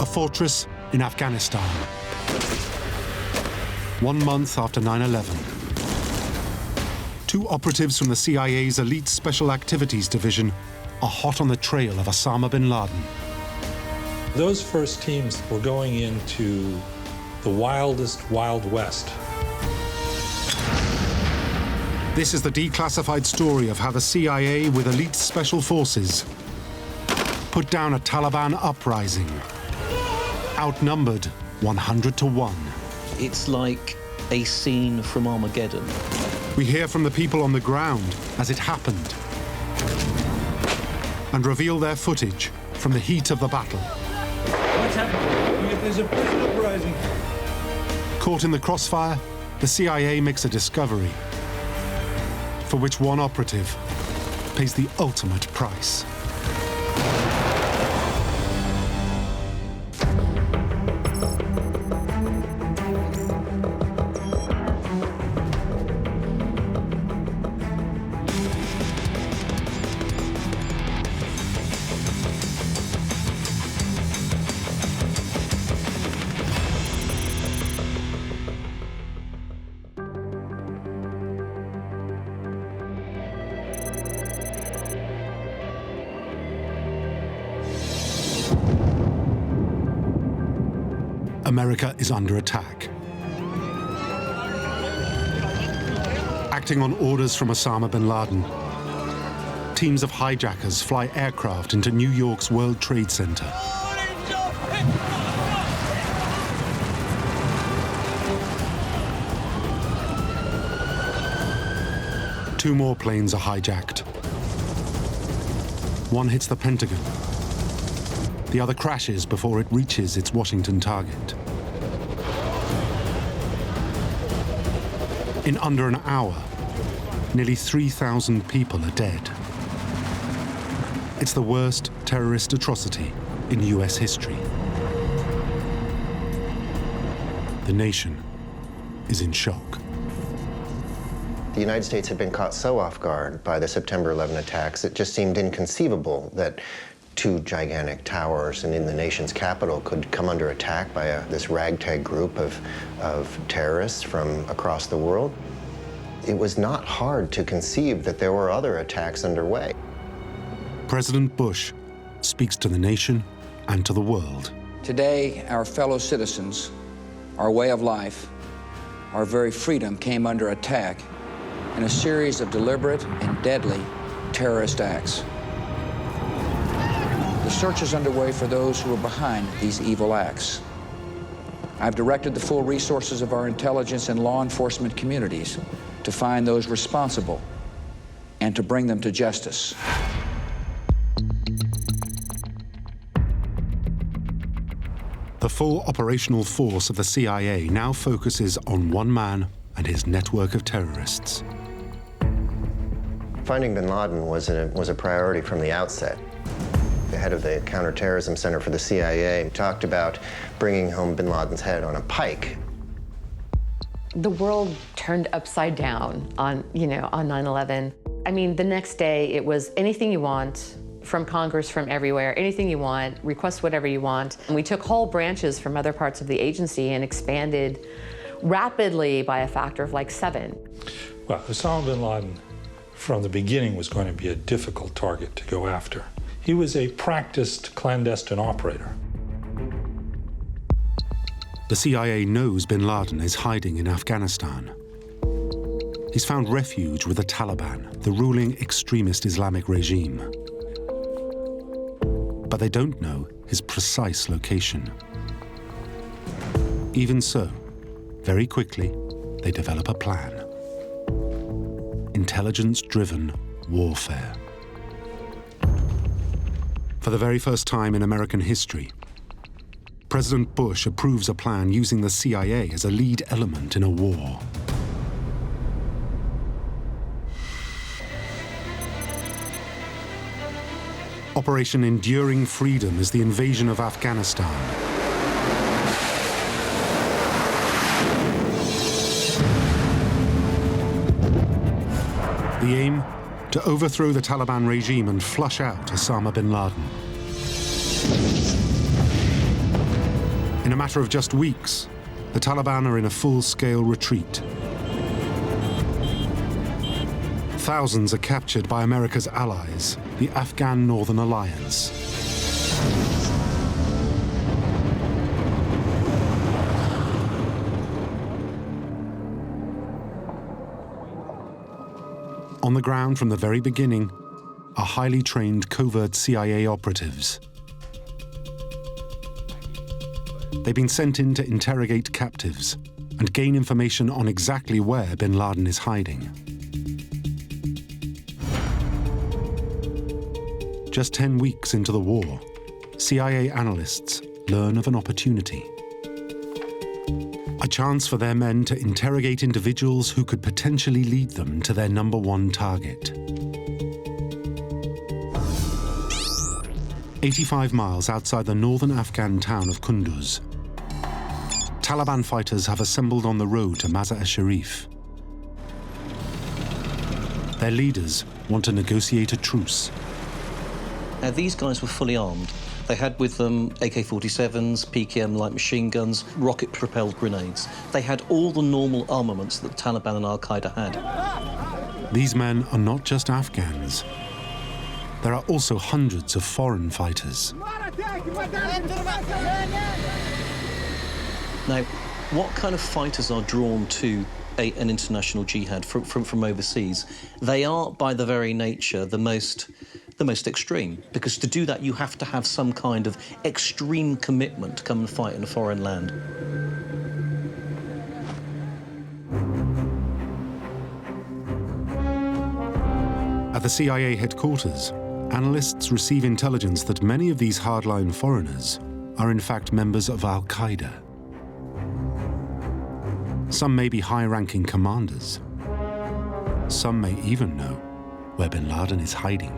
A fortress in Afghanistan. 1 month after 9/11. Two operatives from the CIA's Elite Special Activities Division are hot on the trail of Osama bin Laden. Those first teams were going into the wildest Wild West. This is the declassified story of how the CIA with elite special forces put down a Taliban uprising, outnumbered 100 to 1. It's like a scene from Armageddon. We hear from the people on the ground as it happened and reveal their footage from the heat of the battle. What's happening? There's a prison uprising. Caught in the crossfire, the CIA makes a discovery for which one operative pays the ultimate price. America is under attack. Acting on orders from Osama bin Laden, teams of hijackers fly aircraft into New York's World Trade Center. Two more planes are hijacked. One hits the Pentagon. The other crashes before it reaches its Washington target. In under an hour, nearly 3,000 people are dead. It's the worst terrorist atrocity in US history. The nation is in shock. The United States had been caught so off guard by the September 11 attacks, it just seemed inconceivable that two gigantic towers and in the nation's capital could come under attack by this ragtag group of terrorists from across the world. It was not hard to conceive that there were other attacks underway. President Bush speaks to the nation and to the world. Today, our fellow citizens, our way of life, our very freedom came under attack in a series of deliberate and deadly terrorist acts. The search is underway for those who are behind these evil acts. I've directed the full resources of our intelligence and law enforcement communities to find those responsible and to bring them to justice. The full operational force of the CIA now focuses on one man and his network of terrorists. Finding bin Laden was a priority from the outset. The head of the Counterterrorism Center for the CIA talked about bringing home bin Laden's head on a pike. The world turned upside down on 9/11. I mean, the next day it was anything you want from Congress, from everywhere, anything you want, request whatever you want. And we took whole branches from other parts of the agency and expanded rapidly by a factor of like 7. Well, Osama bin Laden, from the beginning, was going to be a difficult target to go after. He was a practiced clandestine operator. The CIA knows bin Laden is hiding in Afghanistan. He's found refuge with the Taliban, the ruling extremist Islamic regime. But they don't know his precise location. Even so, very quickly, they develop a plan. Intelligence-driven warfare. For the very first time in American history, President Bush approves a plan using the CIA as a lead element in a war. Operation Enduring Freedom is the invasion of Afghanistan. The aim? To overthrow the Taliban regime and flush out Osama bin Laden. In a matter of just weeks, the Taliban are in a full-scale retreat. Thousands are captured by America's allies, the Afghan Northern Alliance. On the ground from the very beginning are highly trained covert CIA operatives. They've been sent in to interrogate captives and gain information on exactly where bin Laden is hiding. Just 10 weeks into the war, CIA analysts learn of an opportunity. A chance for their men to interrogate individuals who could potentially lead them to their #1 target. 85 miles outside the northern Afghan town of Kunduz, Taliban fighters have assembled on the road to Mazar-e-Sharif. Their leaders want to negotiate a truce. Now, these guys were fully armed. They had with them AK-47s, PKM light machine guns, rocket-propelled grenades. They had all the normal armaments that the Taliban and Al-Qaeda had. These men are not just Afghans. There are also hundreds of foreign fighters. Now, what kind of fighters are drawn to an international jihad from overseas? They are, by their very nature, the most extreme, because to do that you have to have some kind of extreme commitment to come and fight in a foreign land. At the CIA headquarters, analysts receive intelligence that many of these hardline foreigners are in fact members of Al-Qaeda. Some may be high-ranking commanders. Some may even know where bin Laden is hiding.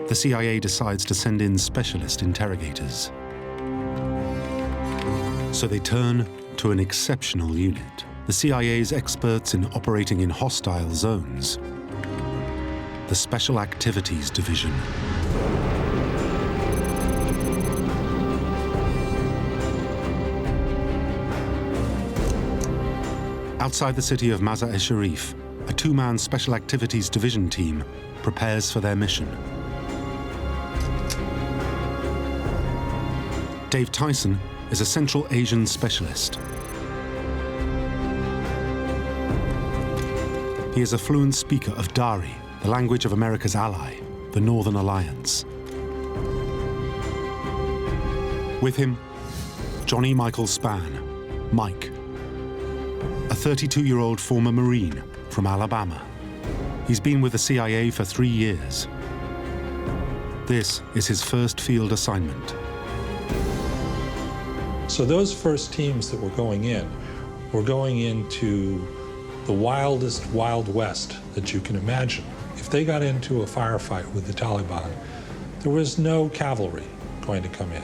The CIA decides to send in specialist interrogators. So they turn to an exceptional unit, the CIA's experts in operating in hostile zones, the Special Activities Division. Outside the city of Mazar-e-Sharif, a two-man Special Activities Division team prepares for their mission. Dave Tyson is a Central Asian specialist. He is a fluent speaker of Dari, the language of America's ally, the Northern Alliance. With him, Johnny Michael Spann, Mike, a 32-year-old former Marine from Alabama. He's been with the CIA for 3 years. This is his first field assignment. So those first teams that were going into the wildest Wild West that you can imagine. If they got into a firefight with the Taliban, there was no cavalry going to come in.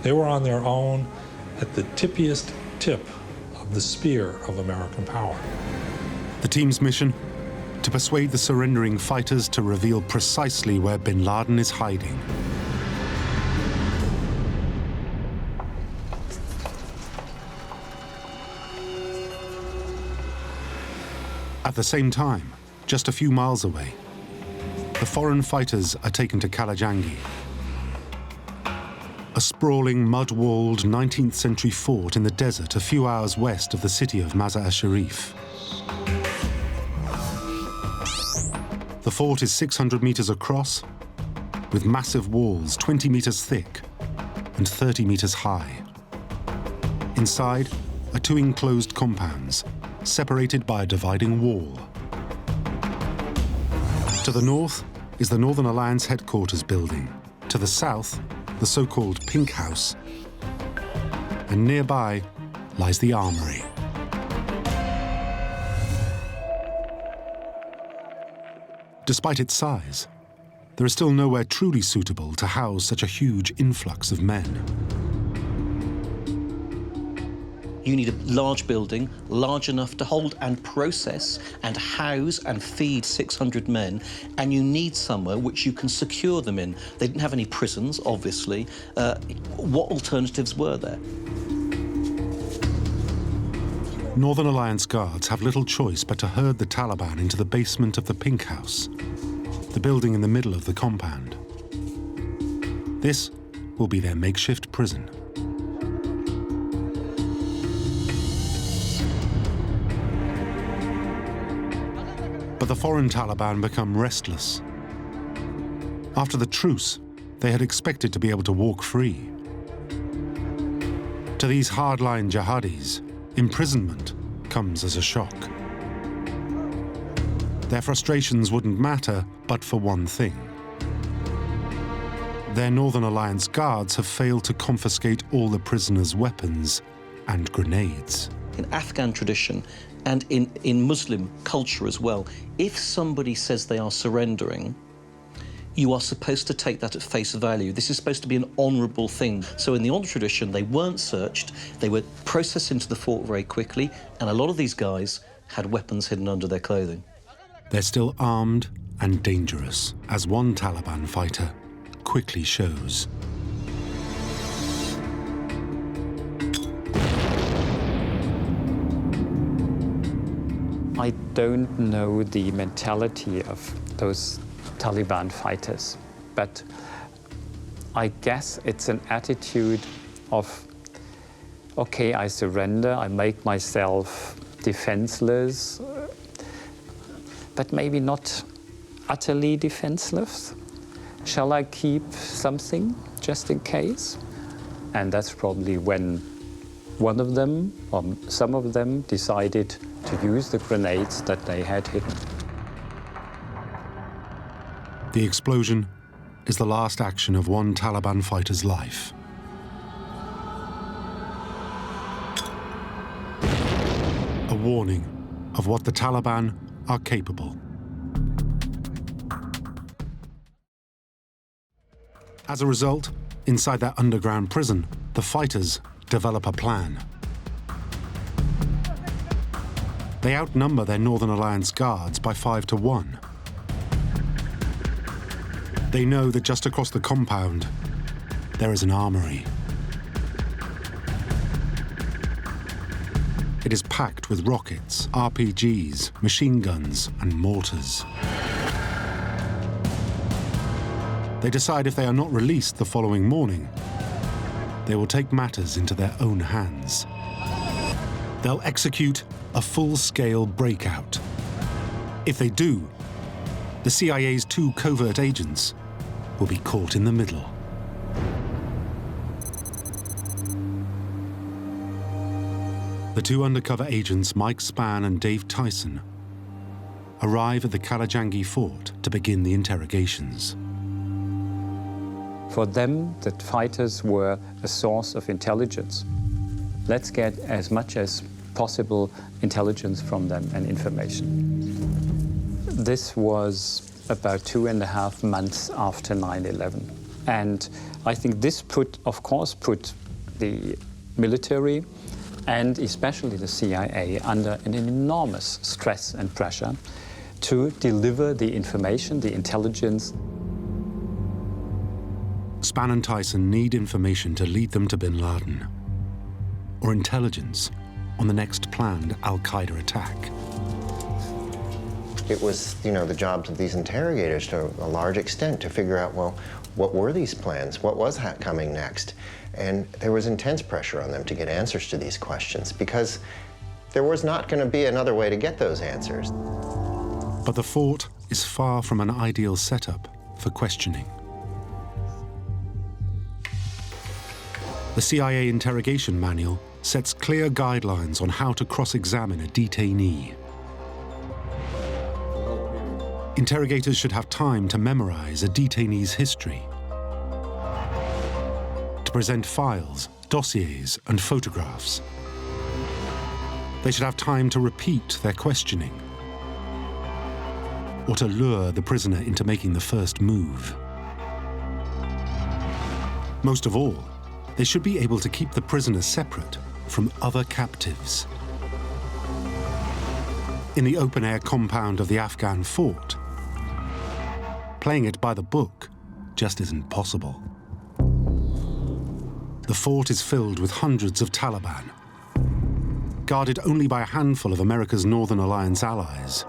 They were on their own at the tippiest tip of the spear of American power. The team's mission? To persuade the surrendering fighters to reveal precisely where bin Laden is hiding. At the same time, just a few miles away, the foreign fighters are taken to Kalajangi, a sprawling, mud-walled 19th century fort in the desert a few hours west of the city of Mazar-e-Sharif. The fort is 600 meters across, with massive walls 20 meters thick and 30 meters high. Inside are 2 enclosed compounds, separated by a dividing wall. To the north is the Northern Alliance headquarters building. To the south, the so-called Pink House. And nearby lies the armory. Despite its size, there is still nowhere truly suitable to house such a huge influx of men. You need a large building, large enough to hold and process and house and feed 600 men, and you need somewhere which you can secure them in. They didn't have any prisons, obviously. What alternatives were there? Northern Alliance guards have little choice but to herd the Taliban into the basement of the Pink House, the building in the middle of the compound. This will be their makeshift prison. But the foreign Taliban become restless. After the truce, they had expected to be able to walk free. To these hardline jihadis, imprisonment comes as a shock. Their frustrations wouldn't matter but for one thing. Their Northern Alliance guards have failed to confiscate all the prisoners' weapons and grenades. In Afghan tradition and in Muslim culture as well, if somebody says they are surrendering, you are supposed to take that at face value. This is supposed to be an honourable thing. So in the old tradition, they weren't searched, they were processed into the fort very quickly, and a lot of these guys had weapons hidden under their clothing. They're still armed and dangerous, as one Taliban fighter quickly shows. I don't know the mentality of those Taliban fighters, but I guess it's an attitude of, okay, I surrender, I make myself defenseless, but maybe not utterly defenseless. Shall I keep something just in case? And that's probably when one of them, or some of them, decided to use the grenades that they had hidden. The explosion is the last action of one Taliban fighter's life. A warning of what the Taliban are capable. As a result, inside that underground prison, the fighters develop a plan. They outnumber their Northern Alliance guards by 5 to 1. They know that just across the compound, there is an armory. It is packed with rockets, RPGs, machine guns, and mortars. They decide if they are not released the following morning, they will take matters into their own hands. They'll execute a full-scale breakout. If they do, the CIA's 2 covert agents will be caught in the middle. The 2 undercover agents, Mike Spann and Dave Tyson, arrive at the Kalajangi Fort to begin the interrogations. For them, the fighters were a source of intelligence. Let's get as much as possible intelligence from them and information. This was about 2.5 months after 9/11. And I think this of course put the military and especially the CIA under an enormous stress and pressure to deliver the information, the intelligence. Spann and Tyson need information to lead them to bin Laden, or intelligence on the next planned al-Qaeda attack. It was, the jobs of these interrogators to a large extent to figure out, well, what were these plans? What was coming next? And there was intense pressure on them to get answers to these questions because there was not going to be another way to get those answers. But the fort is far from an ideal setup for questioning. The CIA interrogation manual sets clear guidelines on how to cross-examine a detainee. Interrogators should have time to memorize a detainee's history, to present files, dossiers, and photographs. They should have time to repeat their questioning, or to lure the prisoner into making the first move. Most of all, they should be able to keep the prisoner separate from other captives. In the open-air compound of the Afghan fort, playing it by the book just isn't possible. The fort is filled with hundreds of Taliban, guarded only by a handful of America's Northern Alliance allies.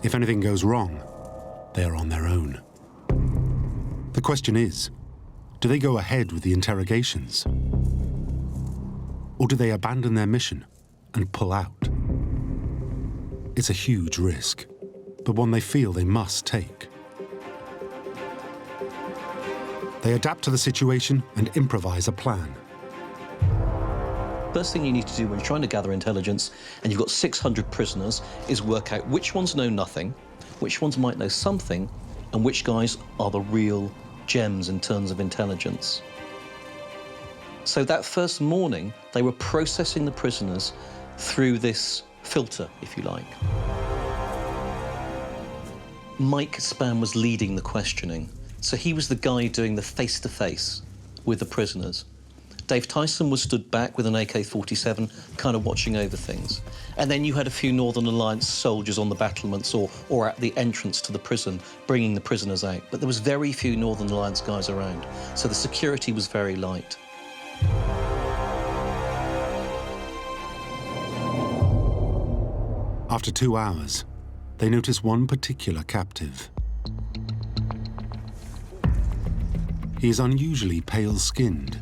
If anything goes wrong, they are on their own. The question is, do they go ahead with the interrogations? Or do they abandon their mission and pull out? It's a huge risk, but one they feel they must take. They adapt to the situation and improvise a plan. First thing you need to do when you're trying to gather intelligence and you've got 600 prisoners is work out which ones know nothing, which ones might know something, and which guys are the real gems in terms of intelligence. So that first morning, they were processing the prisoners through this filter, if you like. Mike Spann was leading the questioning. So he was the guy doing the face-to-face with the prisoners. Dave Tyson was stood back with an AK-47, kind of watching over things. And then you had a few Northern Alliance soldiers on the battlements or at the entrance to the prison, bringing the prisoners out. But there was very few Northern Alliance guys around, so the security was very light. After 2 hours, they notice one particular captive. He is unusually pale-skinned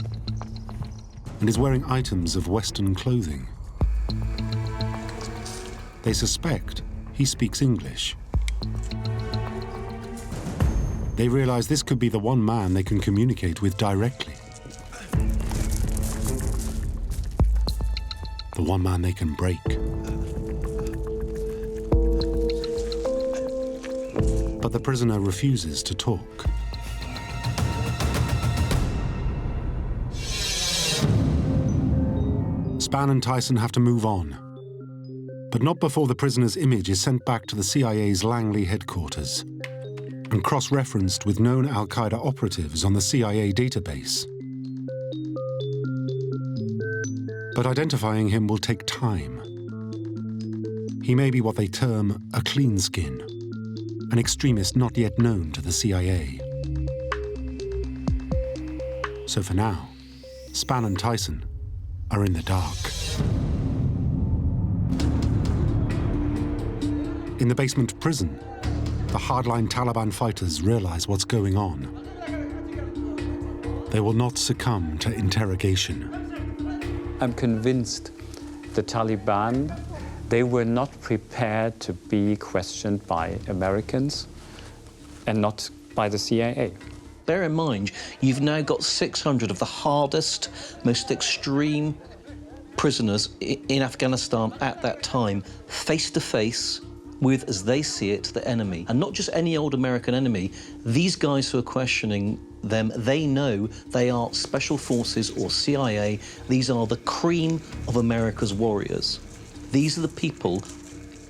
and is wearing items of Western clothing. They suspect he speaks English. They realize this could be the one man they can communicate with directly. The one man they can break. But the prisoner refuses to talk. Spann and Tyson have to move on, but not before the prisoner's image is sent back to the CIA's Langley headquarters and cross-referenced with known al-Qaeda operatives on the CIA database. But identifying him will take time. He may be what they term a clean skin, an extremist not yet known to the CIA. So for now, Spann and Tyson are in the dark. In the basement prison, the hardline Taliban fighters realize what's going on. They will not succumb to interrogation. I'm convinced the Taliban, they were not prepared to be questioned by Americans and not by the CIA. Bear in mind, you've now got 600 of the hardest, most extreme prisoners in Afghanistan at that time, face-to-face with, as they see it, the enemy. And not just any old American enemy. These guys who are questioning them, they know they are special forces or CIA. These are the cream of America's warriors. These are the people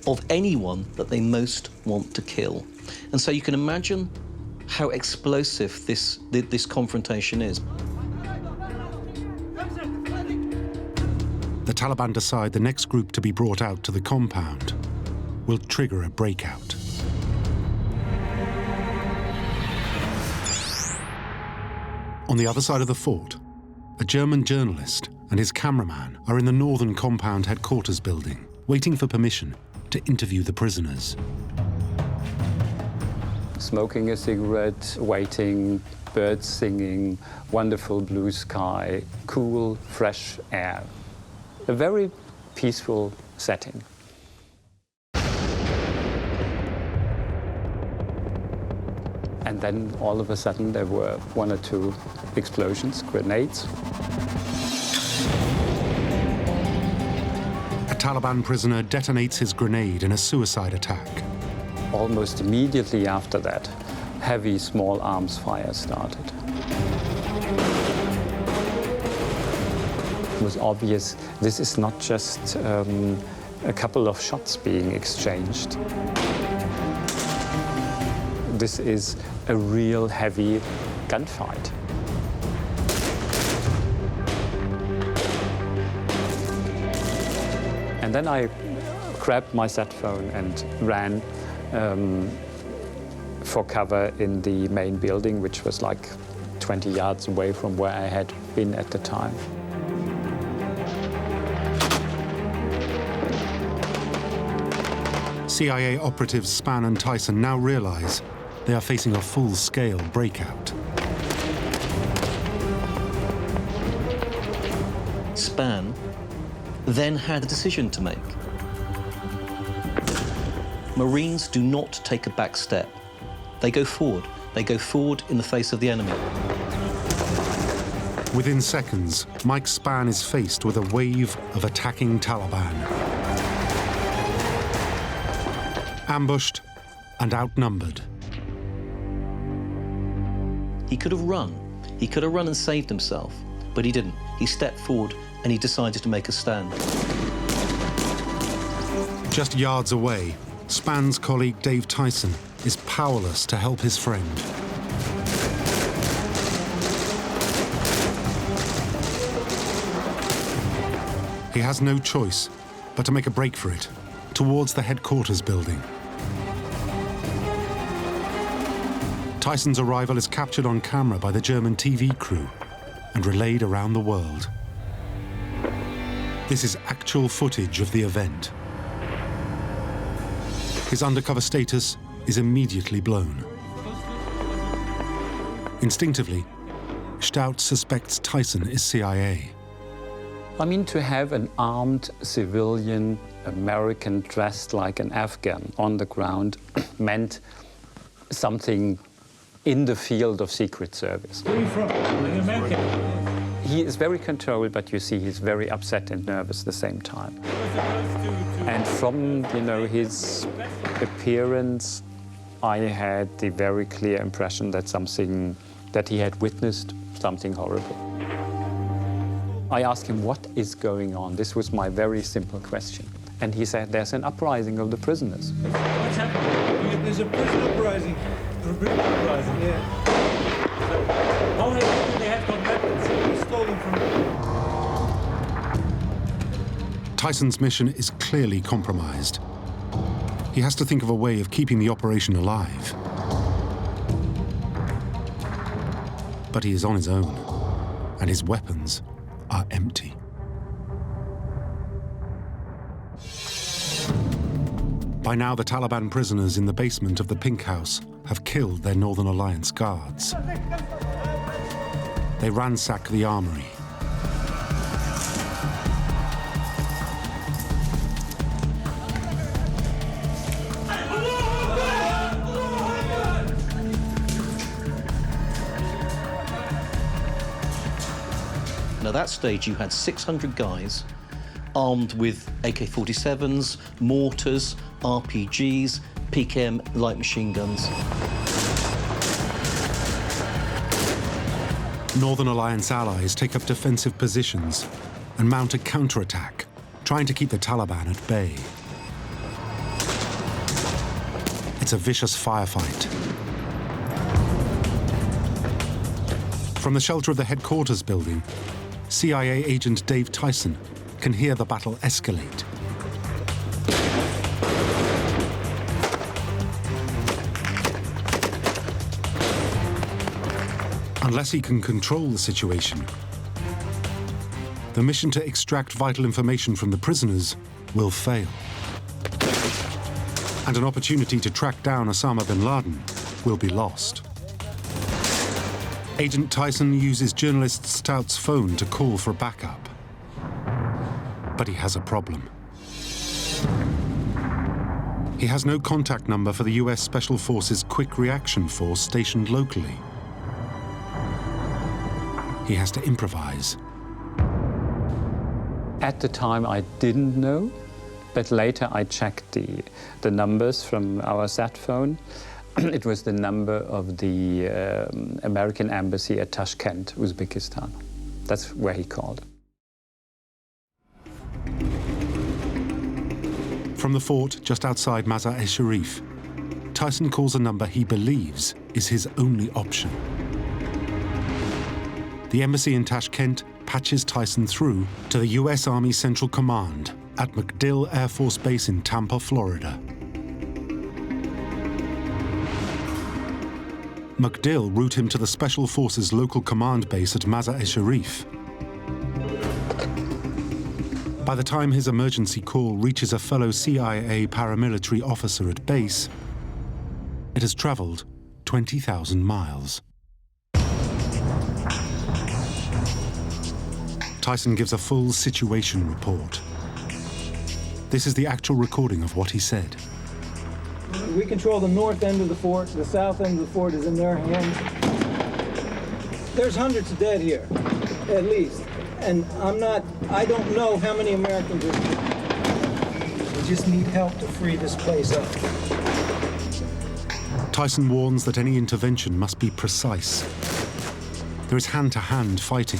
of anyone that they most want to kill. And so you can imagine how explosive this confrontation is. The Taliban decide the next group to be brought out to the compound will trigger a breakout. On the other side of the fort, a German journalist and his cameraman are in the northern compound headquarters building, waiting for permission to interview the prisoners. Smoking a cigarette, waiting, birds singing, wonderful blue sky, cool, fresh air. A very peaceful setting. And then all of a sudden there were 1 or 2 explosions, grenades. A Taliban prisoner detonates his grenade in a suicide attack. Almost immediately after that, heavy small arms fire started. It was obvious this is not just a couple of shots being exchanged. This is a real heavy gunfight. And then I grabbed my sat phone and ran for cover in the main building, which was like 20 yards away from where I had been at the time. CIA operatives Spann and Tyson now realize they are facing a full-scale breakout. Spann then had a decision to make. Marines do not take a back step. They go forward. They go forward in the face of the enemy. Within seconds, Mike Spann is faced with a wave of attacking Taliban. Ambushed and outnumbered. He could have run. He could have run and saved himself, but he didn't. He stepped forward and he decided to make a stand. Just yards away, Spann's colleague Dave Tyson is powerless to help his friend. He has no choice but to make a break for it, towards the headquarters building. Tyson's arrival is captured on camera by the German TV crew and relayed around the world. This is actual footage of the event. His undercover status is immediately blown. Instinctively, Stout suspects Tyson is CIA. I mean, to have an armed civilian American dressed like an Afghan on the ground meant something in the field of Secret Service. Where are you from? An American? He is very controlled, but you see he's very upset and nervous at the same time. And from, his appearance, I had the very clear impression that he had witnessed something horrible. I asked him, what is going on? This was my very simple question. And he said, there's an uprising of the prisoners. What's happening? There's a prison uprising. A prison uprising, yeah. So, how many people they have got weapons? They stole them from... Tyson's mission is clearly compromised. He has to think of a way of keeping the operation alive. But he is on his own, and his weapons are empty. By now, the Taliban prisoners in the basement of the Pink House have killed their Northern Alliance guards. They ransack the armory. Now, at that stage, you had 600 guys armed with AK-47s, mortars, RPGs, PKM light machine guns. Northern Alliance allies take up defensive positions and mount a counterattack, trying to keep the Taliban at bay. It's a vicious firefight. From the shelter of the headquarters building, CIA agent Dave Tyson can hear the battle escalate. Unless he can control the situation, the mission to extract vital information from the prisoners will fail. And an opportunity to track down Osama bin Laden will be lost. Agent Tyson uses journalist Stout's phone to call for backup. But he has a problem. He has no contact number for the US Special Forces Quick Reaction Force stationed locally. He has to improvise. At the time, I didn't know, but later I checked the numbers from our sat phone. It was the number of the American embassy at Tashkent, Uzbekistan. That's where he called. From the fort just outside Mazar-e-Sharif, Tyson calls a number he believes is his only option. The embassy in Tashkent patches Tyson through to the US Army Central Command at MacDill Air Force Base in Tampa, Florida. MacDill route him to the Special Forces local command base at Mazar-e-Sharif. By the time his emergency call reaches a fellow CIA paramilitary officer at base, it has traveled 20,000 miles. Tyson gives a full situation report. This is the actual recording of what he said. We control the north end of the fort. The south end of the fort is in their hands. There's hundreds of dead here, at least. And I don't know how many Americans are here. We just need help to free this place up. Tyson warns that any intervention must be precise. There is hand-to-hand fighting.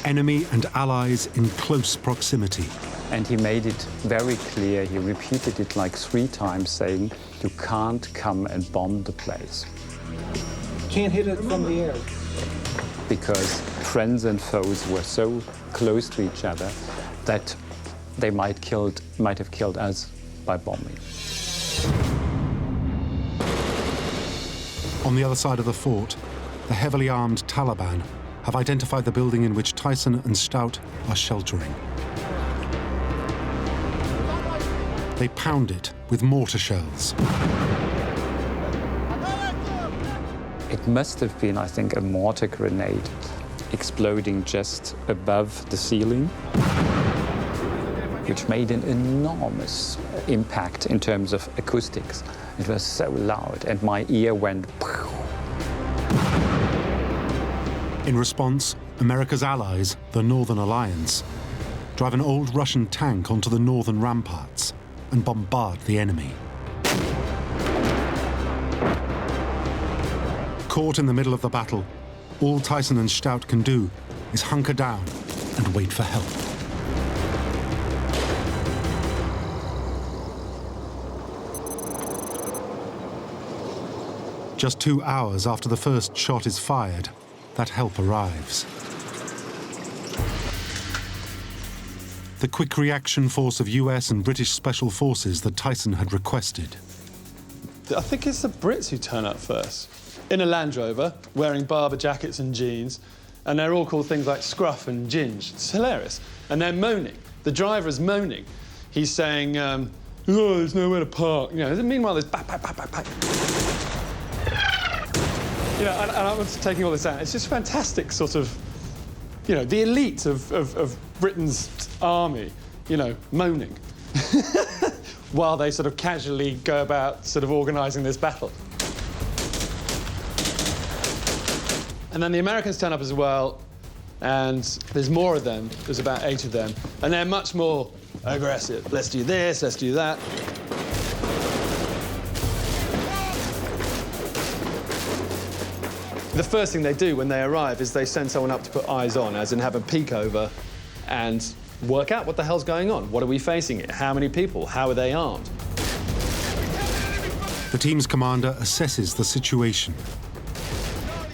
Enemy and allies in close proximity. And he made it very clear, he repeated it like 3 times, saying, you can't come and bomb the place. Can't hit it from the air. Because friends and foes were so close to each other that they might have killed us by bombing. On the other side of the fort, the heavily armed Taliban have identified the building in which Tyson and Stout are sheltering. They pound it with mortar shells. It must have been, I think, a mortar grenade exploding just above the ceiling, which made an enormous impact in terms of acoustics. It was so loud, and my ear went. In response, America's allies, the Northern Alliance, drive an old Russian tank onto the northern ramparts and bombard the enemy. Caught in the middle of the battle, all Tyson and Stout can do is hunker down and wait for help. Just 2 hours after the first shot is fired, that help arrives. The quick reaction force of US and British Special Forces that Tyson had requested. I think it's the Brits who turn up first. In a Land Rover, wearing Barber jackets and jeans, and they're all called things like Scruff and Ginge. It's hilarious. And they're moaning. The driver's moaning. He's saying, oh, there's nowhere to park. You know, meanwhile, there's back. You know, and I'm just taking all this out. It's just fantastic sort of, you know, the elite of Britain's army, you know, moaning while they sort of casually go about sort of organising this battle. And then the Americans turn up as well, and there's more of them. There's about 8 of them, and they're much more aggressive. Let's do this, let's do that. The first thing they do when they arrive is they send someone up to put eyes on, as in have a peek over and work out what the hell's going on. What are we facing here? How many people? How are they armed? The team's commander assesses the situation.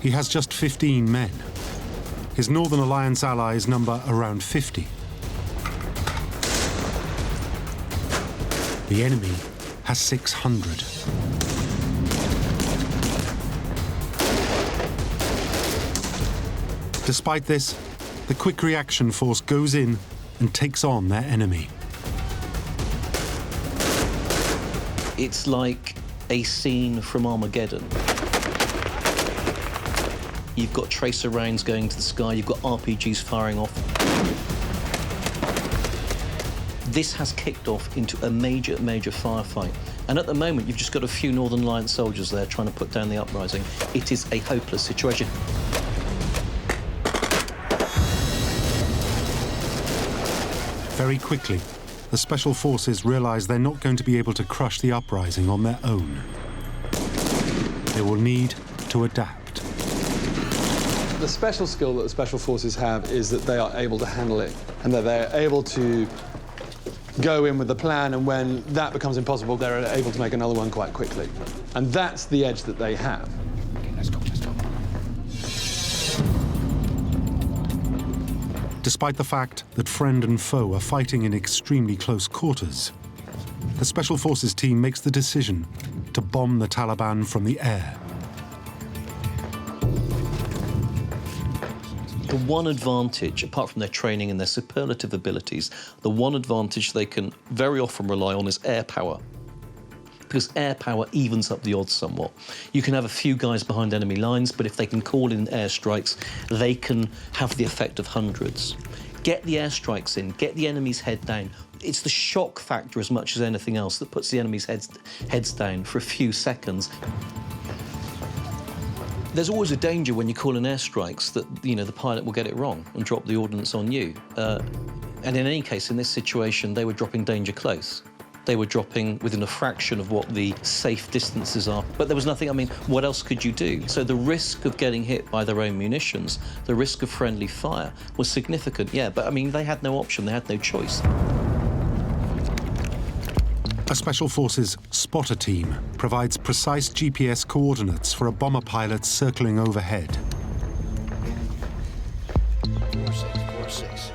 He has just 15 men. His Northern Alliance allies number around 50. The enemy has 600. Despite this, the quick reaction force goes in and takes on their enemy. It's like a scene from Armageddon. You've got tracer rounds going to the sky, you've got RPGs firing off. This has kicked off into a major firefight. And at the moment, you've just got a few Northern Alliance soldiers there trying to put down the uprising. It is a hopeless situation. Very quickly, the Special Forces realize they're not going to be able to crush the uprising on their own. They will need to adapt. The special skill that the Special Forces have is that they are able to handle it, and that they're able to go in with the plan, and when that becomes impossible, they're able to make another one quite quickly. And that's the edge that they have. Okay, let's go. Despite the fact that friend and foe are fighting in extremely close quarters, the Special Forces team makes the decision to bomb the Taliban from the air. The one advantage, apart from their training and their superlative abilities, the one advantage they can very often rely on is air power. Because air power evens up the odds somewhat. You can have a few guys behind enemy lines, but if they can call in airstrikes, they can have the effect of hundreds. Get the airstrikes in, get the enemy's head down. It's the shock factor as much as anything else that puts the enemy's heads down for a few seconds. There's always a danger when you call in airstrikes that, you know, the pilot will get it wrong and drop the ordnance on you. And in any case, in this situation, they were dropping danger close. They were dropping within a fraction of what the safe distances are. But there was nothing, I mean, what else could you do? So the risk of getting hit by their own munitions, the risk of friendly fire was significant, yeah. But, I mean, they had no option, they had no choice. A Special Forces spotter team provides precise GPS coordinates for a bomber pilot circling overhead. 4646.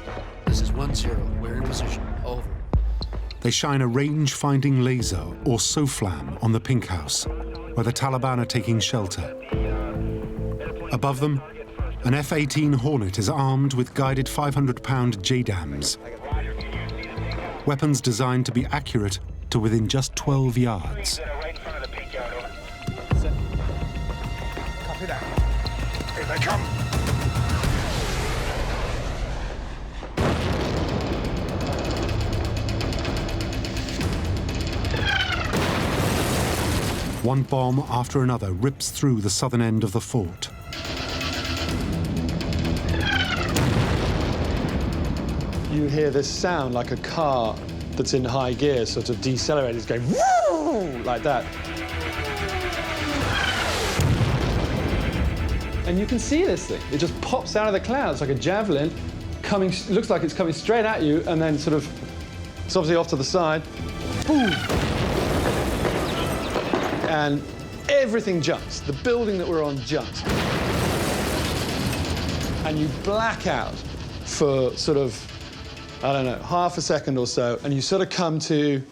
This is 10. We're in position. Over. They shine a range-finding laser, or SOFLAM, on the pink house, where the Taliban are taking shelter. Above them, an F-18 Hornet is armed with guided 500-pound JDAMs. Weapons designed to be accurate to within just 12 yards. Copy that. Here they come. One bomb after another rips through the southern end of the fort. You hear this sound like a car that's in high gear, sort of decelerated, it's going woo, like that. And you can see this thing. It just pops out of the clouds like a javelin, coming, looks like it's coming straight at you, and then sort of, it's obviously off to the side. Boom! And everything jumps. The building that we're on jumps. And you black out for sort of, I don't know, half a second or so, and you sort of come to,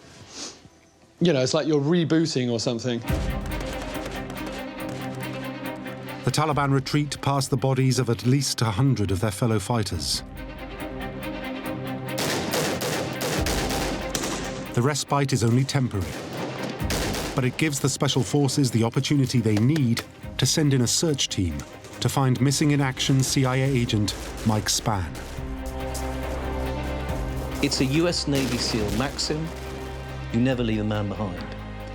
you know, it's like you're rebooting or something. The Taliban retreat past the bodies of at least 100 of their fellow fighters. The respite is only temporary, but it gives the Special Forces the opportunity they need to send in a search team to find missing in action CIA agent Mike Spann. It's a US Navy SEAL maxim, you never leave a man behind.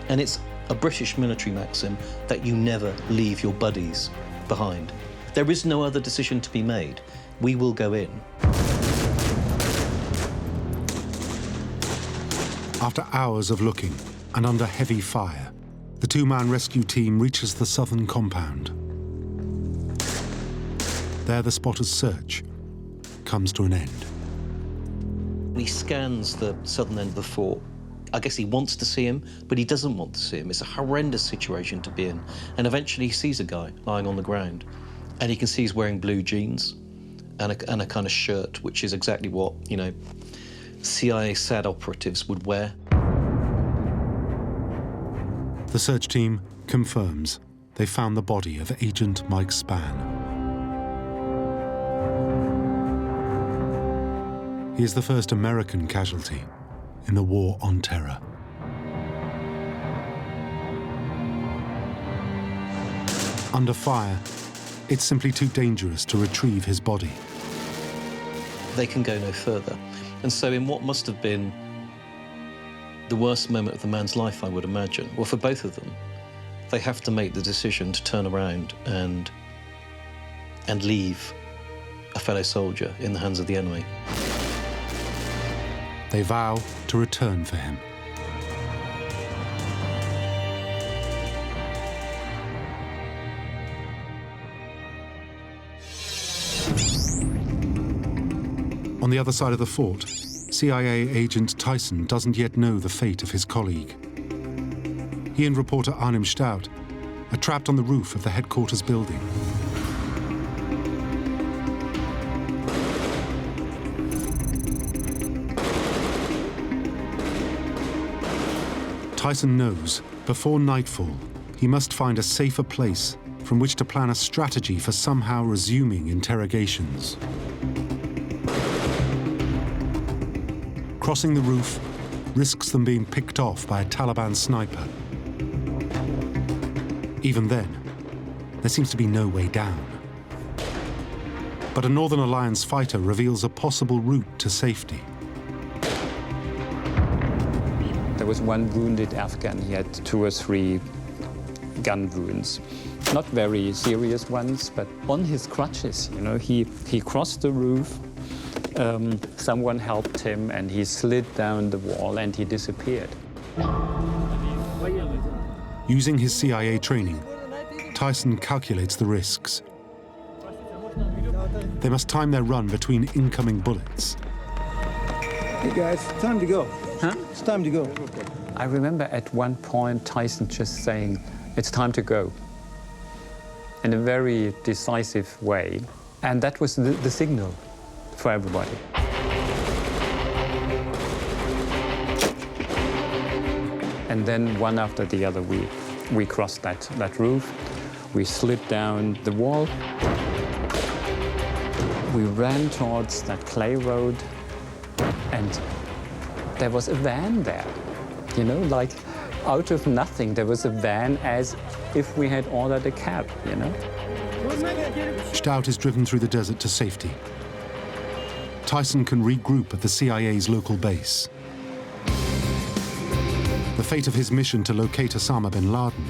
And it's a British military maxim that you never leave your buddies behind. There is no other decision to be made. We will go in. After hours of looking and under heavy fire, the two-man rescue team reaches the southern compound. There, the spotter's search comes to an end. He scans the southern end of the fort. I guess he wants to see him, but he doesn't want to see him. It's a horrendous situation to be in. And eventually he sees a guy lying on the ground, and he can see he's wearing blue jeans and a kind of shirt, which is exactly what, you know, CIA SAD operatives would wear. The search team confirms they found the body of Agent Mike Spann. He is the first American casualty in the war on terror. Under fire, it's simply too dangerous to retrieve his body. They can go no further. And so in what must have been the worst moment of the man's life, I would imagine, well, for both of them, they have to make the decision to turn around and leave a fellow soldier in the hands of the enemy. They vow to return for him. On the other side of the fort, CIA agent Tyson doesn't yet know the fate of his colleague. He and reporter Arnim Stout are trapped on the roof of the headquarters building. Tyson knows, before nightfall, he must find a safer place from which to plan a strategy for somehow resuming interrogations. Crossing the roof risks them being picked off by a Taliban sniper. Even then, there seems to be no way down. But a Northern Alliance fighter reveals a possible route to safety. There was one wounded Afghan. He had 2 or 3 gun wounds. Not very serious ones, but on his crutches, you know, he crossed the roof, someone helped him, and he slid down the wall and he disappeared. Using his CIA training, Tyson calculates the risks. They must time their run between incoming bullets. Hey guys, time to go. Huh? It's time to go. I remember at one point Tyson just saying, "It's time to go," in a very decisive way. And that was the signal for everybody. And then one after the other, we crossed that roof. We slid down the wall. We ran towards that clay road, and there was a van there. You know, like out of nothing, there was a van as if we had ordered a cab, you know? Stout is driven through the desert to safety. Tyson can regroup at the CIA's local base. The fate of his mission to locate Osama bin Laden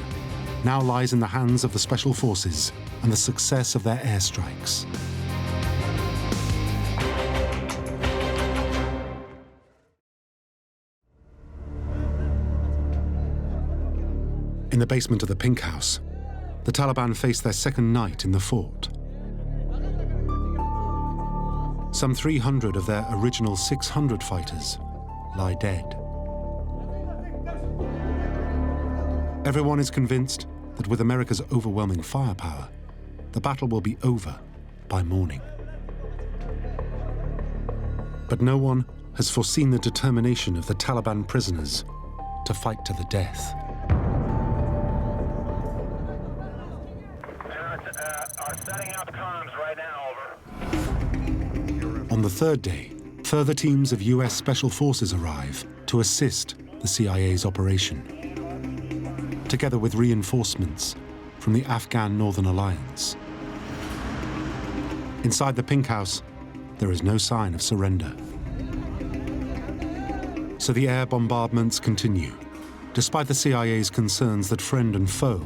now lies in the hands of the Special Forces and the success of their airstrikes. In the basement of the Pink House, the Taliban face their second night in the fort. Some 300 of their original 600 fighters lie dead. Everyone is convinced that with America's overwhelming firepower, the battle will be over by morning. But no one has foreseen the determination of the Taliban prisoners to fight to the death. Setting up comms right now, over. On the third day, further teams of US Special Forces arrive to assist the CIA's operation, together with reinforcements from the Afghan Northern Alliance. Inside the Pink House, there is no sign of surrender. So the air bombardments continue, despite the CIA's concerns that friend and foe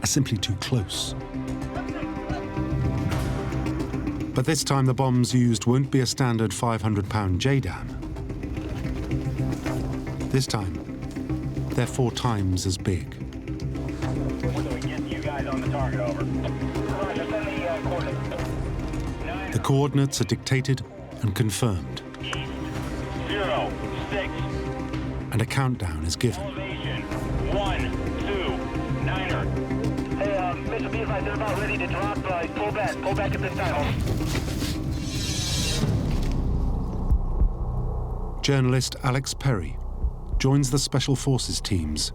are simply too close. But this time the bombs used won't be a standard 500-pound JDAM. This time, they're 4 times as big. The coordinates are dictated and confirmed. 0, 6. And a countdown is given. 1, 2, 9er. Hey, Mr. Beasley, they're about ready to drop. Pull back at this time. Journalist Alex Perry joins the Special Forces teams,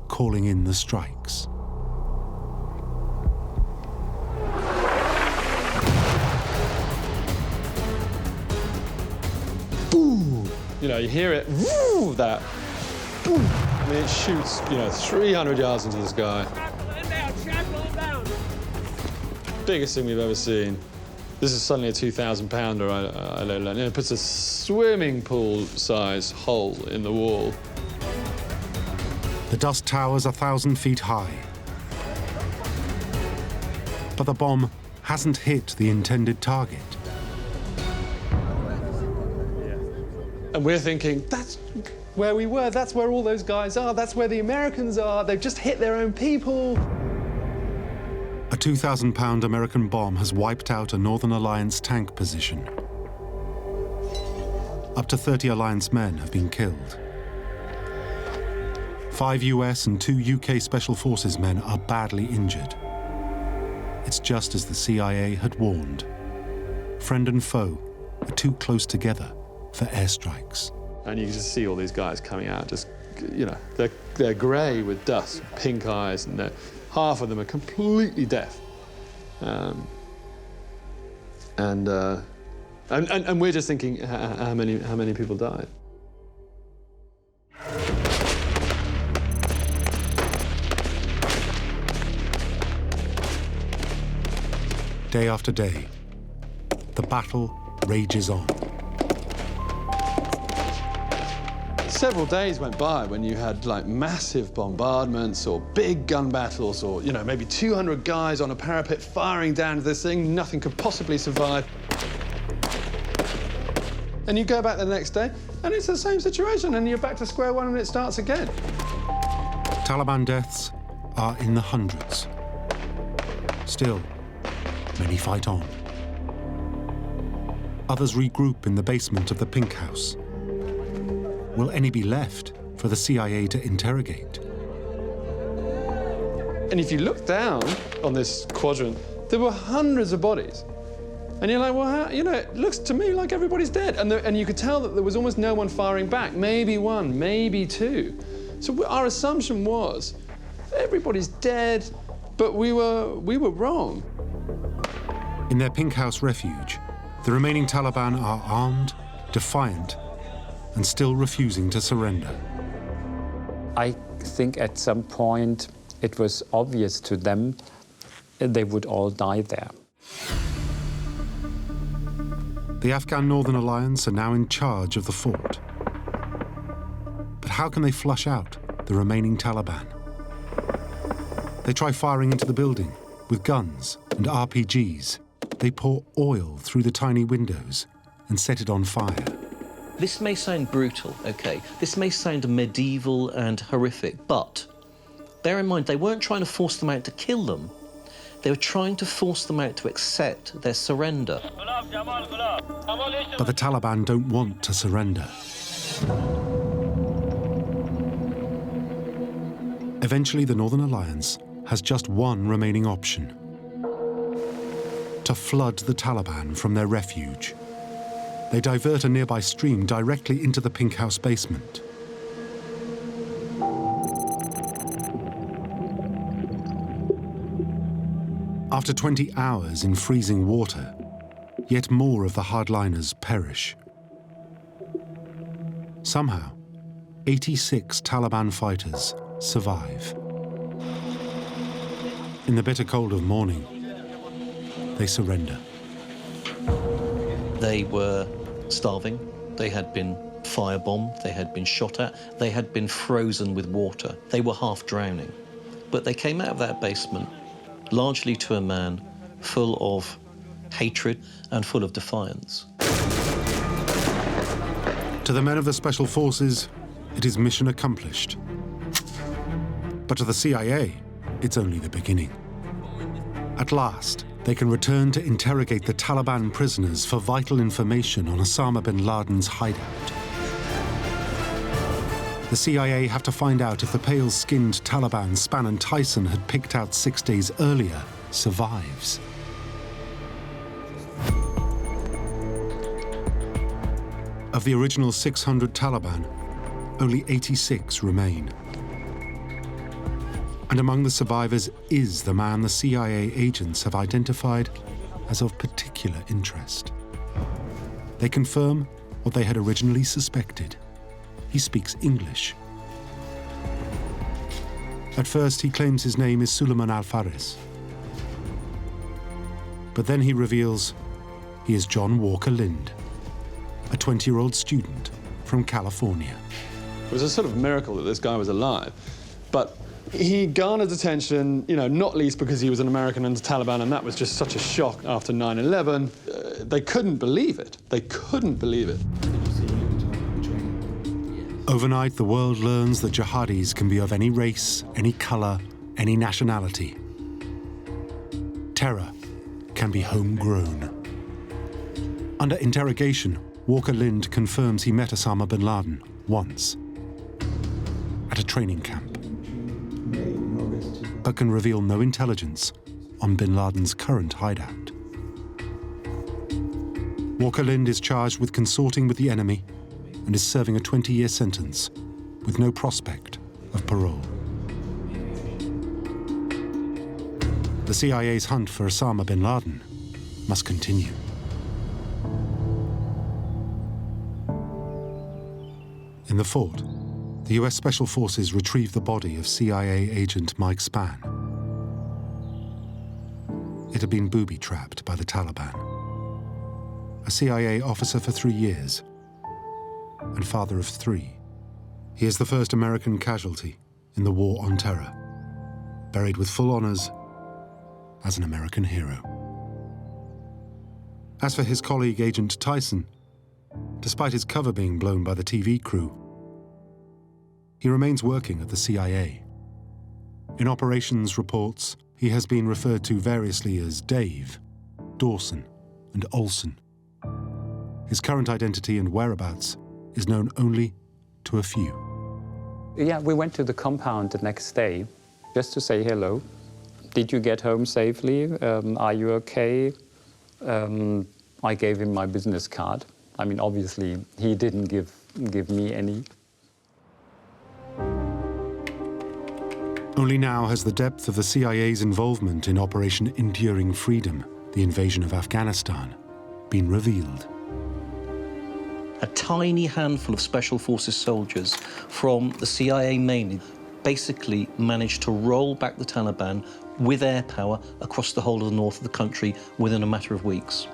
calling in the strikes. Boom! You know, you hear it, woo, that. Boom! I mean, it shoots, 300 yards into the sky. Biggest thing we've ever seen. This is suddenly a 2,000-pounder, I learned. It puts a swimming pool-size hole in the wall. The dust towers 1,000 feet high. But the bomb hasn't hit the intended target. And we're thinking, that's where we were, that's where all those guys are, that's where the Americans are, they've just hit their own people. A 2,000-pound American bomb has wiped out a Northern Alliance tank position. Up to 30 Alliance men have been killed. 5 US and 2 UK Special Forces men are badly injured. It's just as the CIA had warned. Friend and foe are too close together for airstrikes. And you can just see all these guys coming out, just you know, they're grey with dust, pink eyes, and half of them are completely deaf. And we're just thinking, how many people died? Day after day, the battle rages on. Several days went by when you had like massive bombardments or big gun battles or, you know, maybe 200 guys on a parapet firing down to this thing. Nothing could possibly survive. And you go back the next day and it's the same situation and you're back to square one and it starts again. Taliban deaths are in the hundreds. Still, many fight on. Others regroup in the basement of the Pink House. Will any be left for the CIA to interrogate? And if you look down on this quadrant, there were hundreds of bodies. And you're like, well, how, you know, it looks to me like everybody's dead. And you could tell that there was almost no one firing back. Maybe one, maybe two. So our assumption was, everybody's dead, but we were wrong. In their Pink House refuge, the remaining Taliban are armed, defiant, and still refusing to surrender. I think at some point it was obvious to them they would all die there. The Afghan Northern Alliance are now in charge of the fort. But how can they flush out the remaining Taliban? They try firing into the building with guns and RPGs. They pour oil through the tiny windows and set it on fire. This may sound brutal, okay? This may sound medieval and horrific, but bear in mind, they weren't trying to force them out to kill them. They were trying to force them out to accept their surrender. But the Taliban don't want to surrender. Eventually, the Northern Alliance has just one remaining option: to flood the Taliban from their refuge. They divert a nearby stream directly into the Pink House basement. After 20 hours in freezing water, yet more of the hardliners perish. Somehow, 86 Taliban fighters survive. In the bitter cold of morning, they surrender. They were starving, they had been firebombed, they had been shot at, they had been frozen with water. They were half drowning. But they came out of that basement largely to a man full of hatred and full of defiance. To the men of the Special Forces, it is mission accomplished. But to the CIA, it's only the beginning. At last, they can return to interrogate the Taliban prisoners for vital information on Osama bin Laden's hideout. The CIA have to find out if the pale-skinned Taliban Spann and Tyson had picked out 6 days earlier survives. Of the original 600 Taliban, only 86 remain. And among the survivors is the man the CIA agents have identified as of particular interest. They confirm what they had originally suspected. He speaks English. At first, he claims his name is Suleiman Al-Faris. But then he reveals he is John Walker Lindh, a 20-year-old student from California. It was a sort of miracle that this guy was alive, but he garnered attention, you know, not least because he was an American under Taliban, and that was just such a shock after 9/11. They couldn't believe it. They couldn't believe it. Overnight, the world learns that jihadis can be of any race, any color, any nationality. Terror can be homegrown. Under interrogation, Walker Lindh confirms he met Osama bin Laden once at a training camp, but can reveal no intelligence on bin Laden's current hideout. Walker Lindh is charged with consorting with the enemy and is serving a 20-year sentence with no prospect of parole. The CIA's hunt for Osama bin Laden must continue. In the fort, the US Special Forces retrieved the body of CIA agent Mike Spann. It had been booby-trapped by the Taliban. A CIA officer for 3 years and father of 3. He is the first American casualty in the war on terror, buried with full honors as an American hero. As for his colleague, Agent Tyson, despite his cover being blown by the TV crew, he remains working at the CIA. In operations reports, he has been referred to variously as Dave, Dawson, and Olson. His current identity and whereabouts is known only to a few. Yeah, we went to the compound the next day just to say hello. Did you get home safely? Are you okay? I gave him my business card. I mean, obviously, he didn't give me any. Only now has the depth of the CIA's involvement in Operation Enduring Freedom, the invasion of Afghanistan, been revealed. A tiny handful of Special Forces soldiers from the CIA mainly basically managed to roll back the Taliban with air power across the whole of the north of the country within a matter of weeks.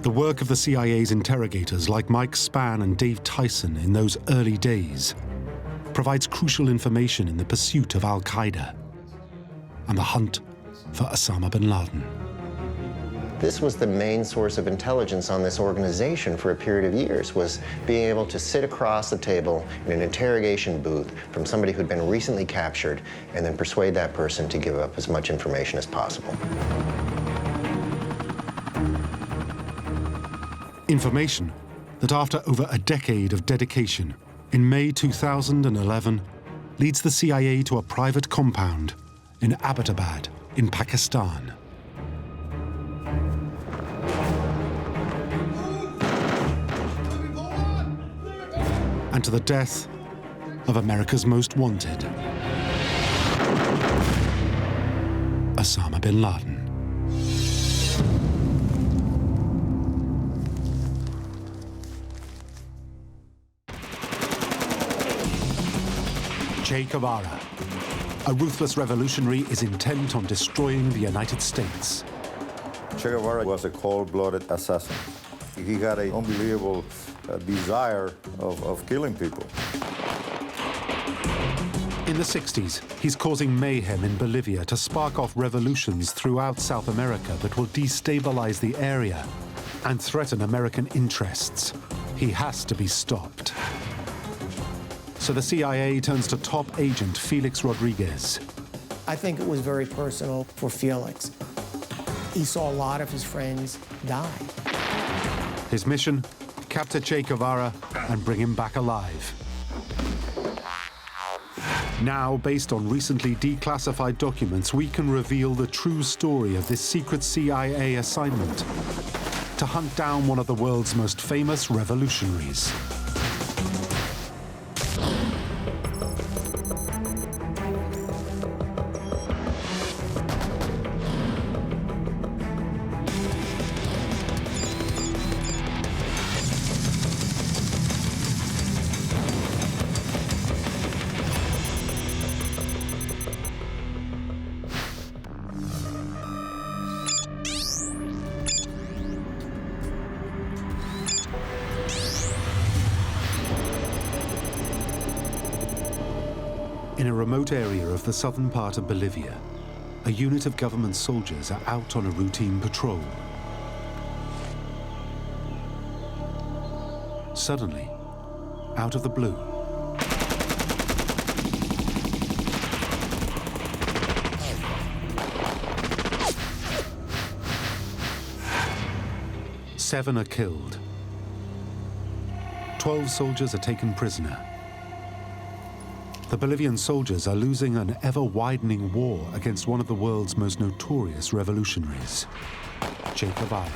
The work of the CIA's interrogators like Mike Spann and Dave Tyson in those early days provides crucial information in the pursuit of Al-Qaeda and the hunt for Osama bin Laden. This was the main source of intelligence on this organization for a period of years, was being able to sit across the table in an interrogation booth from somebody who'd been recently captured and then persuade that person to give up as much information as possible. Information that after over a decade of dedication, in May 2011, leads the CIA to a private compound in Abbottabad in Pakistan. And to the death of America's most wanted, Osama bin Laden. Che Guevara, a ruthless revolutionary, is intent on destroying the United States. Che Guevara was a cold-blooded assassin. He had an unbelievable desire of killing people. In the 60s, he's causing mayhem in Bolivia to spark off revolutions throughout South America that will destabilize the area and threaten American interests. He has to be stopped. So the CIA turns to top agent Felix Rodriguez. I think it was very personal for Felix. He saw a lot of his friends die. His mission, capture Che Guevara and bring him back alive. Now, based on recently declassified documents, we can reveal the true story of this secret CIA assignment to hunt down one of the world's most famous revolutionaries. In a remote area of the southern part of Bolivia, a unit of government soldiers are out on a routine patrol. Suddenly, out of the blue, seven are killed. 12 soldiers are taken prisoner. The Bolivian soldiers are losing an ever-widening war against one of the world's most notorious revolutionaries, Che Guevara,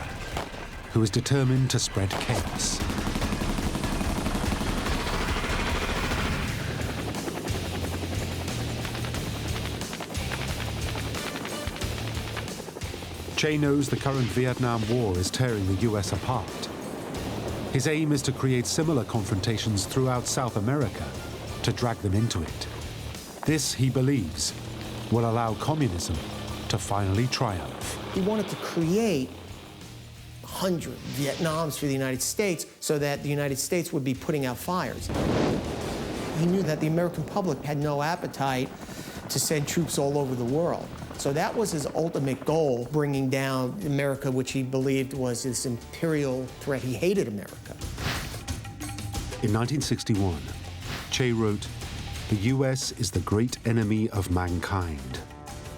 who is determined to spread chaos. Che knows the current Vietnam War is tearing the US apart. His aim is to create similar confrontations throughout South America to drag them into it. This, he believes, will allow communism to finally triumph. He wanted to create 100 Vietnams for the United States so that the United States would be putting out fires. He knew that the American public had no appetite to send troops all over the world. So that was his ultimate goal, bringing down America, which he believed was this imperial threat. He hated America. In 1961, Che wrote, "The US is the great enemy of mankind.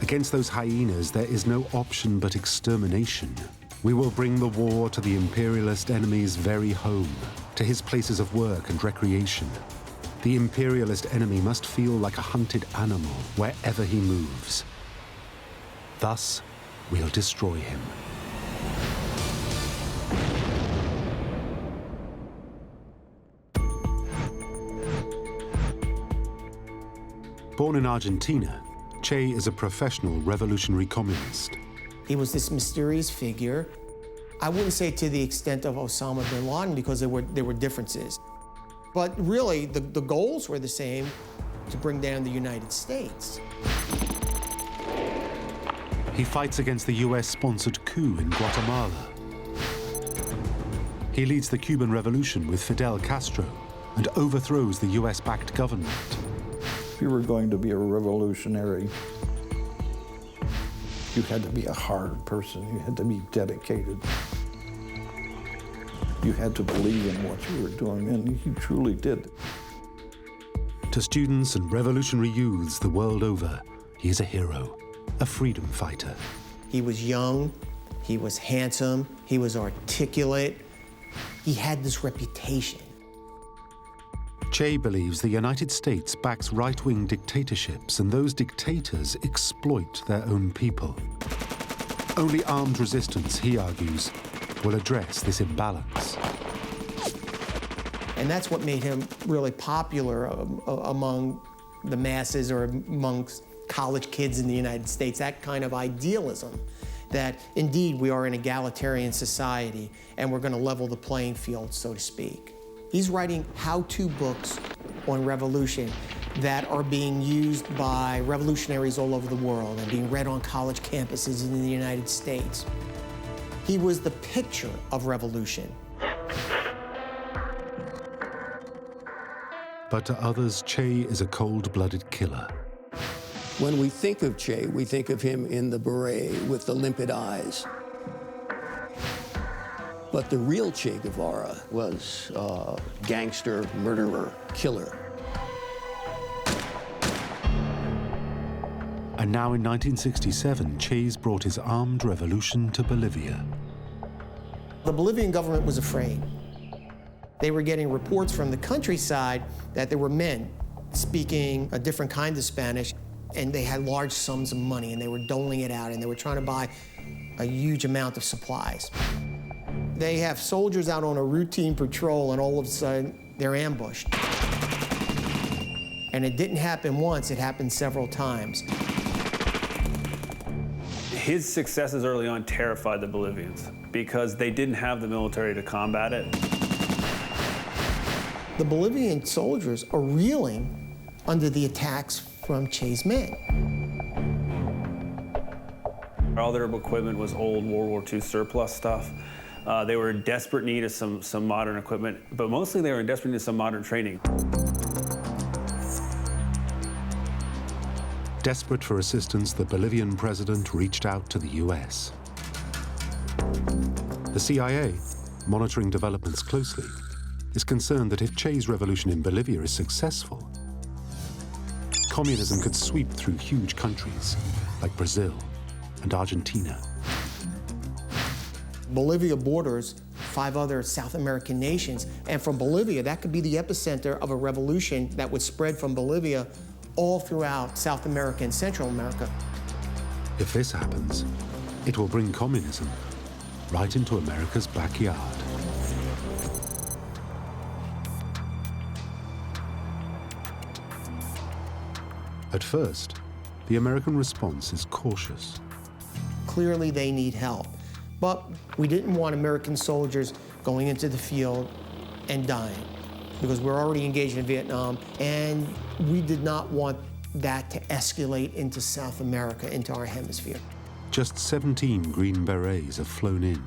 Against those hyenas, there is no option but extermination. We will bring the war to the imperialist enemy's very home, to his places of work and recreation. The imperialist enemy must feel like a hunted animal wherever he moves. Thus, we'll destroy him." Born in Argentina, Che is a professional revolutionary communist. He was this mysterious figure. I wouldn't say to the extent of Osama bin Laden, because there were differences. But really, the goals were the same, to bring down the United States. He fights against the US-sponsored coup in Guatemala. He leads the Cuban Revolution with Fidel Castro and overthrows the US-backed government. If you were going to be a revolutionary, you had to be a hard person. You had to be dedicated. You had to believe in what you were doing, and you truly did. To students and revolutionary youths the world over, he is a hero, a freedom fighter. He was young, he was handsome, he was articulate. He had this reputation. Che believes the United States backs right-wing dictatorships, and those dictators exploit their own people. Only armed resistance, he argues, will address this imbalance. And that's what made him really popular among the masses or amongst college kids in the United States, that kind of idealism that indeed we are an egalitarian society and we're going to level the playing field, so to speak. He's writing how-to books on revolution that are being used by revolutionaries all over the world and being read on college campuses in the United States. He was the picture of revolution. But to others, Che is a cold-blooded killer. When we think of Che, we think of him in the beret with the limpid eyes. But the real Che Guevara was gangster, murderer, killer. And now in 1967, Che's brought his armed revolution to Bolivia. The Bolivian government was afraid. They were getting reports from the countryside that there were men speaking a different kind of Spanish, and they had large sums of money, and they were doling it out, and they were trying to buy a huge amount of supplies. They have soldiers out on a routine patrol, and all of a sudden, they're ambushed. And it didn't happen once, it happened several times. His successes early on terrified the Bolivians because they didn't have the military to combat it. The Bolivian soldiers are reeling under the attacks from Che's men. All their equipment was old World War II surplus stuff. They were in desperate need of some modern equipment, but mostly they were in desperate need of some modern training. Desperate for assistance, the Bolivian president reached out to the US. The CIA, monitoring developments closely, is concerned that if Che's revolution in Bolivia is successful, communism could sweep through huge countries like Brazil and Argentina. Bolivia borders 5 other South American nations, and from Bolivia, that could be the epicenter of a revolution that would spread from Bolivia all throughout South America and Central America. If this happens, it will bring communism right into America's backyard. At first, the American response is cautious. Clearly, they need help. But we didn't want American soldiers going into the field and dying, because we're already engaged in Vietnam, and we did not want that to escalate into South America, into our hemisphere. Just 17 Green Berets have flown in.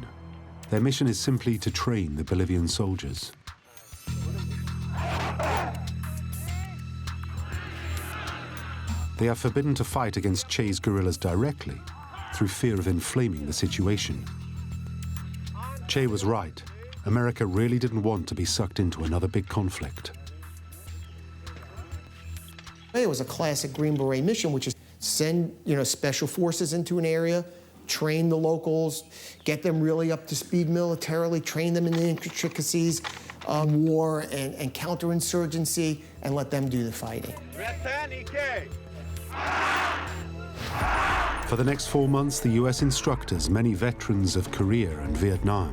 Their mission is simply to train the Bolivian soldiers. They are forbidden to fight against Che's guerrillas directly, through fear of inflaming the situation. Che was right. America really didn't want to be sucked into another big conflict. It was a classic Green Beret mission, which is send, special forces into an area, train the locals, get them really up to speed militarily, train them in the intricacies of war and counterinsurgency, and let them do the fighting. For the next 4 months, the US instructors, many veterans of Korea and Vietnam,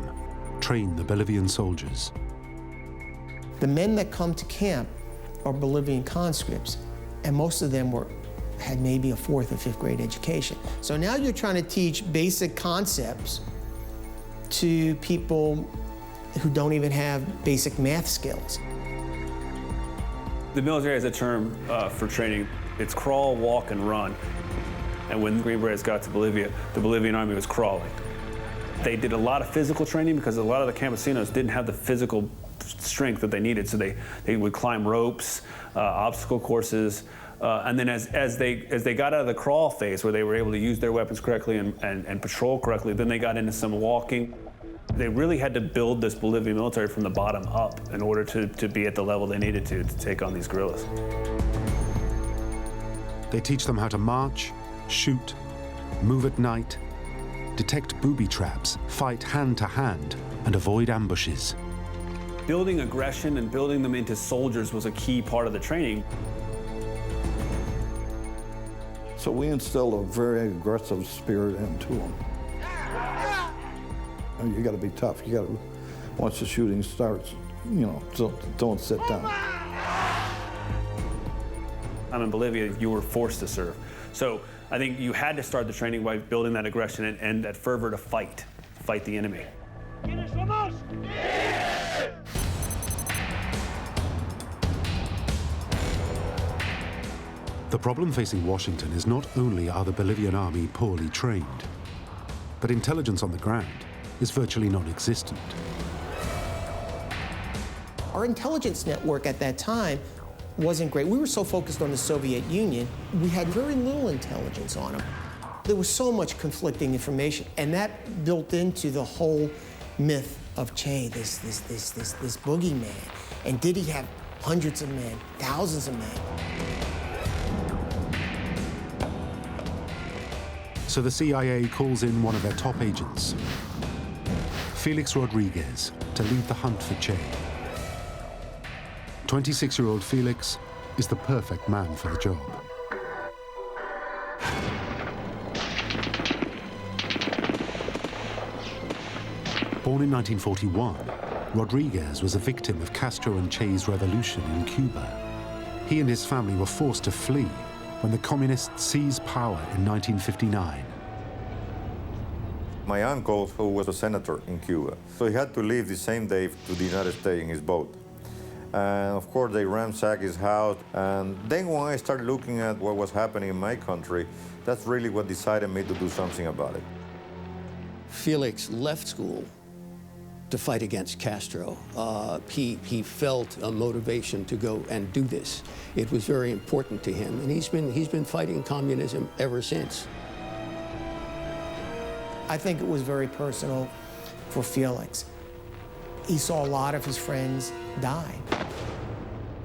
train the Bolivian soldiers. The men that come to camp are Bolivian conscripts, and most of them had maybe a 4th or 5th grade education. So now you're trying to teach basic concepts to people who don't even have basic math skills. The military has a term for training. It's crawl, walk, and run. And when the Green Berets got to Bolivia, the Bolivian army was crawling. They did a lot of physical training because a lot of the campesinos didn't have the physical strength that they needed. So they would climb ropes, obstacle courses, and then as they got out of the crawl phase where they were able to use their weapons correctly and patrol correctly, then they got into some walking. They really had to build this Bolivian military from the bottom up in order to be at the level they needed to take on these guerrillas. They teach them how to march, shoot, move at night, detect booby traps, fight hand to hand, and avoid ambushes. Building aggression and building them into soldiers was a key part of the training. So we instilled a very aggressive spirit into them. You got to be tough. You got to, once the shooting starts, don't sit down. I'm in Bolivia, you were forced to serve. So I think you had to start the training by building that aggression and that fervor to fight the enemy. The problem facing Washington is not only are the Bolivian army poorly trained, but intelligence on the ground is virtually non-existent. Our intelligence network at that time wasn't great. We were so focused on the Soviet Union, we had very little intelligence on them. There was so much conflicting information, and that built into the whole myth of Che, this boogeyman. And did he have hundreds of men, thousands of men? So the CIA calls in one of their top agents, Felix Rodriguez, to lead the hunt for Che. 26-year-old Felix is the perfect man for the job. Born in 1941, Rodriguez was a victim of Castro and Che's revolution in Cuba. He and his family were forced to flee when the communists seized power in 1959. My uncle, who was a senator in Cuba, so he had to leave the same day to the United States in his boat. And of course, they ransacked his house. And then when I started looking at what was happening in my country, that's really what decided me to do something about it. Felix left school to fight against Castro. He felt a motivation to go and do this. It was very important to him, and he's been fighting communism ever since. I think it was very personal for Felix. He saw a lot of his friends die.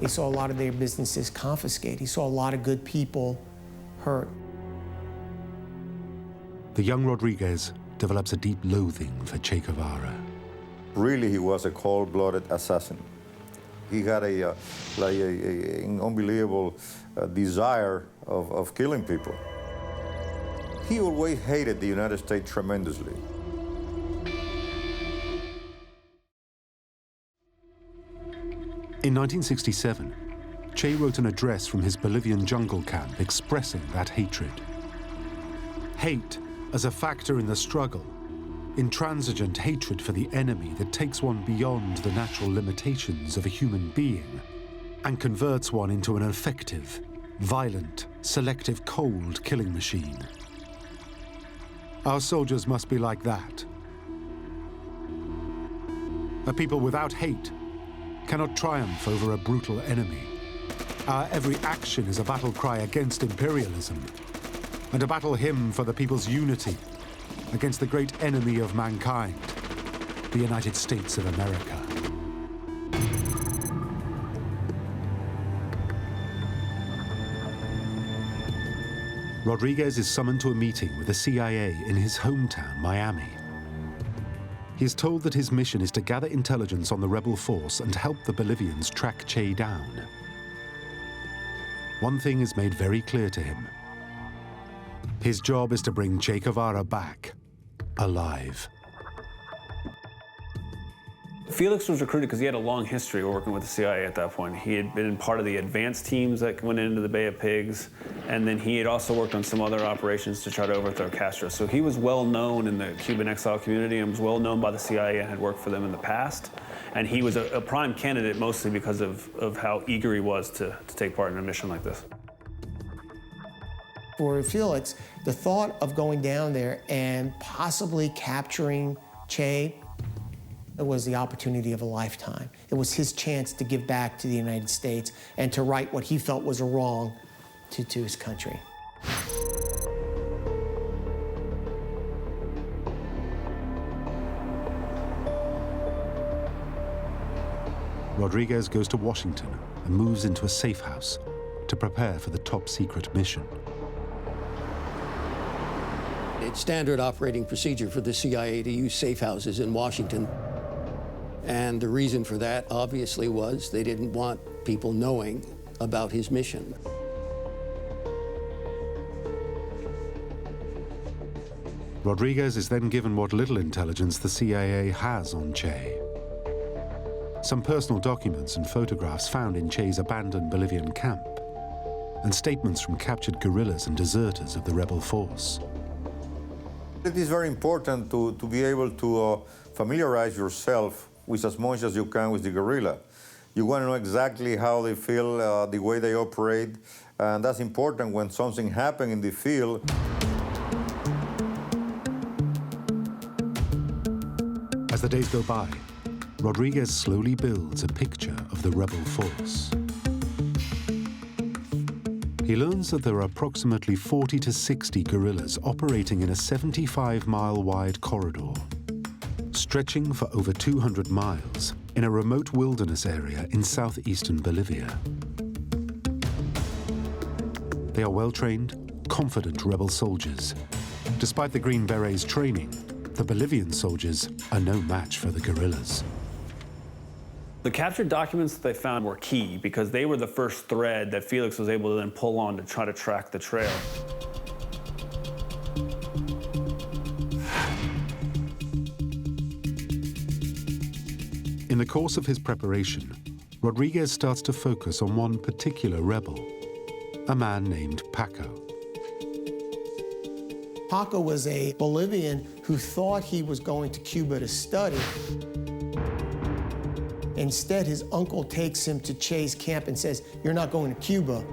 He saw a lot of their businesses confiscated. He saw a lot of good people hurt. The young Rodriguez develops a deep loathing for Che Guevara. Really, he was a cold-blooded assassin. He had an unbelievable desire of killing people. He always hated the United States tremendously. In 1967, Che wrote an address from his Bolivian jungle camp expressing that hatred. Hate, as a factor in the struggle, intransigent hatred for the enemy that takes one beyond the natural limitations of a human being and converts one into an effective, violent, selective, cold killing machine. Our soldiers must be like that. A people without hate cannot triumph over a brutal enemy. Our every action is a battle cry against imperialism and a battle hymn for the people's unity against the great enemy of mankind, the United States of America. Rodriguez is summoned to a meeting with the CIA in his hometown, Miami. He is told that his mission is to gather intelligence on the rebel force and help the Bolivians track Che down. One thing is made very clear to him. His job is to bring Che Guevara back, alive. Felix was recruited because he had a long history working with the CIA at that point. He had been part of the advanced teams that went into the Bay of Pigs, and then he had also worked on some other operations to try to overthrow Castro. So he was well known in the Cuban exile community and was well known by the CIA and had worked for them in the past. And he was a prime candidate mostly because of how eager he was to take part in a mission like this. For Felix, the thought of going down there and possibly capturing Che, it was the opportunity of a lifetime. It was his chance to give back to the United States and to right what he felt was a wrong to his country. Rodriguez goes to Washington and moves into a safe house to prepare for the top-secret mission. It's standard operating procedure for the CIA to use safe houses in Washington. And the reason for that, obviously, was they didn't want people knowing about his mission. Rodriguez is then given what little intelligence the CIA has on Che. Some personal documents and photographs found in Che's abandoned Bolivian camp, and statements from captured guerrillas and deserters of the rebel force. It is very important to be able to familiarize yourself with as much as you can with the guerrilla. You want to know exactly how they feel, the way they operate, and that's important when something happens in the field. As the days go by, Rodriguez slowly builds a picture of the rebel force. He learns that there are approximately 40 to 60 guerrillas operating in a 75-mile wide corridor, stretching for over 200 miles in a remote wilderness area in southeastern Bolivia. They are well-trained, confident rebel soldiers. Despite the Green Berets' training, the Bolivian soldiers are no match for the guerrillas. The captured documents that they found were key because they were the first thread that Felix was able to then pull on to try to track the trail. In the course of his preparation, Rodriguez starts to focus on one particular rebel, a man named Paco. Paco was a Bolivian who thought he was going to Cuba to study. Instead, his uncle takes him to Che's camp and says, "You're not going to Cuba.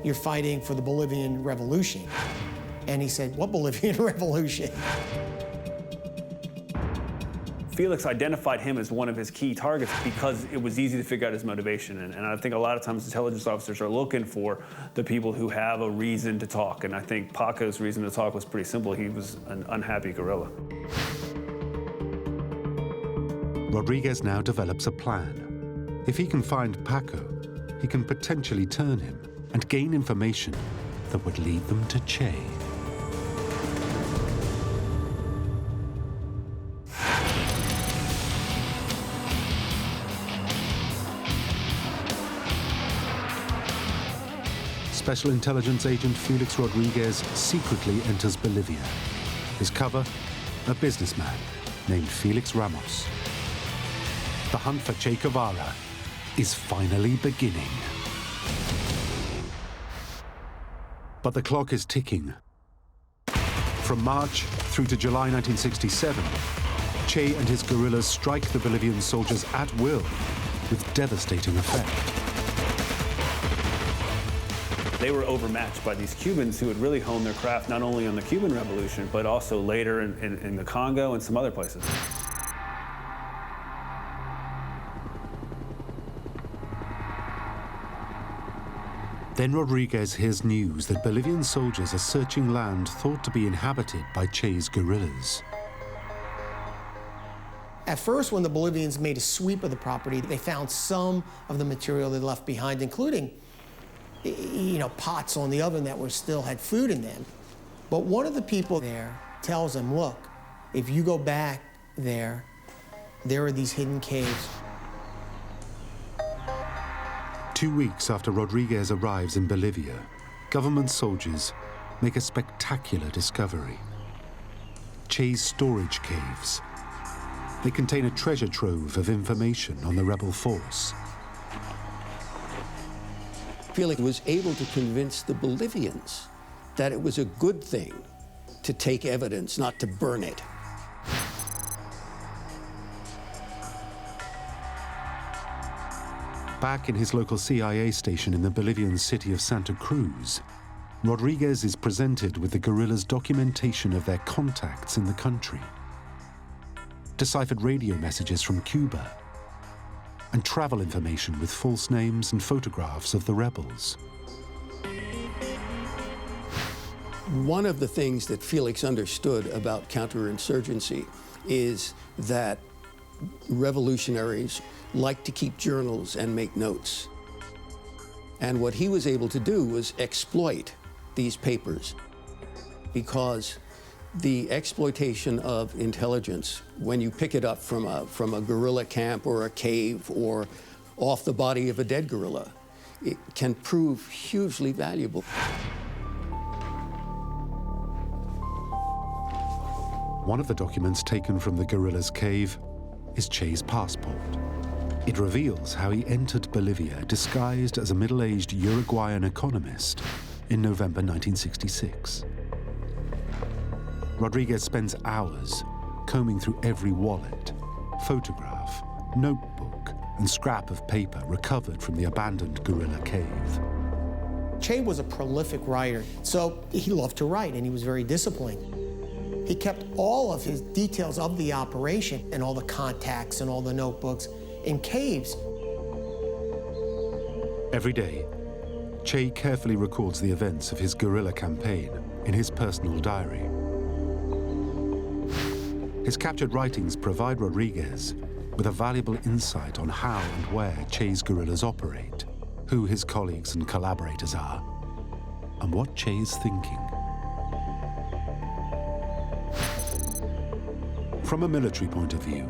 You're fighting for the Bolivian Revolution." And he said, "What Bolivian Revolution?" Felix identified him as one of his key targets because it was easy to figure out his motivation. And I think a lot of times intelligence officers are looking for the people who have a reason to talk. And I think Paco's reason to talk was pretty simple. He was an unhappy guerrilla. Rodriguez now develops a plan. If he can find Paco, he can potentially turn him and gain information that would lead them to Che. Special intelligence agent Felix Rodriguez secretly enters Bolivia. His cover, a businessman named Felix Ramos. The hunt for Che Guevara is finally beginning. But the clock is ticking. From March through to July 1967, Che and his guerrillas strike the Bolivian soldiers at will with devastating effect. They were overmatched by these Cubans who had really honed their craft not only on the Cuban Revolution, but also later in the Congo and some other places. Then Rodriguez hears news that Bolivian soldiers are searching land thought to be inhabited by Che's guerrillas. At first, when the Bolivians made a sweep of the property, they found some of the material they left behind, including, pots on the oven that still had food in them. But one of the people there tells them, look, if you go back there are these hidden caves. 2 weeks after Rodriguez arrives in Bolivia, government soldiers make a spectacular discovery. Che's storage caves. They contain a treasure trove of information on the rebel force. Felix was able to convince the Bolivians that it was a good thing to take evidence, not to burn it. Back in his local CIA station in the Bolivian city of Santa Cruz, Rodriguez is presented with the guerrillas' documentation of their contacts in the country, deciphered radio messages from Cuba, and travel information with false names and photographs of the rebels. One of the things that Felix understood about counterinsurgency is that revolutionaries like to keep journals and make notes. And what he was able to do was exploit these papers, because the exploitation of intelligence, when you pick it up from a guerrilla camp or a cave or off the body of a dead guerrilla, it can prove hugely valuable. One of the documents taken from the guerrillas' cave is Che's passport. It reveals how he entered Bolivia disguised as a middle-aged Uruguayan economist in November 1966. Rodriguez spends hours combing through every wallet, photograph, notebook, and scrap of paper recovered from the abandoned guerrilla cave. Che was a prolific writer, so he loved to write, and he was very disciplined. He kept all of his details of the operation and all the contacts and all the notebooks in caves. Every day, Che carefully records the events of his guerrilla campaign in his personal diary. His captured writings provide Rodriguez with a valuable insight on how and where Che's guerrillas operate, who his colleagues and collaborators are, and what Che is thinking. From a military point of view,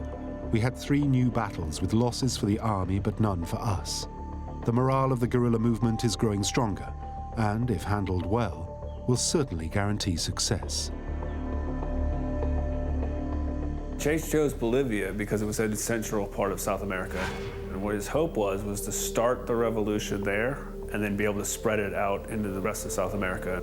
we had 3 new battles with losses for the army but none for us. The morale of the guerrilla movement is growing stronger, and if handled well, will certainly guarantee success. Che chose Bolivia because it was a central part of South America. And what his hope was to start the revolution there and then be able to spread it out into the rest of South America.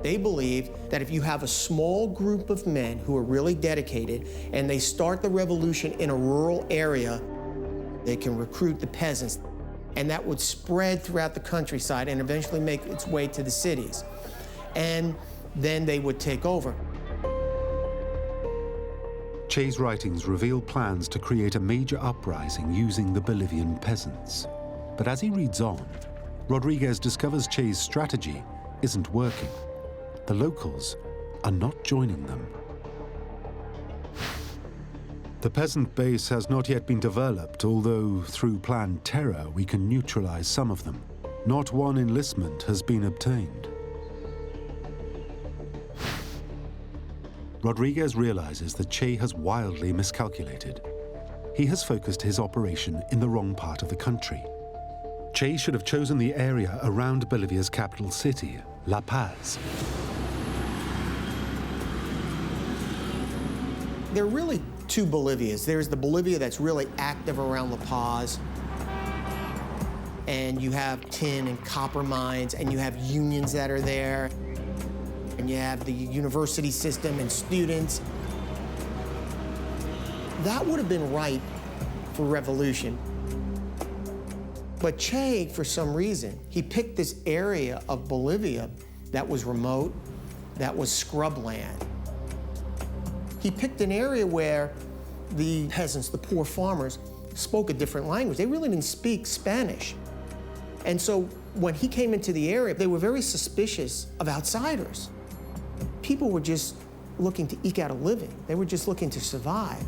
They believe that if you have a small group of men who are really dedicated and they start the revolution in a rural area, they can recruit the peasants, and that would spread throughout the countryside and eventually make its way to the cities. And then they would take over. Che's writings reveal plans to create a major uprising using the Bolivian peasants. But as he reads on, Rodriguez discovers Che's strategy isn't working. The locals are not joining them. The peasant base has not yet been developed, although through planned terror we can neutralize some of them. Not one enlistment has been obtained. Rodriguez realizes that Che has wildly miscalculated. He has focused his operation in the wrong part of the country. Che should have chosen the area around Bolivia's capital city, La Paz. There are really 2 Bolivias. There's the Bolivia that's really active around La Paz, and you have tin and copper mines, and you have unions that are there, and you have the university system and students. That would have been ripe for revolution. But Che, for some reason, he picked this area of Bolivia that was remote, that was scrubland. He picked an area where the peasants, the poor farmers, spoke a different language. They really didn't speak Spanish. And so when he came into the area, they were very suspicious of outsiders. People were just looking to eke out a living. They were just looking to survive.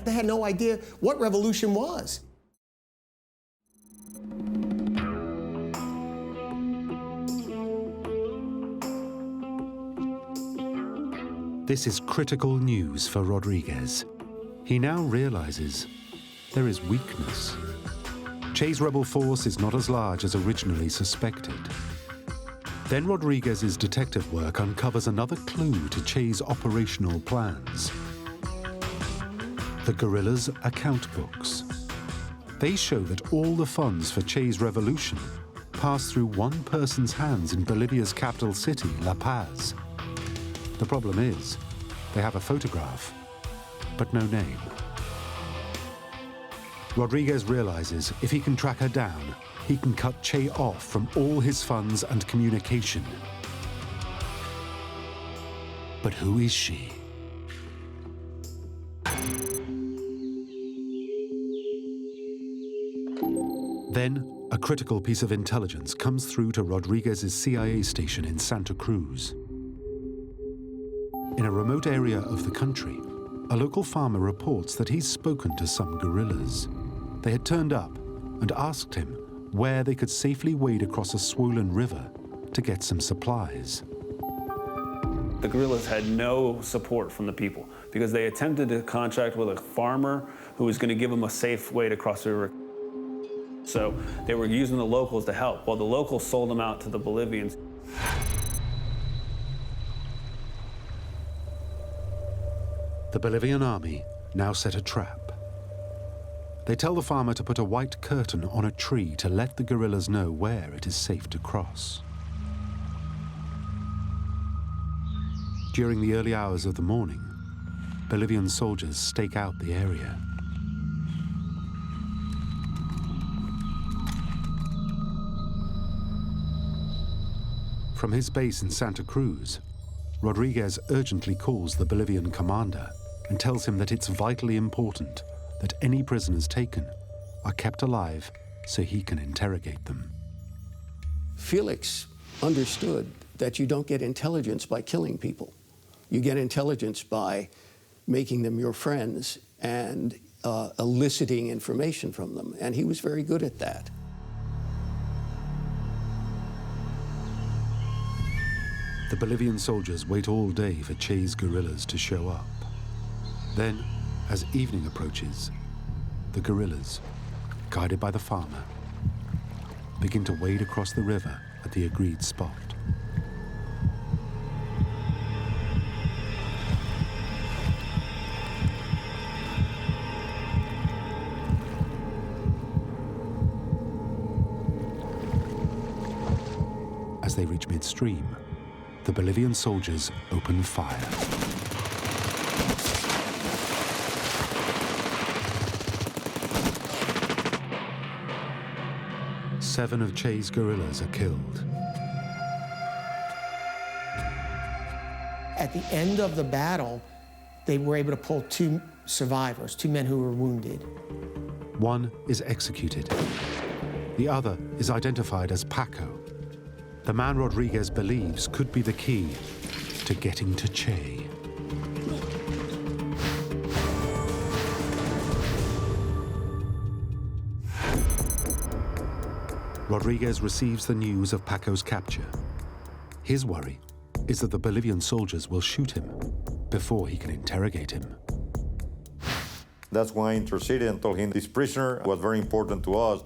They had no idea what revolution was. This is critical news for Rodriguez. He now realizes there is weakness. Che's rebel force is not as large as originally suspected. Then Rodriguez's detective work uncovers another clue to Che's operational plans. The guerrillas' account books. They show that all the funds for Che's revolution passed through one person's hands in Bolivia's capital city, La Paz. The problem is, they have a photograph, but no name. Rodriguez realizes if he can track her down, he can cut Che off from all his funds and communication. But who is she? Then, a critical piece of intelligence comes through to Rodriguez's CIA station in Santa Cruz. In a remote area of the country, a local farmer reports that he's spoken to some guerrillas. They had turned up and asked him where they could safely wade across a swollen river to get some supplies. The guerrillas had no support from the people because they attempted to contract with a farmer who was going to give them a safe way to cross the river. So they were using the locals to help, while the locals sold them out to the Bolivians. The Bolivian army now set a trap. They tell the farmer to put a white curtain on a tree to let the guerrillas know where it is safe to cross. During the early hours of the morning, Bolivian soldiers stake out the area. From his base in Santa Cruz, Rodriguez urgently calls the Bolivian commander and tells him that it's vitally important that any prisoners taken are kept alive so he can interrogate them. Felix understood that you don't get intelligence by killing people. You get intelligence by making them your friends and eliciting information from them, and he was very good at that. The Bolivian soldiers wait all day for Che's guerrillas to show up. Then, as evening approaches, the guerrillas, guided by the farmer, begin to wade across the river at the agreed spot. As they reach midstream, the Bolivian soldiers open fire. Seven of Che's guerrillas are killed. At the end of the battle, they were able to pull two survivors, two men who were wounded. One is executed. The other is identified as Paco, the man Rodriguez believes could be the key to getting to Che. Rodriguez receives the news of Paco's capture. His worry is that the Bolivian soldiers will shoot him before he can interrogate him. That's why I interceded and told him this prisoner was very important to us.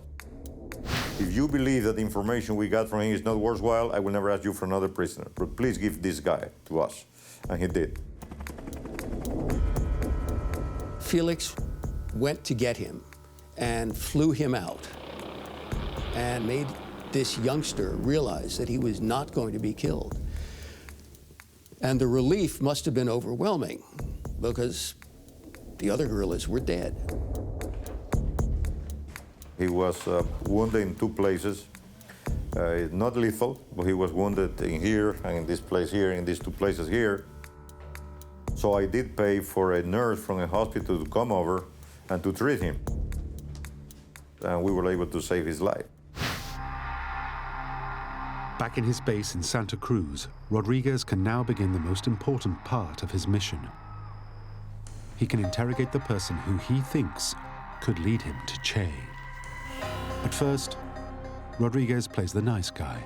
If you believe that the information we got from him is not worthwhile, I will never ask you for another prisoner. But please give this guy to us. And he did. Felix went to get him and flew him out and made this youngster realize that he was not going to be killed. And the relief must have been overwhelming because the other guerrillas were dead. He was wounded in 2 places. Not lethal, but he was wounded in here and in this place here, in these 2 places here. So I did pay for a nurse from a hospital to come over and to treat him. And we were able to save his life. Back in his base in Santa Cruz, Rodriguez can now begin the most important part of his mission. He can interrogate the person who he thinks could lead him to Che. At first, Rodriguez plays the nice guy.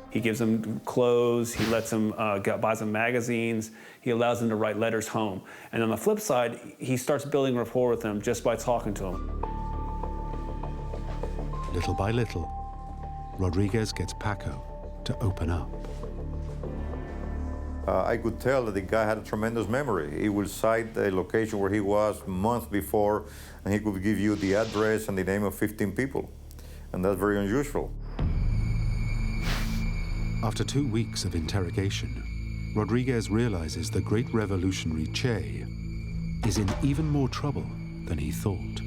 He gives them clothes, he lets them, buys them magazines, he allows them to write letters home. And on the flip side, he starts building rapport with them just by talking to them. Little by little, Rodriguez gets Paco to open up. I could tell that the guy had a tremendous memory. He would cite a location where he was months before, and he could give you the address and the name of 15 people. And that's very unusual. After 2 weeks of interrogation, Rodriguez realizes the great revolutionary Che is in even more trouble than he thought.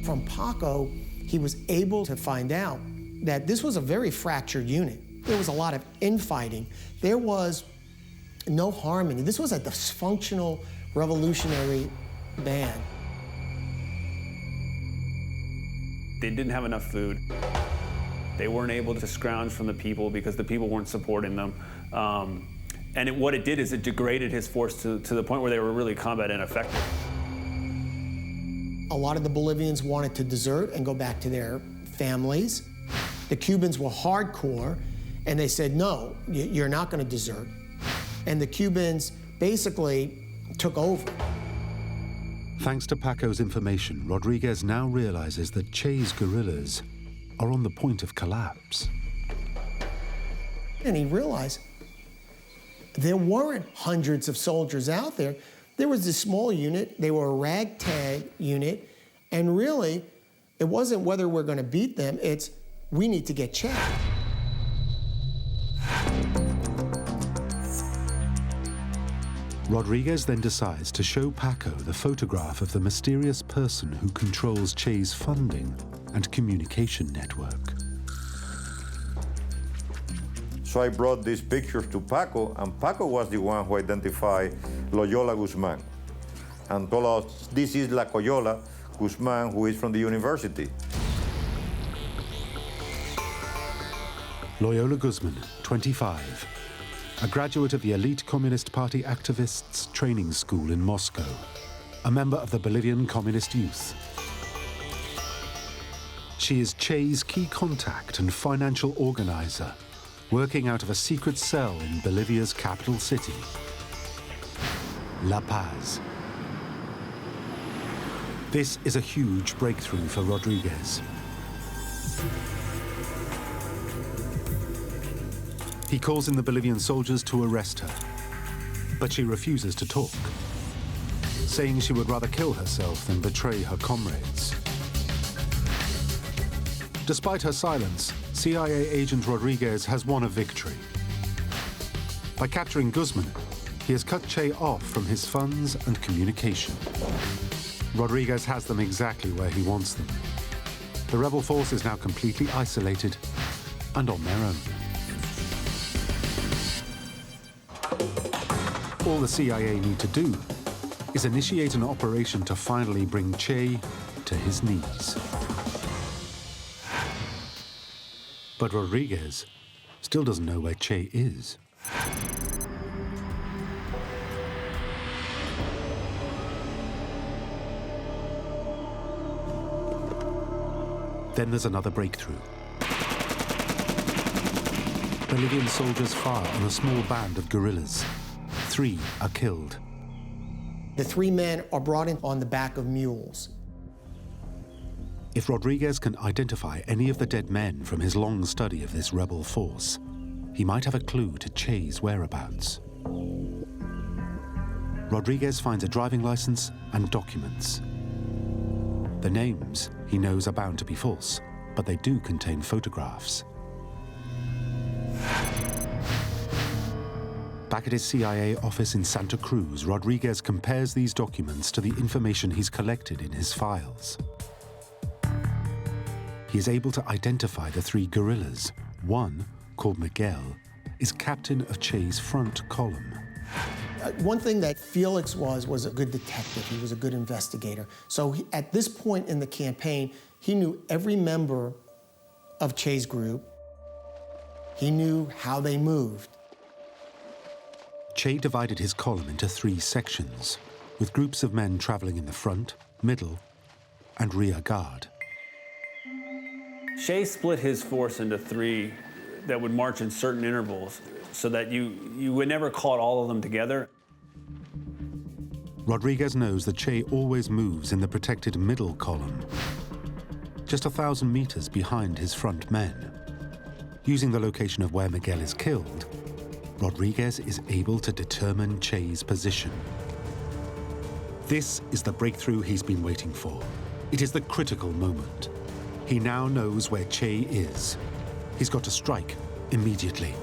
From Paco, he was able to find out that this was a very fractured unit. There was a lot of infighting. There was no harmony. This was a dysfunctional revolutionary band. They didn't have enough food. They weren't able to scrounge from the people because the people weren't supporting them. What it did is it degraded his force to the point where they were really combat ineffective. A lot of the Bolivians wanted to desert and go back to their families. The Cubans were hardcore, and they said, no, you're not going to desert. And the Cubans basically took over. Thanks to Paco's information, Rodriguez now realizes that Che's guerrillas are on the point of collapse. And he realized there weren't hundreds of soldiers out there. There was this small unit, they were a ragtag unit, and really, it wasn't whether we're going to beat them, it's we need to get Che. Rodriguez then decides to show Paco the photograph of the mysterious person who controls Che's funding and communication network. So I brought these pictures to Paco, and Paco was the one who identified Loyola Guzman and told us, this is La Coyola Guzman, who is from the university. Loyola Guzman, 25, a graduate of the elite Communist Party activists' training school in Moscow, a member of the Bolivian Communist Youth. She is Che's key contact and financial organizer, working out of a secret cell in Bolivia's capital city, La Paz. This is a huge breakthrough for Rodriguez. He calls in the Bolivian soldiers to arrest her, but she refuses to talk, saying she would rather kill herself than betray her comrades. Despite her silence, CIA agent Rodriguez has won a victory. By capturing Guzman, he has cut Che off from his funds and communication. Rodriguez has them exactly where he wants them. The rebel force is now completely isolated and on their own. All the CIA need to do is initiate an operation to finally bring Che to his knees. But Rodriguez still doesn't know where Che is. Then there's another breakthrough. Bolivian soldiers fire on a small band of guerrillas. 3 are killed. The 3 men are brought in on the back of mules. If Rodriguez can identify any of the dead men from his long study of this rebel force, he might have a clue to Che's whereabouts. Rodriguez finds a driving license and documents. The names he knows are bound to be false, but they do contain photographs. Back at his CIA office in Santa Cruz, Rodriguez compares these documents to the information he's collected in his files. He is able to identify the three guerrillas. One, called Miguel, is captain of Che's front column. One thing that Felix was a good detective. He was a good investigator. So at this point in the campaign, he knew every member of Che's group. He knew how they moved. Che divided his column into 3 sections, with groups of men traveling in the front, middle, and rear guard. Che split his force into 3 that would march in certain intervals so that you would never caught all of them together. Rodriguez knows that Che always moves in the protected middle column, just 1,000 meters behind his front men. Using the location of where Miguel is killed, Rodriguez is able to determine Che's position. This is the breakthrough he's been waiting for. It is the critical moment. He now knows where Che is. He's got to strike immediately.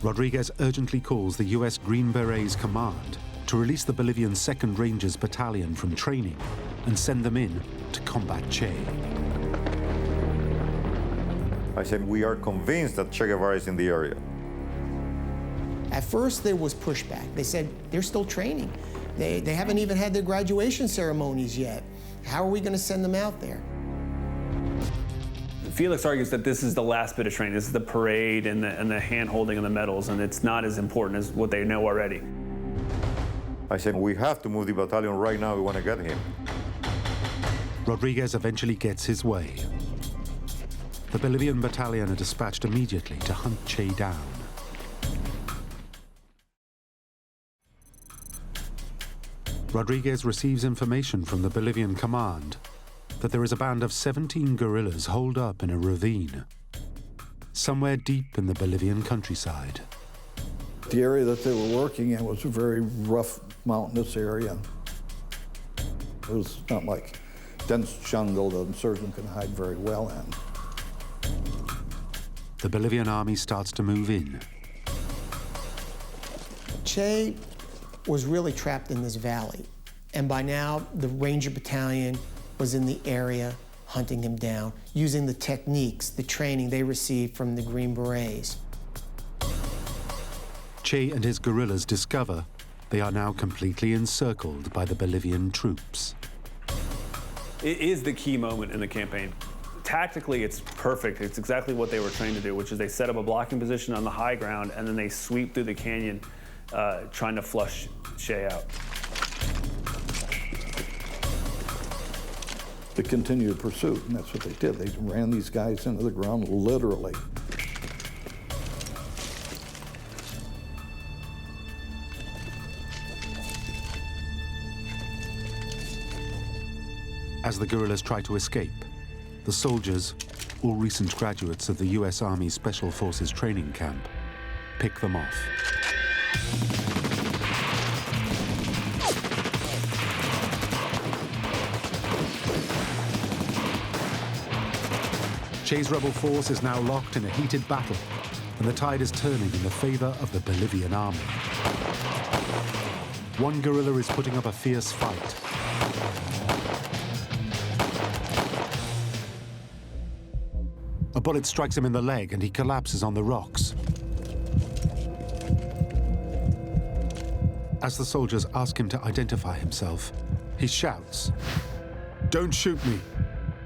Rodriguez urgently calls the US Green Berets Command to release the Bolivian 2nd Rangers Battalion from training and send them in to combat Che. I said, we are convinced that Che Guevara is in the area. At first, there was pushback. They said, they're still training. They haven't even had their graduation ceremonies yet. How are we going to send them out there? Felix argues that this is the last bit of training. This is the parade and the hand-holding of the medals, and it's not as important as what they know already. I said, we have to move the battalion right now. We want to get him. Rodriguez eventually gets his way. The Bolivian battalion are dispatched immediately to hunt Che down. Rodriguez receives information from the Bolivian command that there is a band of 17 guerrillas holed up in a ravine, somewhere deep in the Bolivian countryside. The area that they were working in was a very rough, mountainous area. It was not like dense jungle that a surgeon could hide very well in. The Bolivian army starts to move in. Che was really trapped in this valley, and by now the Ranger Battalion was in the area hunting him down, using the techniques, the training they received from the Green Berets. Che and his guerrillas discover they are now completely encircled by the Bolivian troops. It is the key moment in the campaign. Tactically, it's perfect. It's exactly what they were trained to do, which is they set up a blocking position on the high ground, and then they sweep through the canyon, trying to flush Che out. They continued pursuit, and that's what they did. They ran these guys into the ground, literally. As the guerrillas try to escape, the soldiers, all recent graduates of the US Army Special Forces training camp, pick them off. Che's rebel force is now locked in a heated battle, and the tide is turning in the favor of the Bolivian army. One guerrilla is putting up a fierce fight. A bullet strikes him in the leg and he collapses on the rocks. As the soldiers ask him to identify himself, he shouts, "Don't shoot me.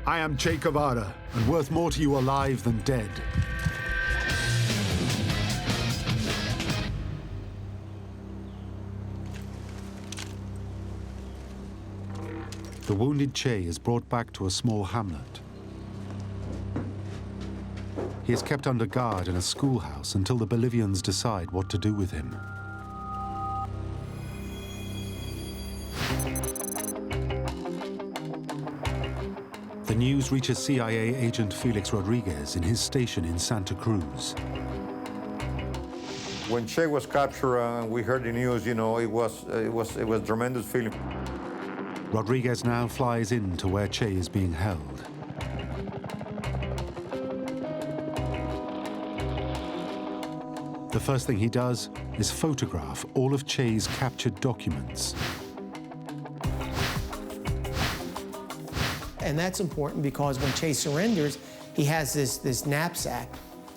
I am Che Guevara, and worth more to you alive than dead." The wounded Che is brought back to a small hamlet. He is kept under guard in a schoolhouse until the Bolivians decide what to do with him. The news reaches CIA agent Felix Rodriguez in his station in Santa Cruz. When Che was captured and we heard the news, you know, it was a tremendous feeling. Rodriguez now flies in to where Che is being held. The first thing he does is photograph all of Che's captured documents. And that's important because when Che surrenders, he has this knapsack,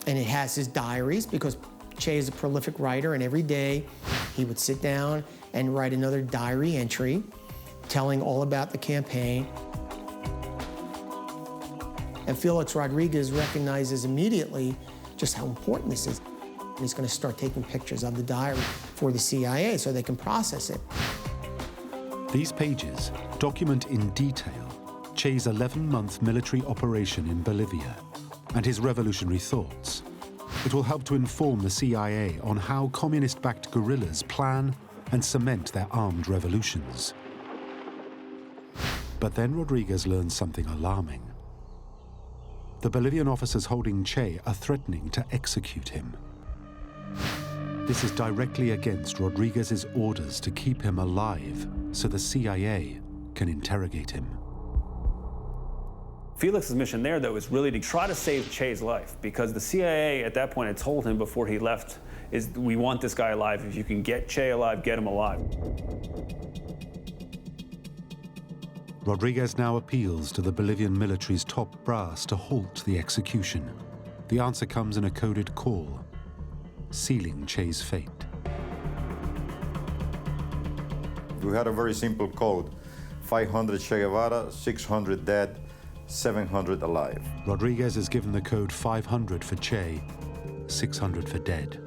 and it has his diaries, because Che is a prolific writer, and every day he would sit down and write another diary entry telling all about the campaign. And Felix Rodriguez recognizes immediately just how important this is. He's going to start taking pictures of the diary for the CIA so they can process it. These pages document in detail Che's 11-month military operation in Bolivia and his revolutionary thoughts. It will help to inform the CIA on how communist-backed guerrillas plan and cement their armed revolutions. But then Rodriguez learns something alarming. The Bolivian officers holding Che are threatening to execute him. This is directly against Rodriguez's orders to keep him alive so the CIA can interrogate him. Felix's mission there, though, is really to try to save Che's life, because the CIA at that point had told him before he left, we want this guy alive. If you can get Che alive, get him alive. Rodriguez now appeals to the Bolivian military's top brass to halt the execution. The answer comes in a coded call, sealing Che's fate. We had a very simple code: 500 Che Guevara, 600 dead, 700 alive. Rodriguez is given the code 500 for Che, 600 for dead.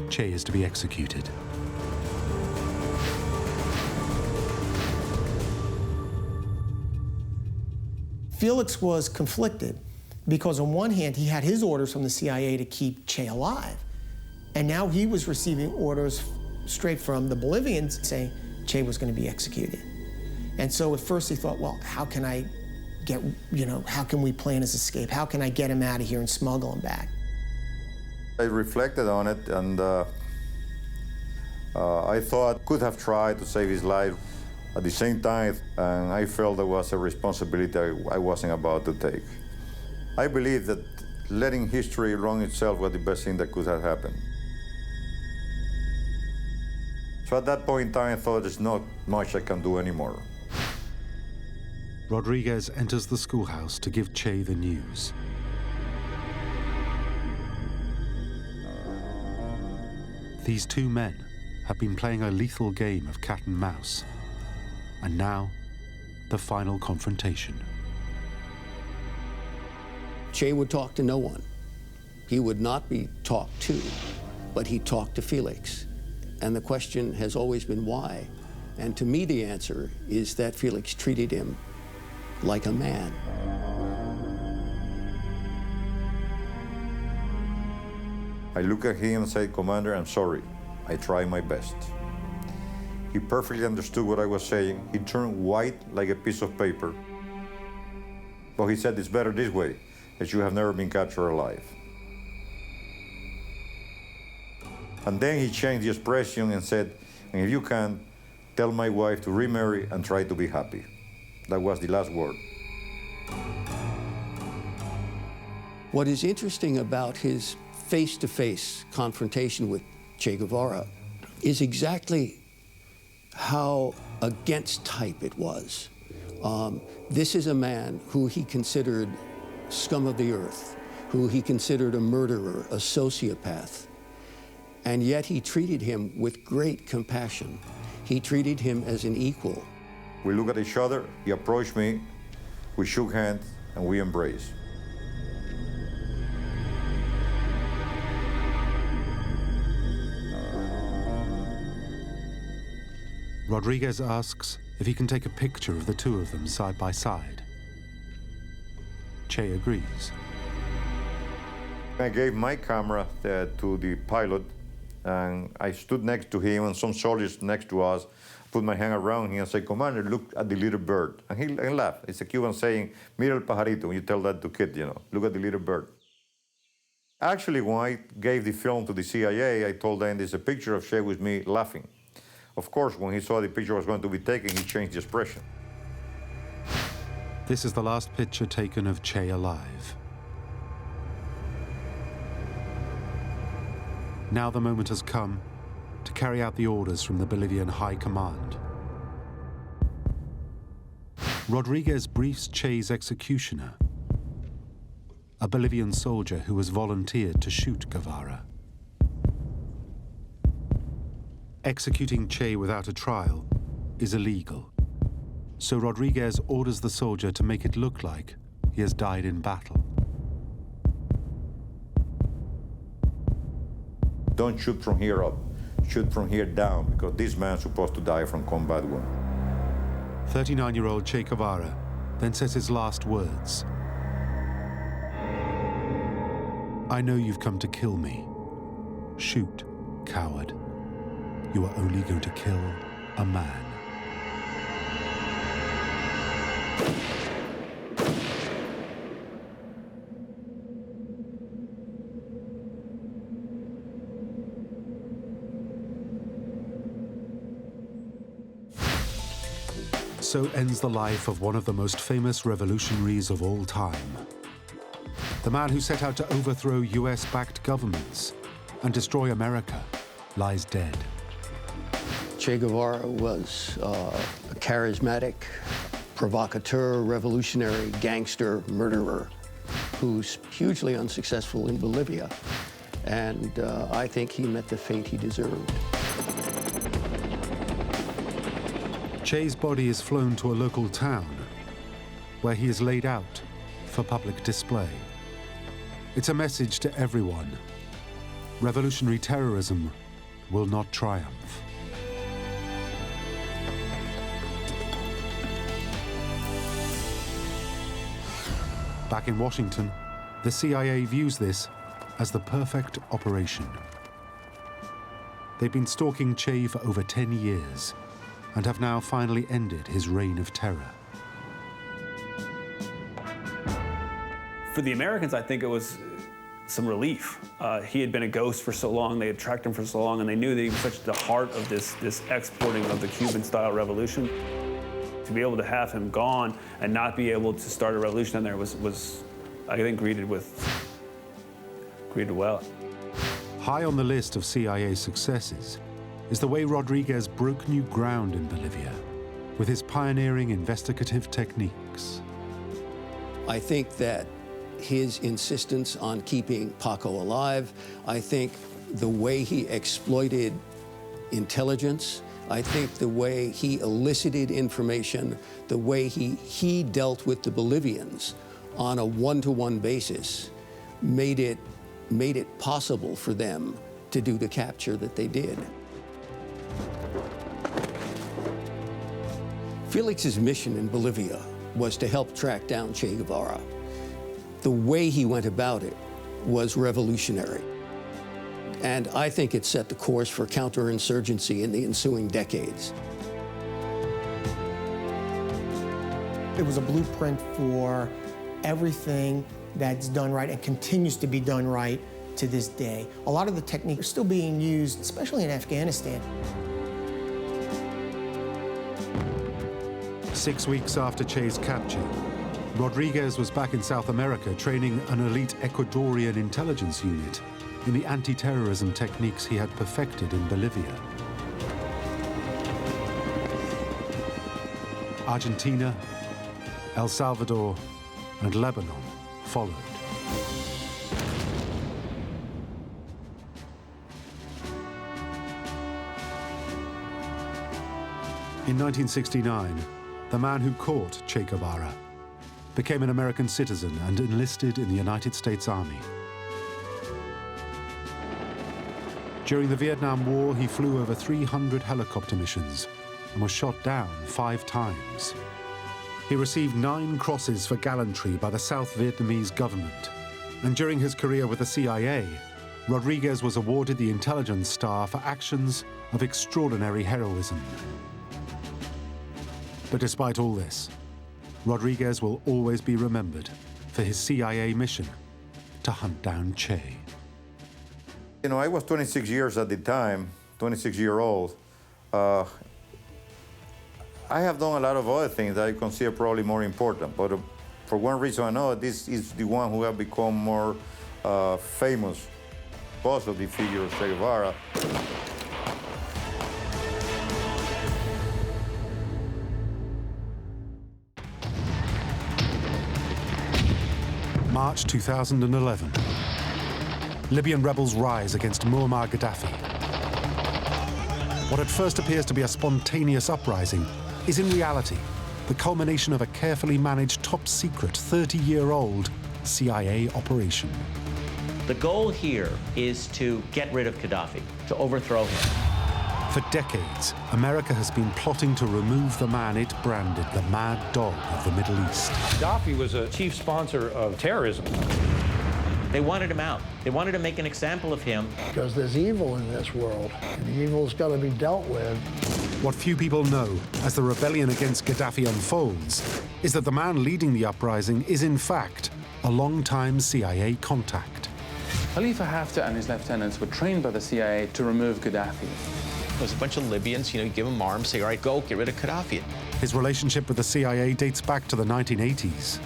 Che is to be executed. Felix was conflicted because on one hand, he had his orders from the CIA to keep Che alive. And now he was receiving orders straight from the Bolivians saying Che was going to be executed. And so at first he thought, well, how can I get, how can we plan his escape? How can I get him out of here and smuggle him back? I reflected on it, and I thought could have tried to save his life. At the same time, and I felt there was a responsibility I wasn't about to take. I believe that letting history wrong itself was the best thing that could have happened. So at that point in time, I thought there's not much I can do anymore. Rodriguez enters the schoolhouse to give Che the news. These two men have been playing a lethal game of cat and mouse. And now, the final confrontation. Che would talk to no one. He would not be talked to, but he talked to Felix. And the question has always been why. And to me, the answer is that Felix treated him like a man. I looked at him and said, "Commander, I'm sorry. I tried my best." He perfectly understood what I was saying. He turned white like a piece of paper. But he said, "It's better this way, as you have never been captured alive." And then he changed the expression and said, "And if you can, tell my wife to remarry and try to be happy." That was the last word. What is interesting about his face-to-face confrontation with Che Guevara is exactly how against type it was. This is a man who he considered scum of the earth, who he considered a murderer, a sociopath, and yet he treated him with great compassion. He treated him as an equal. We looked at each other, he approached me, we shook hands, and we embraced. Rodriguez asks if he can take a picture of the two of them side by side. Che agrees. I gave my camera to the pilot, and I stood next to him, and some soldiers next to us put my hand around him and said, "Commander, look at the little bird." And he laughed. It's a Cuban saying, "Mira el pajarito," when you tell that to kids, look at the little bird. Actually, when I gave the film to the CIA, I told them there's a picture of Che with me laughing. Of course, when he saw the picture was going to be taken, he changed the expression. This is the last picture taken of Che alive. Now the moment has come to carry out the orders from the Bolivian High Command. Rodriguez briefs Che's executioner, a Bolivian soldier who has volunteered to shoot Guevara. Executing Che without a trial is illegal, so Rodriguez orders the soldier to make it look like he has died in battle. Don't shoot from here up, shoot from here down, because this man's supposed to die from combat wound. 39-year-old Che Guevara then says his last words. I know you've come to kill me. Shoot, coward. You are only going to kill a man. So ends the life of one of the most famous revolutionaries of all time. The man who set out to overthrow US-backed governments and destroy America lies dead. Che Guevara was a charismatic, provocateur, revolutionary, gangster, murderer who's hugely unsuccessful in Bolivia. And I think he met the fate he deserved. Che's body is flown to a local town where he is laid out for public display. It's a message to everyone. Revolutionary terrorism will not triumph. Back in Washington, the CIA views this as the perfect operation. They've been stalking Che for over 10 years and have now finally ended his reign of terror. For the Americans, I think it was some relief. He had been a ghost for so long, they had tracked him for so long, and they knew that he was such the heart of this exporting of the Cuban-style revolution. To be able to have him gone and not be able to start a revolution in there was I think, greeted well. High on the list of CIA successes is the way Rodriguez broke new ground in Bolivia with his pioneering investigative techniques. I think that his insistence on keeping Paco alive, I think the way he exploited intelligence, I think the way he elicited information, the way he dealt with the Bolivians on a one-to-one basis made it possible for them to do the capture that they did. Felix's mission in Bolivia was to help track down Che Guevara. The way he went about it was revolutionary. And I think it set the course for counterinsurgency in the ensuing decades. It was a blueprint for everything that's done right and continues to be done right to this day. A lot of the techniques are still being used, especially in Afghanistan. 6 weeks after Che's capture, Rodriguez was back in South America training an elite Ecuadorian intelligence unit in the anti-terrorism techniques he had perfected in Bolivia. Argentina, El Salvador, and Lebanon followed. In 1969, the man who caught Che Guevara became an American citizen and enlisted in the United States Army. During the Vietnam War, he flew over 300 helicopter missions and was shot down 5 times. He received 9 crosses for gallantry by the South Vietnamese government. And during his career with the CIA, Rodriguez was awarded the Intelligence Star for actions of extraordinary heroism. But despite all this, Rodriguez will always be remembered for his CIA mission to hunt down Che. You know, I was 26 years at the time, 26-year-old. I have done a lot of other things that I consider probably more important, but for one reason or another, this is the one who have become more famous because of the figure of Che Guevara. March 2011. Libyan rebels rise against Muammar Gaddafi. What at first appears to be a spontaneous uprising is in reality the culmination of a carefully managed, top-secret, 30-year-old CIA operation. The goal here is to get rid of Gaddafi, to overthrow him. For decades, America has been plotting to remove the man it branded the mad dog of the Middle East. Gaddafi was a chief sponsor of terrorism. They wanted him out. They wanted to make an example of him. Because there's evil in this world, and the evil's got to be dealt with. What few people know as the rebellion against Gaddafi unfolds is that the man leading the uprising is in fact a long-time CIA contact. Khalifa Haftar and his lieutenants were trained by the CIA to remove Gaddafi. There's a bunch of Libyans, you give them arms, say, all right, go, get rid of Gaddafi. His relationship with the CIA dates back to the 1980s.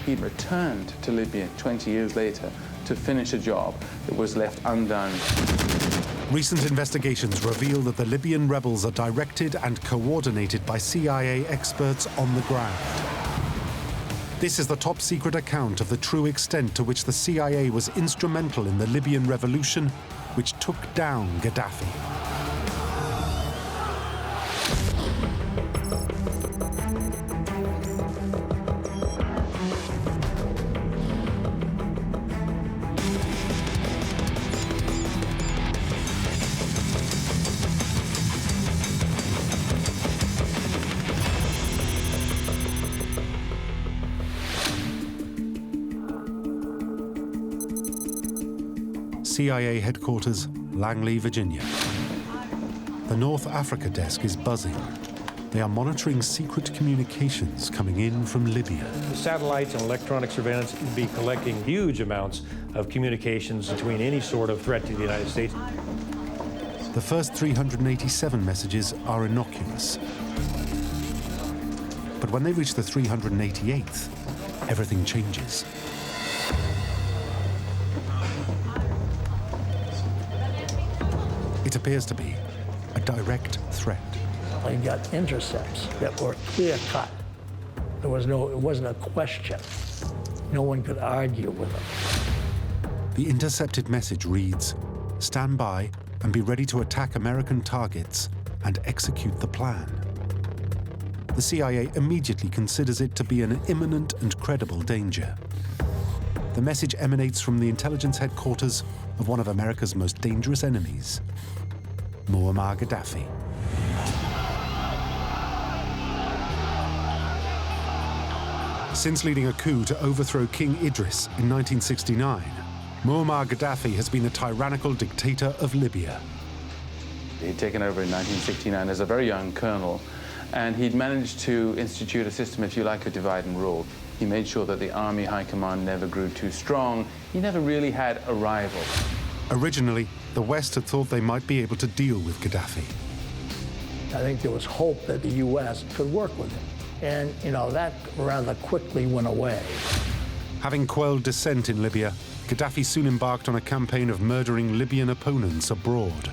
He'd returned to Libya 20 years later to finish a job that was left undone. Recent investigations reveal that the Libyan rebels are directed and coordinated by CIA experts on the ground. This is the top-secret account of the true extent to which the CIA was instrumental in the Libyan revolution, which took down Gaddafi. CIA headquarters, Langley, Virginia. The North Africa desk is buzzing. They are monitoring secret communications coming in from Libya. Satellites and electronic surveillance would be collecting huge amounts of communications between any sort of threat to the United States. The first 387 messages are innocuous. But when they reach the 388th, everything changes. It appears to be a direct threat. I got intercepts that were clear-cut. It wasn't a question. No one could argue with them. The intercepted message reads, "Stand by and be ready to attack American targets and execute the plan." The CIA immediately considers it to be an imminent and credible danger. The message emanates from the intelligence headquarters of one of America's most dangerous enemies, Muammar Gaddafi. Since leading a coup to overthrow King Idris in 1969, Muammar Gaddafi has been a tyrannical dictator of Libya. He'd taken over in 1969 as a very young colonel, and he'd managed to institute a system, if you like, of divide and rule. He made sure that the army high command never grew too strong. He never really had a rival. Originally, the West had thought they might be able to deal with Gaddafi. I think there was hope that the U.S. could work with him. And, that rather quickly went away. Having quelled dissent in Libya, Gaddafi soon embarked on a campaign of murdering Libyan opponents abroad.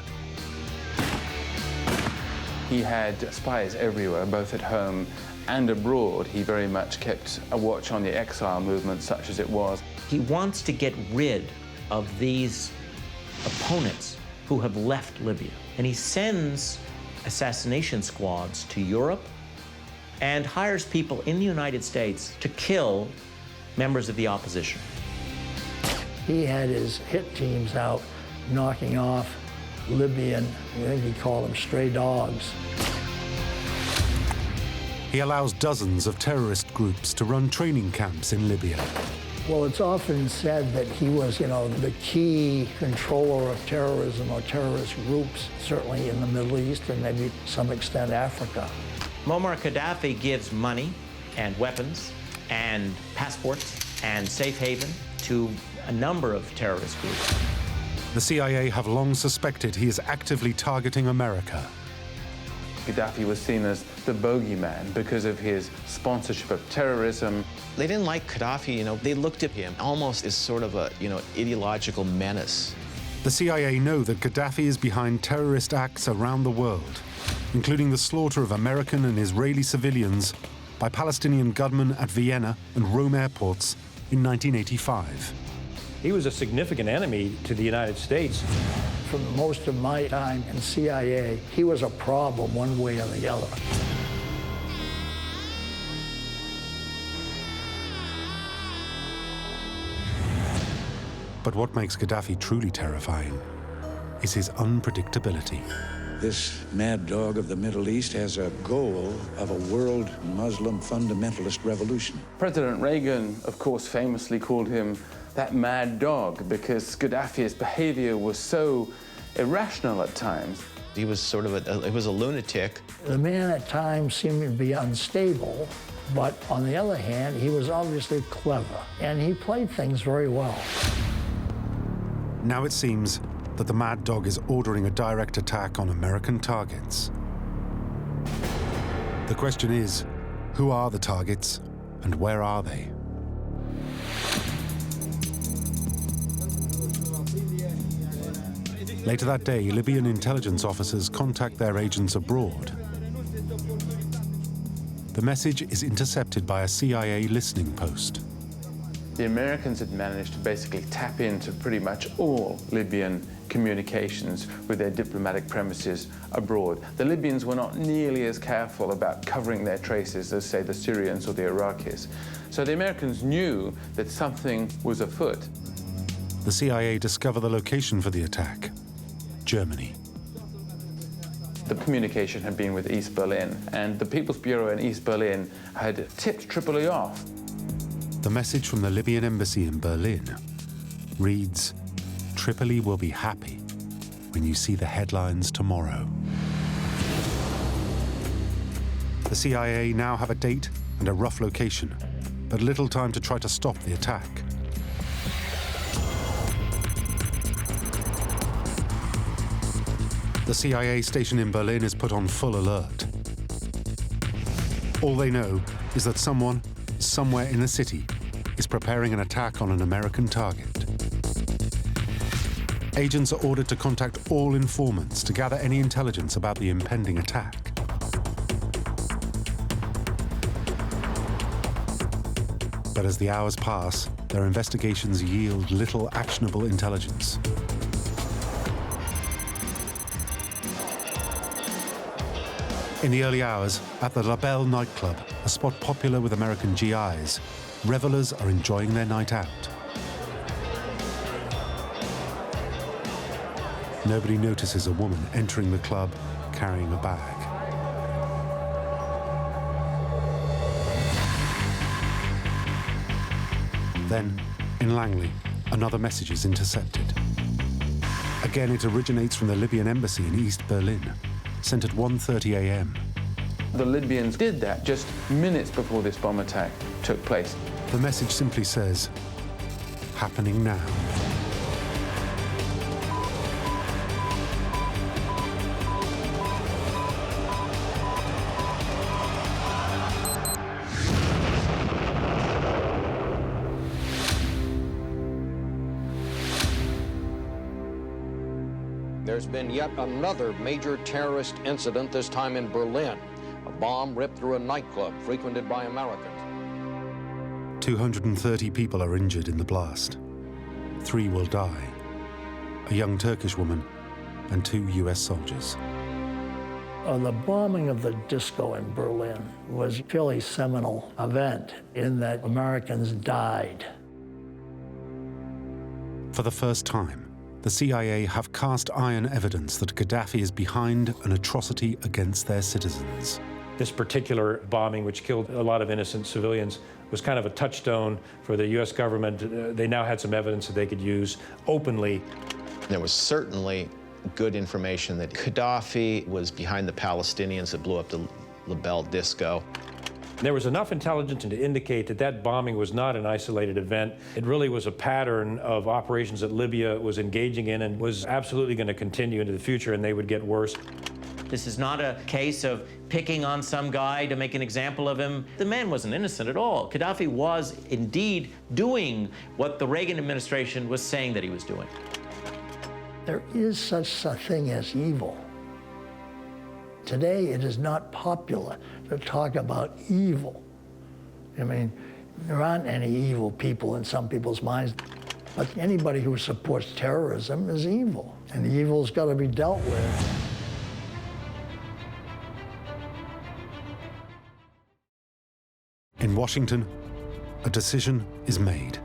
He had spies everywhere, both at home and abroad. He very much kept a watch on the exile movement, such as it was. He wants to get rid of these opponents who have left Libya. And he sends assassination squads to Europe and hires people in the United States to kill members of the opposition. He had his hit teams out knocking off Libyan, I think he called them stray dogs. He allows dozens of terrorist groups to run training camps in Libya. Well, it's often said that he was, the key controller of terrorism or terrorist groups, certainly in the Middle East and maybe to some extent Africa. Muammar Gaddafi gives money and weapons and passports and safe haven to a number of terrorist groups. The CIA have long suspected he is actively targeting America. Gaddafi was seen as the bogeyman because of his sponsorship of terrorism. They didn't like Gaddafi, you know. They looked at him almost as sort of a, ideological menace. The CIA know that Gaddafi is behind terrorist acts around the world, including the slaughter of American and Israeli civilians by Palestinian gunmen at Vienna and Rome airports in 1985. He was a significant enemy to the United States. For most of my time in CIA, he was a problem one way or the other. But what makes Gaddafi truly terrifying is his unpredictability. This mad dog of the Middle East has a goal of a world Muslim fundamentalist revolution. President Reagan, of course, famously called him that mad dog because Gaddafi's behavior was so irrational at times. He was sort of a lunatic. The man at times seemed to be unstable, but on the other hand, he was obviously clever, and he played things very well. Now it seems that the mad dog is ordering a direct attack on American targets. The question is, who are the targets and where are they? Later that day, Libyan intelligence officers contact their agents abroad. The message is intercepted by a CIA listening post. The Americans had managed to basically tap into pretty much all Libyan communications with their diplomatic premises abroad. The Libyans were not nearly as careful about covering their traces as, say, the Syrians or the Iraqis. So the Americans knew that something was afoot. The CIA discover the location for the attack: Germany. The communication had been with East Berlin, and the People's Bureau in East Berlin had tipped Tripoli off. The message from the Libyan embassy in Berlin reads, "Tripoli will be happy when you see the headlines tomorrow." The CIA now have a date and a rough location, but little time to try to stop the attack. The CIA station in Berlin is put on full alert. All they know is that someone, somewhere in the city, is preparing an attack on an American target. Agents are ordered to contact all informants to gather any intelligence about the impending attack. But as the hours pass, their investigations yield little actionable intelligence. In the early hours, at the La Belle nightclub, a spot popular with American GIs, revelers are enjoying their night out. Nobody notices a woman entering the club carrying a bag. Then, in Langley, another message is intercepted. Again, it originates from the Libyan embassy in East Berlin, sent at 1:30 a.m. The Libyans did that just minutes before this bomb attack took place. The message simply says, "Happening now." There's been yet another major terrorist incident, this time in Berlin. A bomb ripped through a nightclub frequented by Americans. 230 people are injured in the blast. 3 will die: a young Turkish woman and 2 US soldiers. The bombing of the disco in Berlin was a fairly seminal event in that Americans died. For the first time, the CIA have cast iron evidence that Gaddafi is behind an atrocity against their citizens. This particular bombing, which killed a lot of innocent civilians, was kind of a touchstone for the US government. They now had some evidence that they could use openly. There was certainly good information that Gaddafi was behind the Palestinians that blew up the La Belle disco. There was enough intelligence to indicate that that bombing was not an isolated event. It really was a pattern of operations that Libya was engaging in and was absolutely going to continue into the future, and they would get worse. This is not a case of picking on some guy to make an example of him. The man wasn't innocent at all. Gaddafi was indeed doing what the Reagan administration was saying that he was doing. There is such a thing as evil. Today, it is not popular to talk about evil. I mean, there aren't any evil people in some people's minds, but anybody who supports terrorism is evil, and the evil's got to be dealt with. In Washington, a decision is made.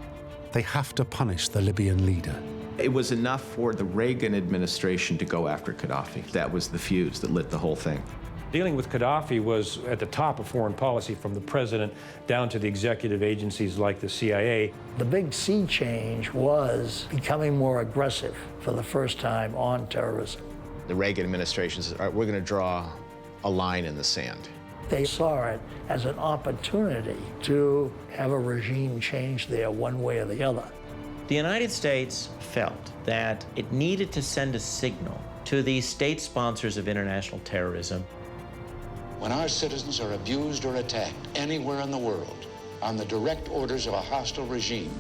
They have to punish the Libyan leader. It was enough for the Reagan administration to go after Gaddafi. That was the fuse that lit the whole thing. Dealing with Gaddafi was at the top of foreign policy, from the president down to the executive agencies like the CIA. The big sea change was becoming more aggressive for the first time on terrorism. The Reagan administration said, all right, we're going to draw a line in the sand. They saw it as an opportunity to have a regime change there one way or the other. The United States felt that it needed to send a signal to the state sponsors of international terrorism. When our citizens are abused or attacked anywhere in the world on the direct orders of a hostile regime,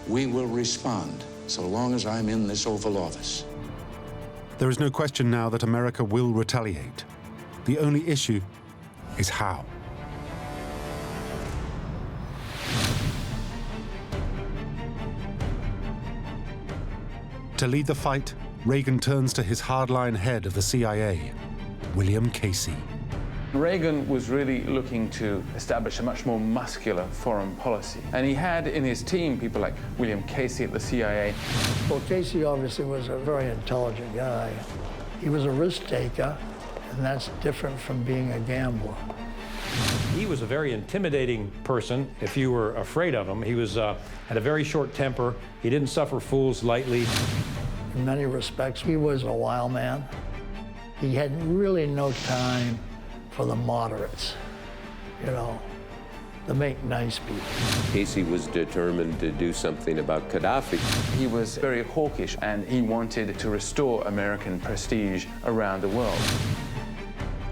we will respond so long as I'm in this Oval Office. There is no question now that America will retaliate. The only issue is how. To lead the fight, Reagan turns to his hardline head of the CIA, William Casey. Reagan was really looking to establish a much more muscular foreign policy. And he had in his team people like William Casey at the CIA. Well, Casey obviously was a very intelligent guy. He was a risk taker, and that's different from being a gambler. He was a very intimidating person if you were afraid of him. He was had a very short temper. He didn't suffer fools lightly. In many respects, he was a wild man. He had really no time for the moderates, you know, the make nice people. Casey was determined to do something about Gaddafi. He was very hawkish, and he wanted to restore American prestige around the world.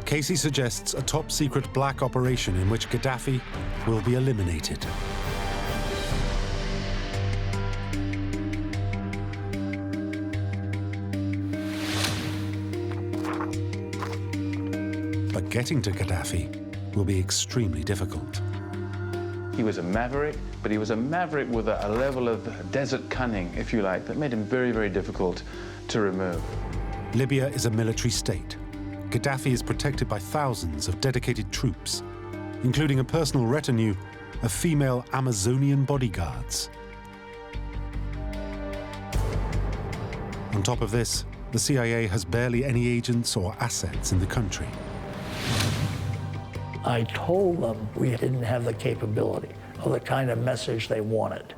Casey suggests a top-secret black operation in which Gaddafi will be eliminated. But getting to Gaddafi will be extremely difficult. He was a maverick, but he was a maverick with a level of desert cunning, if you like, that made him very, very difficult to remove. Libya is a military state. Gaddafi is protected by thousands of dedicated troops, including a personal retinue of female Amazonian bodyguards. On top of this, the CIA has barely any agents or assets in the country. I told them we didn't have the capability or the kind of message they wanted.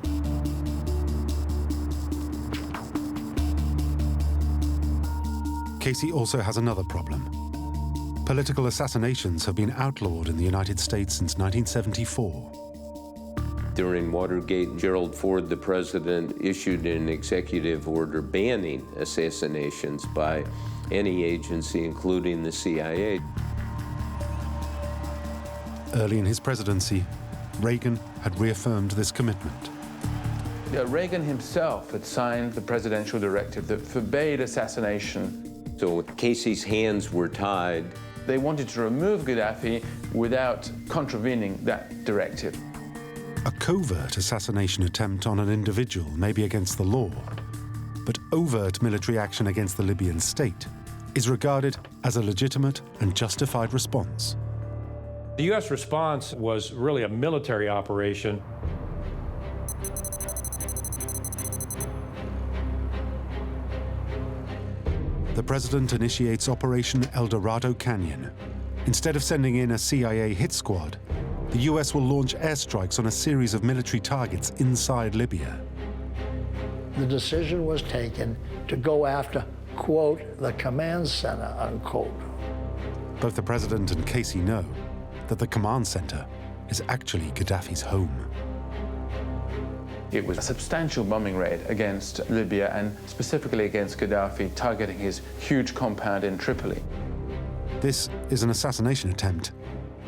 Casey also has another problem. Political assassinations have been outlawed in the United States since 1974. During Watergate, Gerald Ford, the president, issued an executive order banning assassinations by any agency, including the CIA. Early in his presidency, Reagan had reaffirmed this commitment. Reagan himself had signed the presidential directive that forbade assassination. So Casey's hands were tied. They wanted to remove Gaddafi without contravening that directive. A covert assassination attempt on an individual may be against the law, but overt military action against the Libyan state is regarded as a legitimate and justified response. The U.S. response was really a military operation. The president initiates Operation Eldorado Canyon. Instead of sending in a CIA hit squad, the US will launch airstrikes on a series of military targets inside Libya. The decision was taken to go after, quote, the command center, unquote. Both the president and Casey know that the command center is actually Gaddafi's home. It was a substantial bombing raid against Libya and specifically against Gaddafi, targeting his huge compound in Tripoli. This is an assassination attempt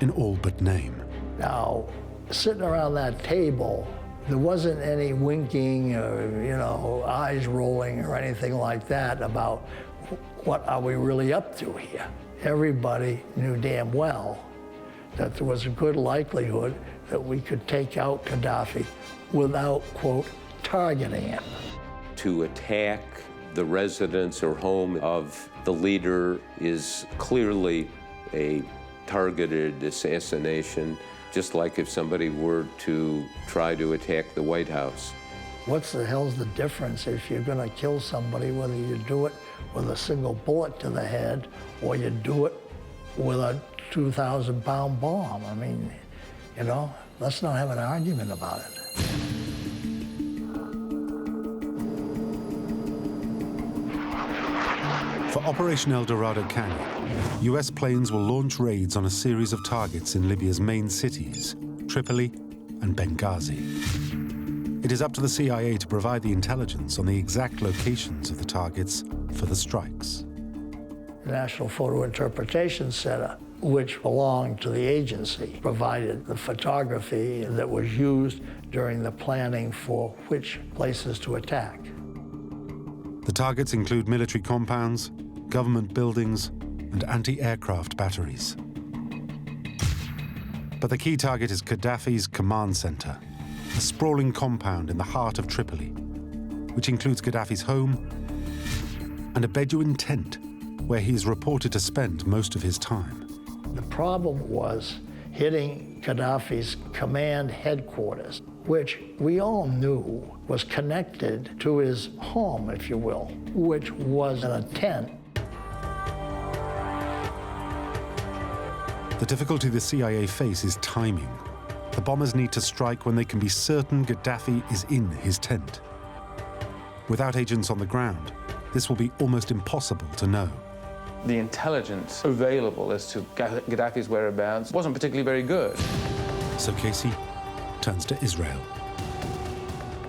in all but name. Now, sitting around that table, there wasn't any winking or, eyes rolling or anything like that about what are we really up to here. Everybody knew damn well that there was a good likelihood that we could take out Gaddafi without, quote, targeting him. To attack the residence or home of the leader is clearly a targeted assassination, just like if somebody were to try to attack the White House. What's the hell's the difference if you're gonna kill somebody, whether you do it with a single bullet to the head or you do it with a 2,000-pound bomb? I mean, let's not have an argument about it. For Operation Eldorado Canyon, US planes will launch raids on a series of targets in Libya's main cities, Tripoli and Benghazi. It is up to the CIA to provide the intelligence on the exact locations of the targets for the strikes. The National Photo Interpretation Center, which belonged to the agency, provided the photography that was used during the planning for which places to attack. The targets include military compounds, government buildings, and anti-aircraft batteries. But the key target is Gaddafi's command center, a sprawling compound in the heart of Tripoli, which includes Gaddafi's home and a Bedouin tent where he is reported to spend most of his time. The problem was hitting Gaddafi's command headquarters, which we all knew was connected to his home, if you will, which was in a tent. The difficulty the CIA face is timing. The bombers need to strike when they can be certain Gaddafi is in his tent. Without agents on the ground, this will be almost impossible to know. The intelligence available as to Gaddafi's whereabouts wasn't particularly very good. So Casey turns to Israel.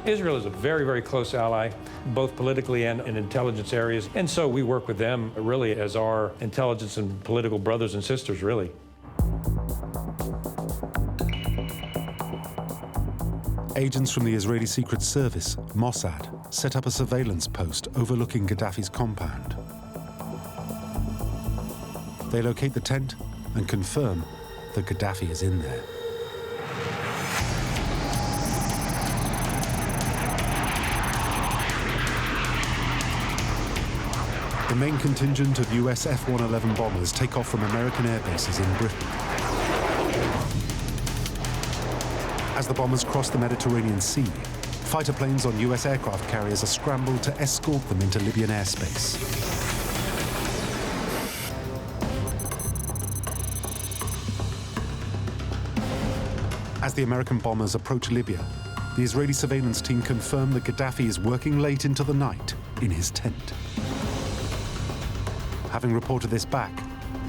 Israel is a very, very close ally, both politically and in intelligence areas. And so we work with them really as our intelligence and political brothers and sisters, really. Agents from the Israeli Secret Service, Mossad, set up a surveillance post overlooking Gaddafi's compound. They locate the tent and confirm that Gaddafi is in there. The main contingent of US F-111 bombers take off from American air bases in Britain. As the bombers cross the Mediterranean Sea, fighter planes on US aircraft carriers are scrambled to escort them into Libyan airspace. As the American bombers approach Libya, the Israeli surveillance team confirm that Gaddafi is working late into the night in his tent. Having reported this back,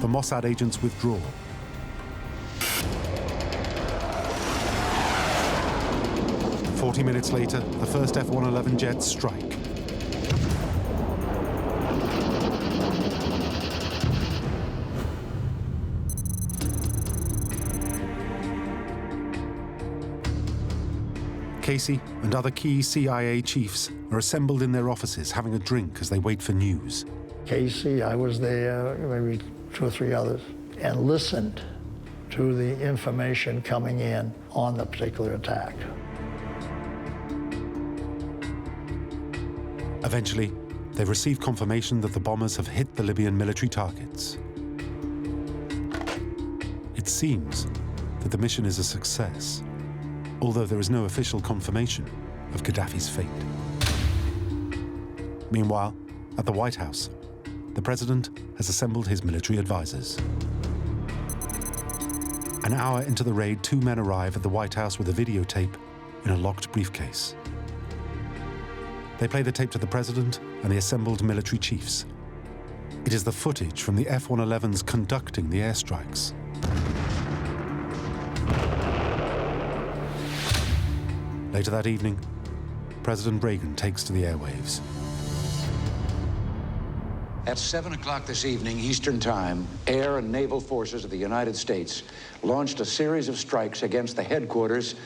the Mossad agents withdraw. "40 minutes later, the first F-111 jets strike. Casey and other key CIA chiefs are assembled in their offices having a drink as they wait for news. Casey, I was there, maybe 2 or 3 others, and listened to the information coming in on the particular attack. Eventually, they've received confirmation that the bombers have hit the Libyan military targets. It seems that the mission is a success, although there is no official confirmation of Gaddafi's fate. Meanwhile, at the White House, the president has assembled his military advisors. An hour into the raid, 2 men arrive at the White House with a videotape in a locked briefcase. They play the tape to the president and the assembled military chiefs. It is the footage from the F-111s conducting the airstrikes. Later that evening, President Reagan takes to the airwaves. At 7 o'clock this evening, Eastern Time, air and naval forces of the United States launched a series of strikes against the headquarters,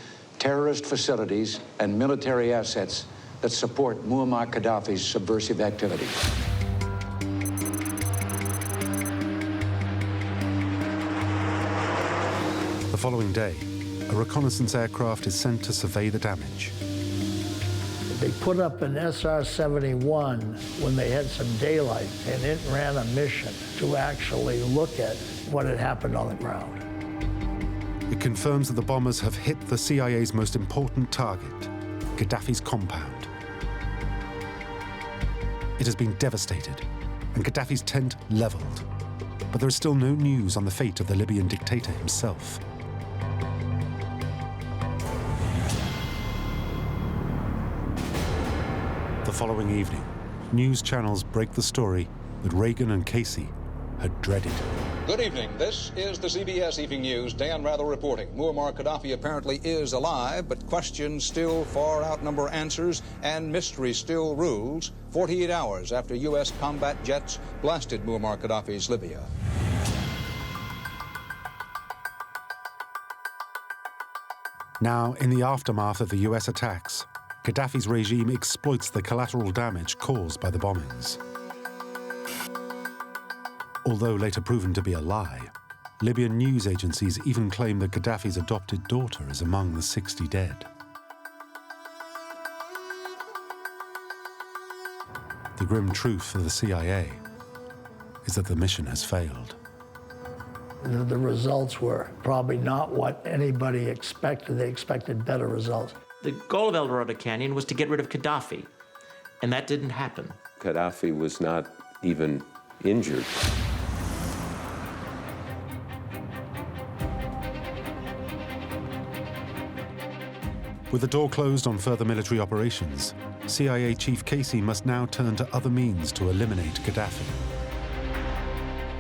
terrorist facilities, and military assets that support Muammar Gaddafi's subversive activities. The following day, a reconnaissance aircraft is sent to survey the damage. They put up an SR-71 when they had some daylight, and it ran a mission to actually look at what had happened on the ground. It confirms that the bombers have hit the CIA's most important target, Gaddafi's compound. It has been devastated, and Gaddafi's tent leveled. But there is still no news on the fate of the Libyan dictator himself. The following evening, news channels break the story that Reagan and Casey had dreaded. Good evening. This is the CBS Evening News. Dan Rather reporting. Muammar Gaddafi apparently is alive, but questions still far outnumber answers, and mystery still rules 48 hours after U.S. combat jets blasted Muammar Gaddafi's Libya. Now, in the aftermath of the U.S. attacks, Gaddafi's regime exploits the collateral damage caused by the bombings. Although later proven to be a lie, Libyan news agencies even claim that Gaddafi's adopted daughter is among the 60 dead. The grim truth for the CIA is that the mission has failed. The results were probably not what anybody expected. They expected better results. The goal of Eldorado Canyon was to get rid of Gaddafi, and that didn't happen. Gaddafi was not even injured. With the door closed on further military operations, CIA Chief Casey must now turn to other means to eliminate Gaddafi.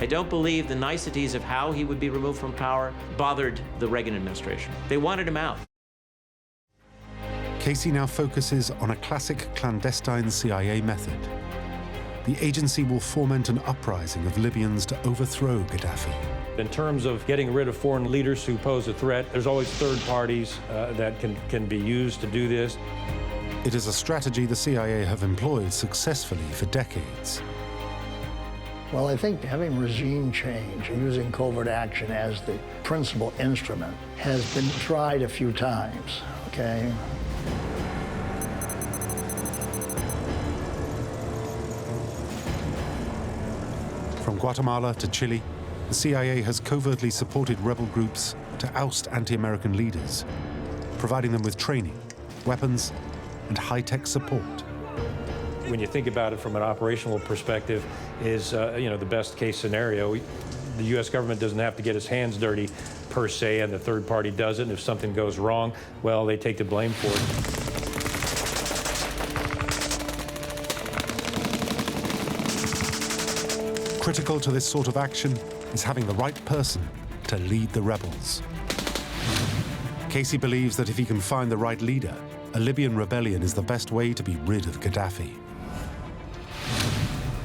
I don't believe the niceties of how he would be removed from power bothered the Reagan administration. They wanted him out. Casey now focuses on a classic clandestine CIA method. The agency will foment an uprising of Libyans to overthrow Gaddafi. In terms of getting rid of foreign leaders who pose a threat, there's always third parties that can be used to do this. It is a strategy the CIA have employed successfully for decades. Well, I think having regime change, using covert action as the principal instrument, has been tried a few times, okay? From Guatemala to Chile, the CIA has covertly supported rebel groups to oust anti-American leaders, providing them with training, weapons, and high-tech support. When you think about it from an operational perspective, is the best case scenario. The U.S. government doesn't have to get its hands dirty per se, and the third party does it. And if something goes wrong, well, they take the blame for it. Critical to this sort of action is having the right person to lead the rebels. Casey believes that if he can find the right leader, a Libyan rebellion is the best way to be rid of Gaddafi.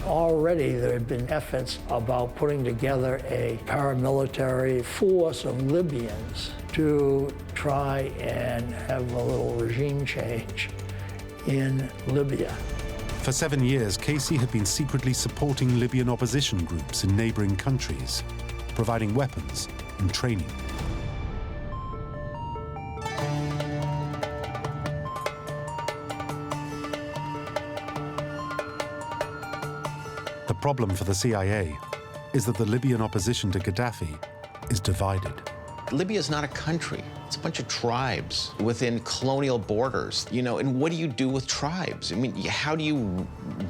Already there had been efforts about putting together a paramilitary force of Libyans to try and have a little regime change in Libya. For 7 years, Casey had been secretly supporting Libyan opposition groups in neighboring countries, providing weapons and training. The problem for the CIA is that the Libyan opposition to Gaddafi is divided. Libya is not a country. It's a bunch of tribes within colonial borders. And what do you do with tribes? I mean, how do you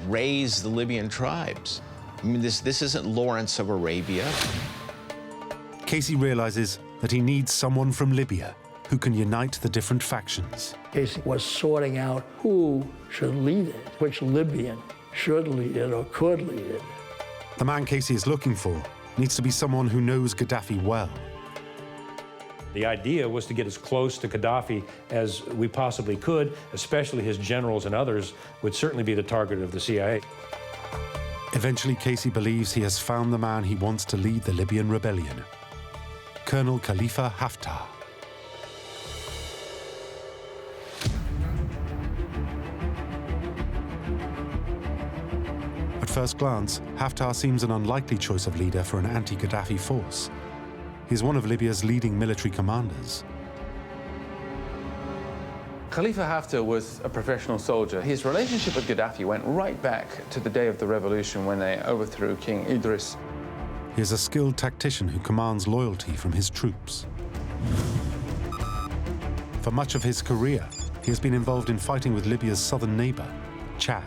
raise the Libyan tribes? I mean, this isn't Lawrence of Arabia. Casey realizes that he needs someone from Libya who can unite the different factions. Casey was sorting out who should lead it, which Libyan should lead it or could lead it. The man Casey is looking for needs to be someone who knows Gaddafi well. The idea was to get as close to Gaddafi as we possibly could, especially his generals and others would certainly be the target of the CIA. Eventually, Casey believes he has found the man he wants to lead the Libyan rebellion, Colonel Khalifa Haftar. At first glance, Haftar seems an unlikely choice of leader for an anti-Gaddafi force. He's one of Libya's leading military commanders. Khalifa Haftar was a professional soldier. His relationship with Gaddafi went right back to the day of the revolution when they overthrew King Idris. He is a skilled tactician who commands loyalty from his troops. For much of his career, he has been involved in fighting with Libya's southern neighbor, Chad.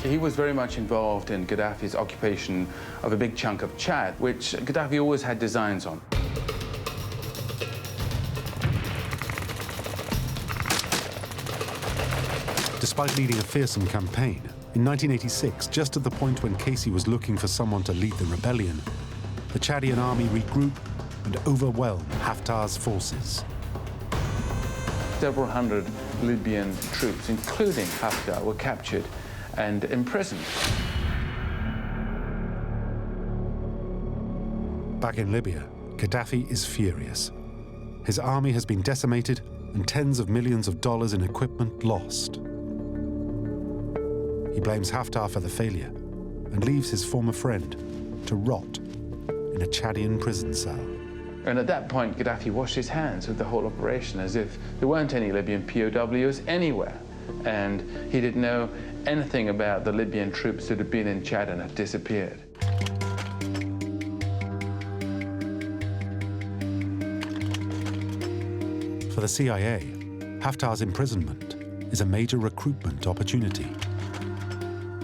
He was very much involved in Gaddafi's occupation of a big chunk of Chad, which Gaddafi always had designs on. Despite leading a fearsome campaign, in 1986, just at the point when Casey was looking for someone to lead the rebellion, the Chadian army regrouped and overwhelmed Haftar's forces. Several hundred Libyan troops, including Haftar, were captured and imprisoned. Back in Libya, Gaddafi is furious. His army has been decimated and tens of millions of dollars in equipment lost. He blames Haftar for the failure and leaves his former friend to rot in a Chadian prison cell. And at that point, Gaddafi washed his hands of the whole operation as if there weren't any Libyan POWs anywhere. And he didn't know anything about the Libyan troops that had been in Chad and had disappeared. For the CIA, Haftar's imprisonment is a major recruitment opportunity.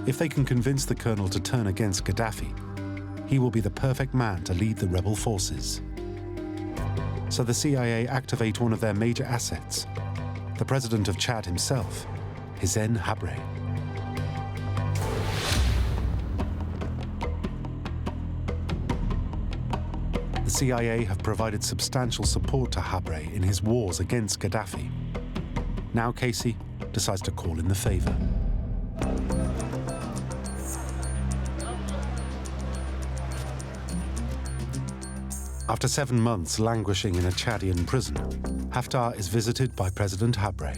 If they can convince the colonel to turn against Gaddafi, he will be the perfect man to lead the rebel forces. So the CIA activate one of their major assets, the president of Chad himself, Hissène Habré. The CIA have provided substantial support to Habré in his wars against Gaddafi. Now Casey decides to call in the favor. After 7 months languishing in a Chadian prison, Haftar is visited by President Habré.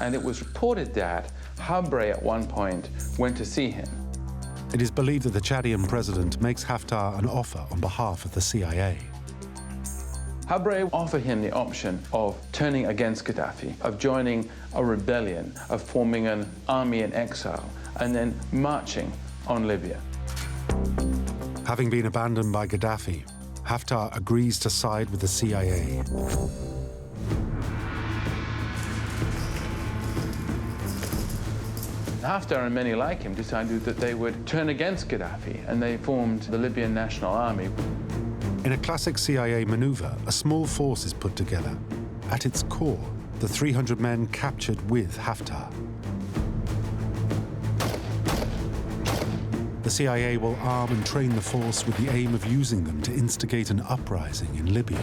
And it was reported that Habré at one point went to see him. It is believed that the Chadian president makes Haftar an offer on behalf of the CIA. Habré offered him the option of turning against Gaddafi, of joining a rebellion, of forming an army in exile, and then marching on Libya. Having been abandoned by Gaddafi, Haftar agrees to side with the CIA. Haftar and many like him decided that they would turn against Gaddafi, and they formed the Libyan National Army. In a classic CIA maneuver, a small force is put together. At its core, the 300 men captured with Haftar. The CIA will arm and train the force with the aim of using them to instigate an uprising in Libya.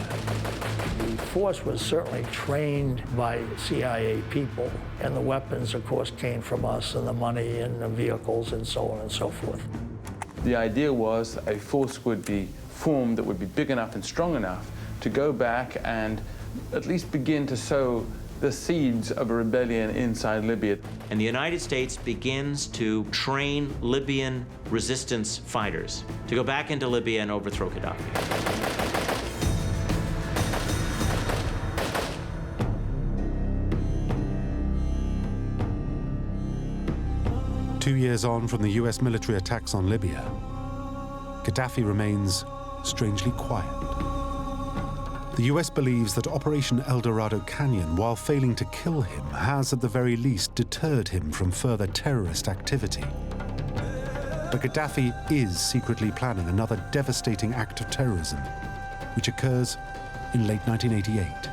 The force was certainly trained by CIA people, and the weapons, of course, came from us, and the money and the vehicles and so on and so forth. The idea was a force would be formed that would be big enough and strong enough to go back and at least begin to sow the seeds of a rebellion inside Libya. And the United States begins to train Libyan resistance fighters to go back into Libya and overthrow Gaddafi. Two years on from the US military attacks on Libya, Gaddafi remains strangely quiet. The US believes that Operation Eldorado Canyon, while failing to kill him, has at the very least deterred him from further terrorist activity. But Gaddafi is secretly planning another devastating act of terrorism, which occurs in late 1988.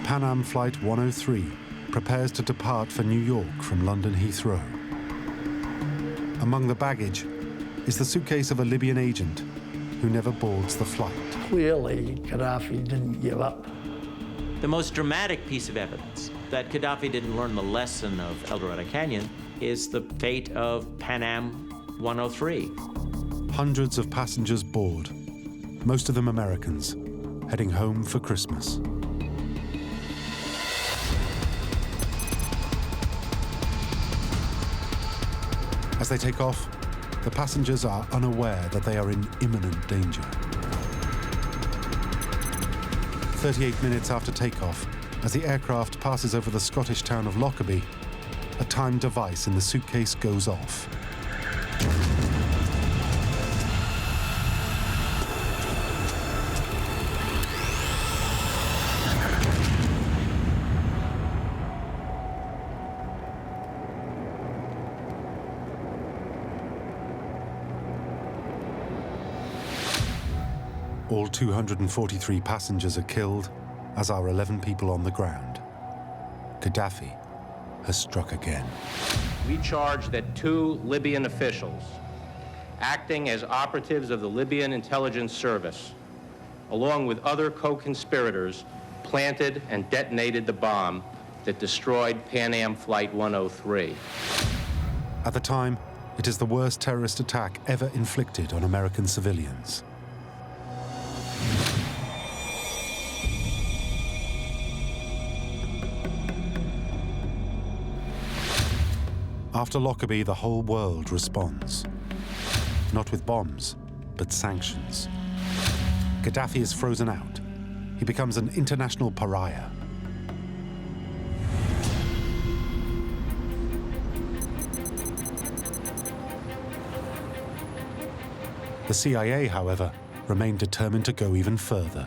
Pan Am Flight 103 prepares to depart for New York from London Heathrow. Among the baggage is the suitcase of a Libyan agent who never boards the flight. Clearly, Gaddafi didn't give up. The most dramatic piece of evidence that Gaddafi didn't learn the lesson of Eldorado Canyon is the fate of Pan Am 103. Hundreds of passengers board, most of them Americans, heading home for Christmas. As they take off, the passengers are unaware that they are in imminent danger. 38 minutes after takeoff, as the aircraft passes over the Scottish town of Lockerbie, a timed device in the suitcase goes off. All 243 passengers are killed, as are 11 people on the ground. Gaddafi has struck again. We charge that 2 Libyan officials, acting as operatives of the Libyan intelligence service, along with other co-conspirators, planted and detonated the bomb that destroyed Pan Am Flight 103. At the time, it is the worst terrorist attack ever inflicted on American civilians. After Lockerbie, the whole world responds. Not with bombs, but sanctions. Gaddafi is frozen out. He becomes an international pariah. The CIA, however, remained determined to go even further.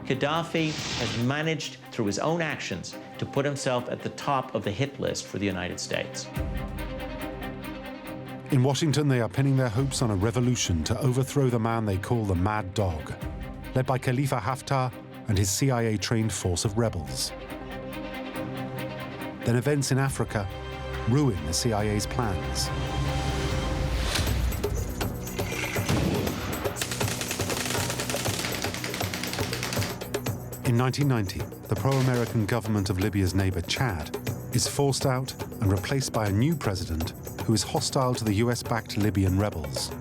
Gaddafi has managed, through his own actions, to put himself at the top of the hit list for the United States. In Washington, they are pinning their hopes on a revolution to overthrow the man they call the Mad Dog, led by Khalifa Haftar and his CIA-trained force of rebels. Then events in Africa ruin the CIA's plans. In 1990, the pro-American government of Libya's neighbor Chad is forced out and replaced by a new president who is hostile to the US-backed Libyan rebels.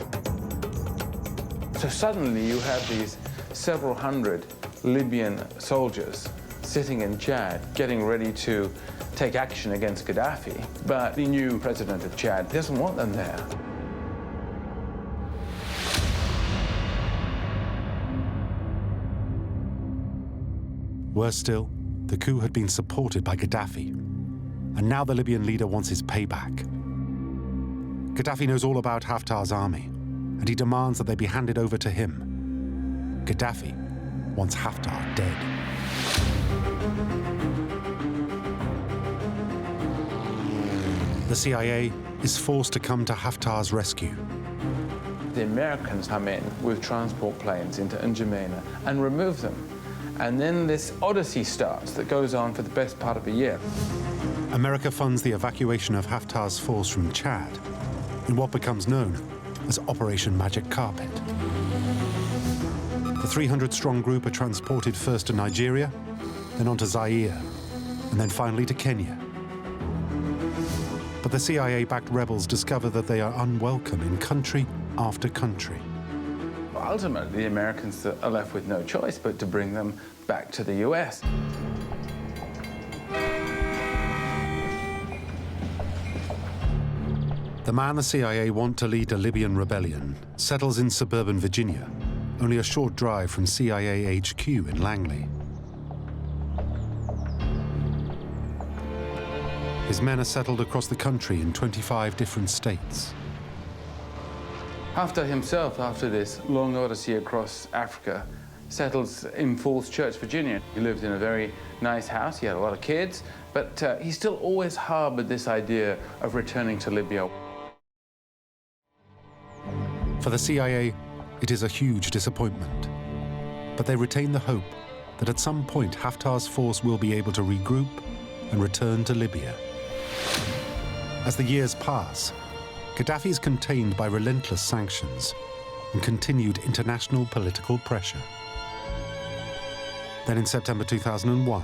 So suddenly you have these several hundred Libyan soldiers sitting in Chad, getting ready to take action against Gaddafi. But the new president of Chad doesn't want them there. Worse still, the coup had been supported by Gaddafi, and now the Libyan leader wants his payback. Gaddafi knows all about Haftar's army, and he demands that they be handed over to him. Gaddafi wants Haftar dead. The CIA is forced to come to Haftar's rescue. The Americans come in with transport planes into N'Djamena and remove them. And then this odyssey starts that goes on for the best part of a year. America funds the evacuation of Haftar's force from Chad in what becomes known as Operation Magic Carpet. The 300-strong group are transported first to Nigeria, then on to Zaire, and then finally to Kenya. But the CIA-backed rebels discover that they are unwelcome in country after country. Ultimately, the Americans are left with no choice but to bring them back to the US. The man the CIA want to lead a Libyan rebellion settles in suburban Virginia, only a short drive from CIA HQ in Langley. His men are settled across the country in 25 different states. Haftar himself, after this long odyssey across Africa, settles in Falls Church, Virginia. He lived in a very nice house, he had a lot of kids, but he still always harbored this idea of returning to Libya. For the CIA, it is a huge disappointment. But they retain the hope that at some point Haftar's force will be able to regroup and return to Libya. As the years pass, Gaddafi is contained by relentless sanctions and continued international political pressure. Then in September 2001,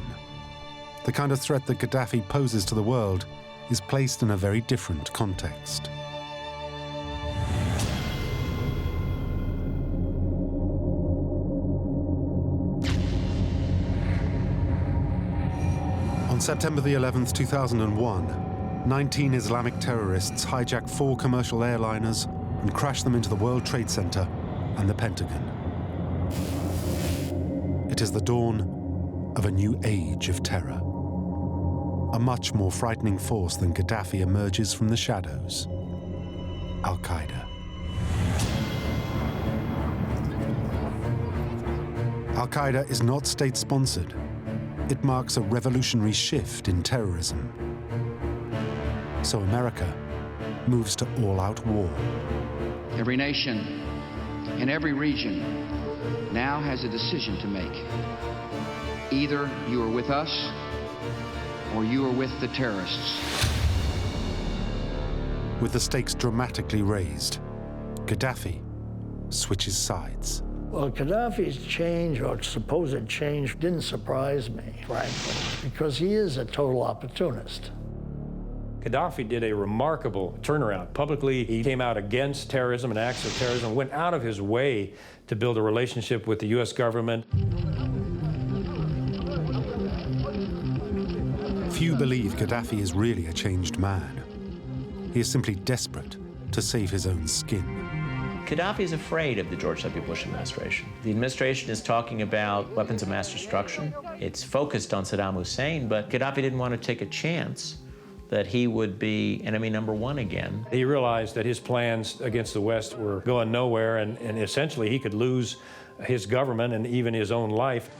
the kind of threat that Gaddafi poses to the world is placed in a very different context. On September the 11th, 2001, 19 Islamic terrorists hijacked 4 commercial airliners and crashed them into the World Trade Center and the Pentagon. It is the dawn of a new age of terror. A much more frightening force than Gaddafi emerges from the shadows: Al-Qaeda. Al-Qaeda is not state-sponsored. It marks a revolutionary shift in terrorism. So America moves to all-out war. Every nation in every region now has a decision to make. Either you are with us or you are with the terrorists. With the stakes dramatically raised, Gaddafi switches sides. Well, Gaddafi's change, or supposed change, didn't surprise me, frankly, because he is a total opportunist. Gaddafi did a remarkable turnaround. Publicly, he came out against terrorism and acts of terrorism, went out of his way to build a relationship with the U.S. government. Few believe Gaddafi is really a changed man. He is simply desperate to save his own skin. Gaddafi is afraid of the George W. Bush administration. The administration is talking about weapons of mass destruction. It's focused on Saddam Hussein, but Gaddafi didn't want to take a chance that he would be enemy number one again. He realized that his plans against the West were going nowhere, and essentially he could lose his government and even his own life.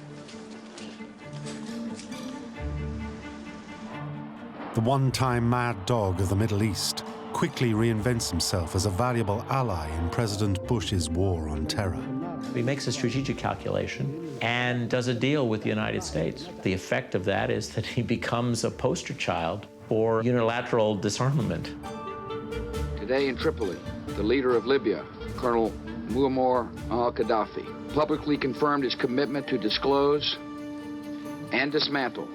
The one-time mad dog of the Middle East quickly reinvents himself as a valuable ally in President Bush's war on terror. He makes a strategic calculation and does a deal with the United States. The effect of that is that he becomes a poster child for unilateral disarmament. Today in Tripoli, the leader of Libya, Colonel Muammar al-Gaddafi, publicly confirmed his commitment to disclose and dismantle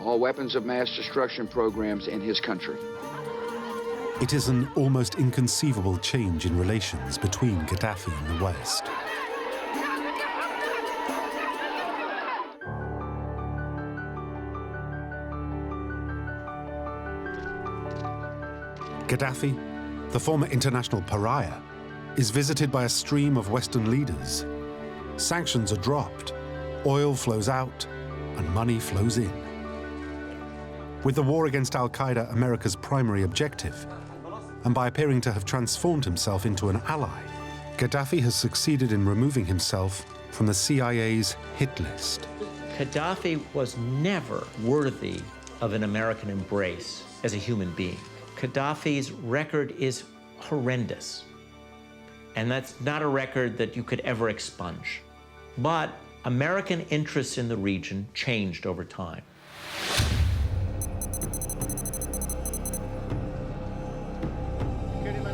all weapons of mass destruction programs in his country. It is an almost inconceivable change in relations between Gaddafi and the West. Gaddafi, the former international pariah, is visited by a stream of Western leaders. Sanctions are dropped, oil flows out, and money flows in. With the war against Al-Qaeda America's primary objective, and by appearing to have transformed himself into an ally, Gaddafi has succeeded in removing himself from the CIA's hit list. Gaddafi was never worthy of an American embrace as a human being. Gaddafi's record is horrendous, and that's not a record that you could ever expunge. But American interests in the region changed over time.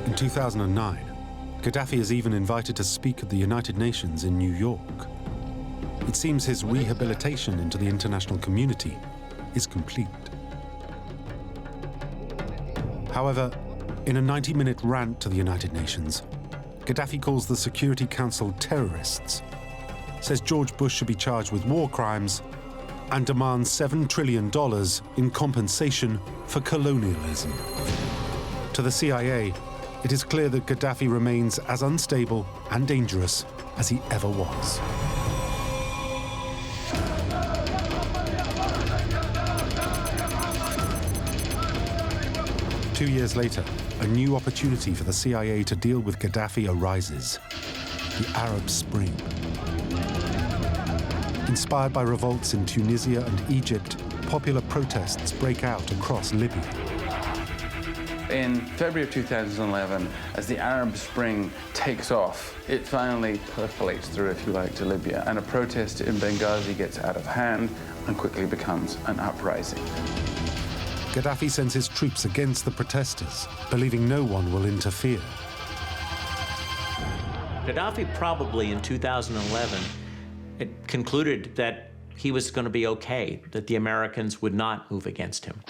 In 2009, Gaddafi is even invited to speak at the United Nations in New York. It seems his rehabilitation into the international community is complete. However, in a 90-minute rant to the United Nations, Gaddafi calls the Security Council terrorists, says George Bush should be charged with war crimes, and demands $7 trillion in compensation for colonialism. To the CIA, it is clear that Gaddafi remains as unstable and dangerous as he ever was. Two years later, a new opportunity for the CIA to deal with Gaddafi arises: the Arab Spring. Inspired by revolts in Tunisia and Egypt, popular protests break out across Libya. In February of 2011, as the Arab Spring takes off, it finally percolates through, if you like, to Libya, and a protest in Benghazi gets out of hand and quickly becomes an uprising. Gaddafi sends his troops against the protesters, believing no one will interfere. Gaddafi probably in 2011 concluded that he was going to be okay, that the Americans would not move against him.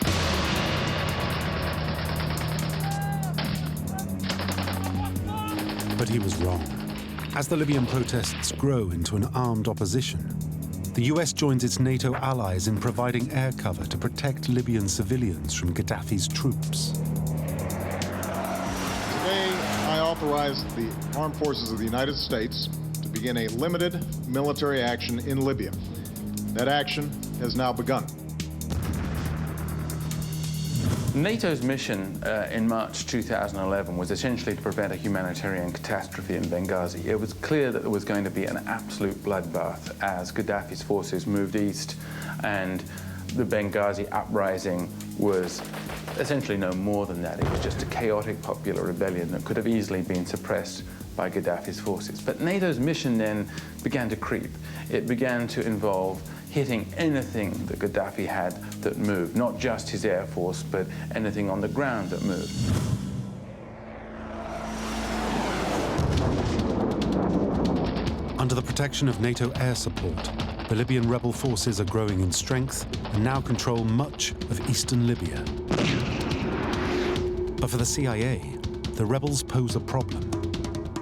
But he was wrong. As the Libyan protests grow into an armed opposition, the US joins its NATO allies in providing air cover to protect Libyan civilians from Gaddafi's troops. Today, I authorize the armed forces of the United States to begin a limited military action in Libya. That action has now begun. NATO's mission in March 2011 was essentially to prevent a humanitarian catastrophe in Benghazi. It was clear that there was going to be an absolute bloodbath as Gaddafi's forces moved east, and the Benghazi uprising was essentially no more than that. It was just a chaotic popular rebellion that could have easily been suppressed by Gaddafi's forces. But NATO's mission then began to creep. It began to involve hitting anything that Gaddafi had that moved, not just his air force, but anything on the ground that moved. Under the protection of NATO air support, the Libyan rebel forces are growing in strength and now control much of eastern Libya. But for the CIA, the rebels pose a problem.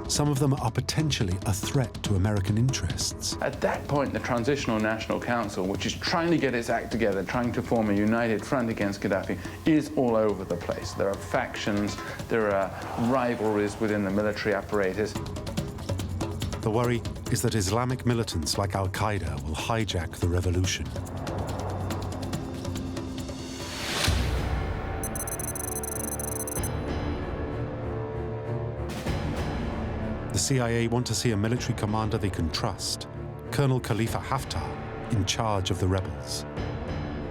Some of them are potentially a threat to American interests. At that point, the Transitional National Council, which is trying to get its act together, trying to form a united front against Gaddafi, is all over the place. There are factions, there are rivalries within the military apparatus. The worry is that Islamic militants like Al-Qaeda will hijack the revolution. The CIA want to see a military commander they can trust, Colonel Khalifa Haftar, in charge of the rebels.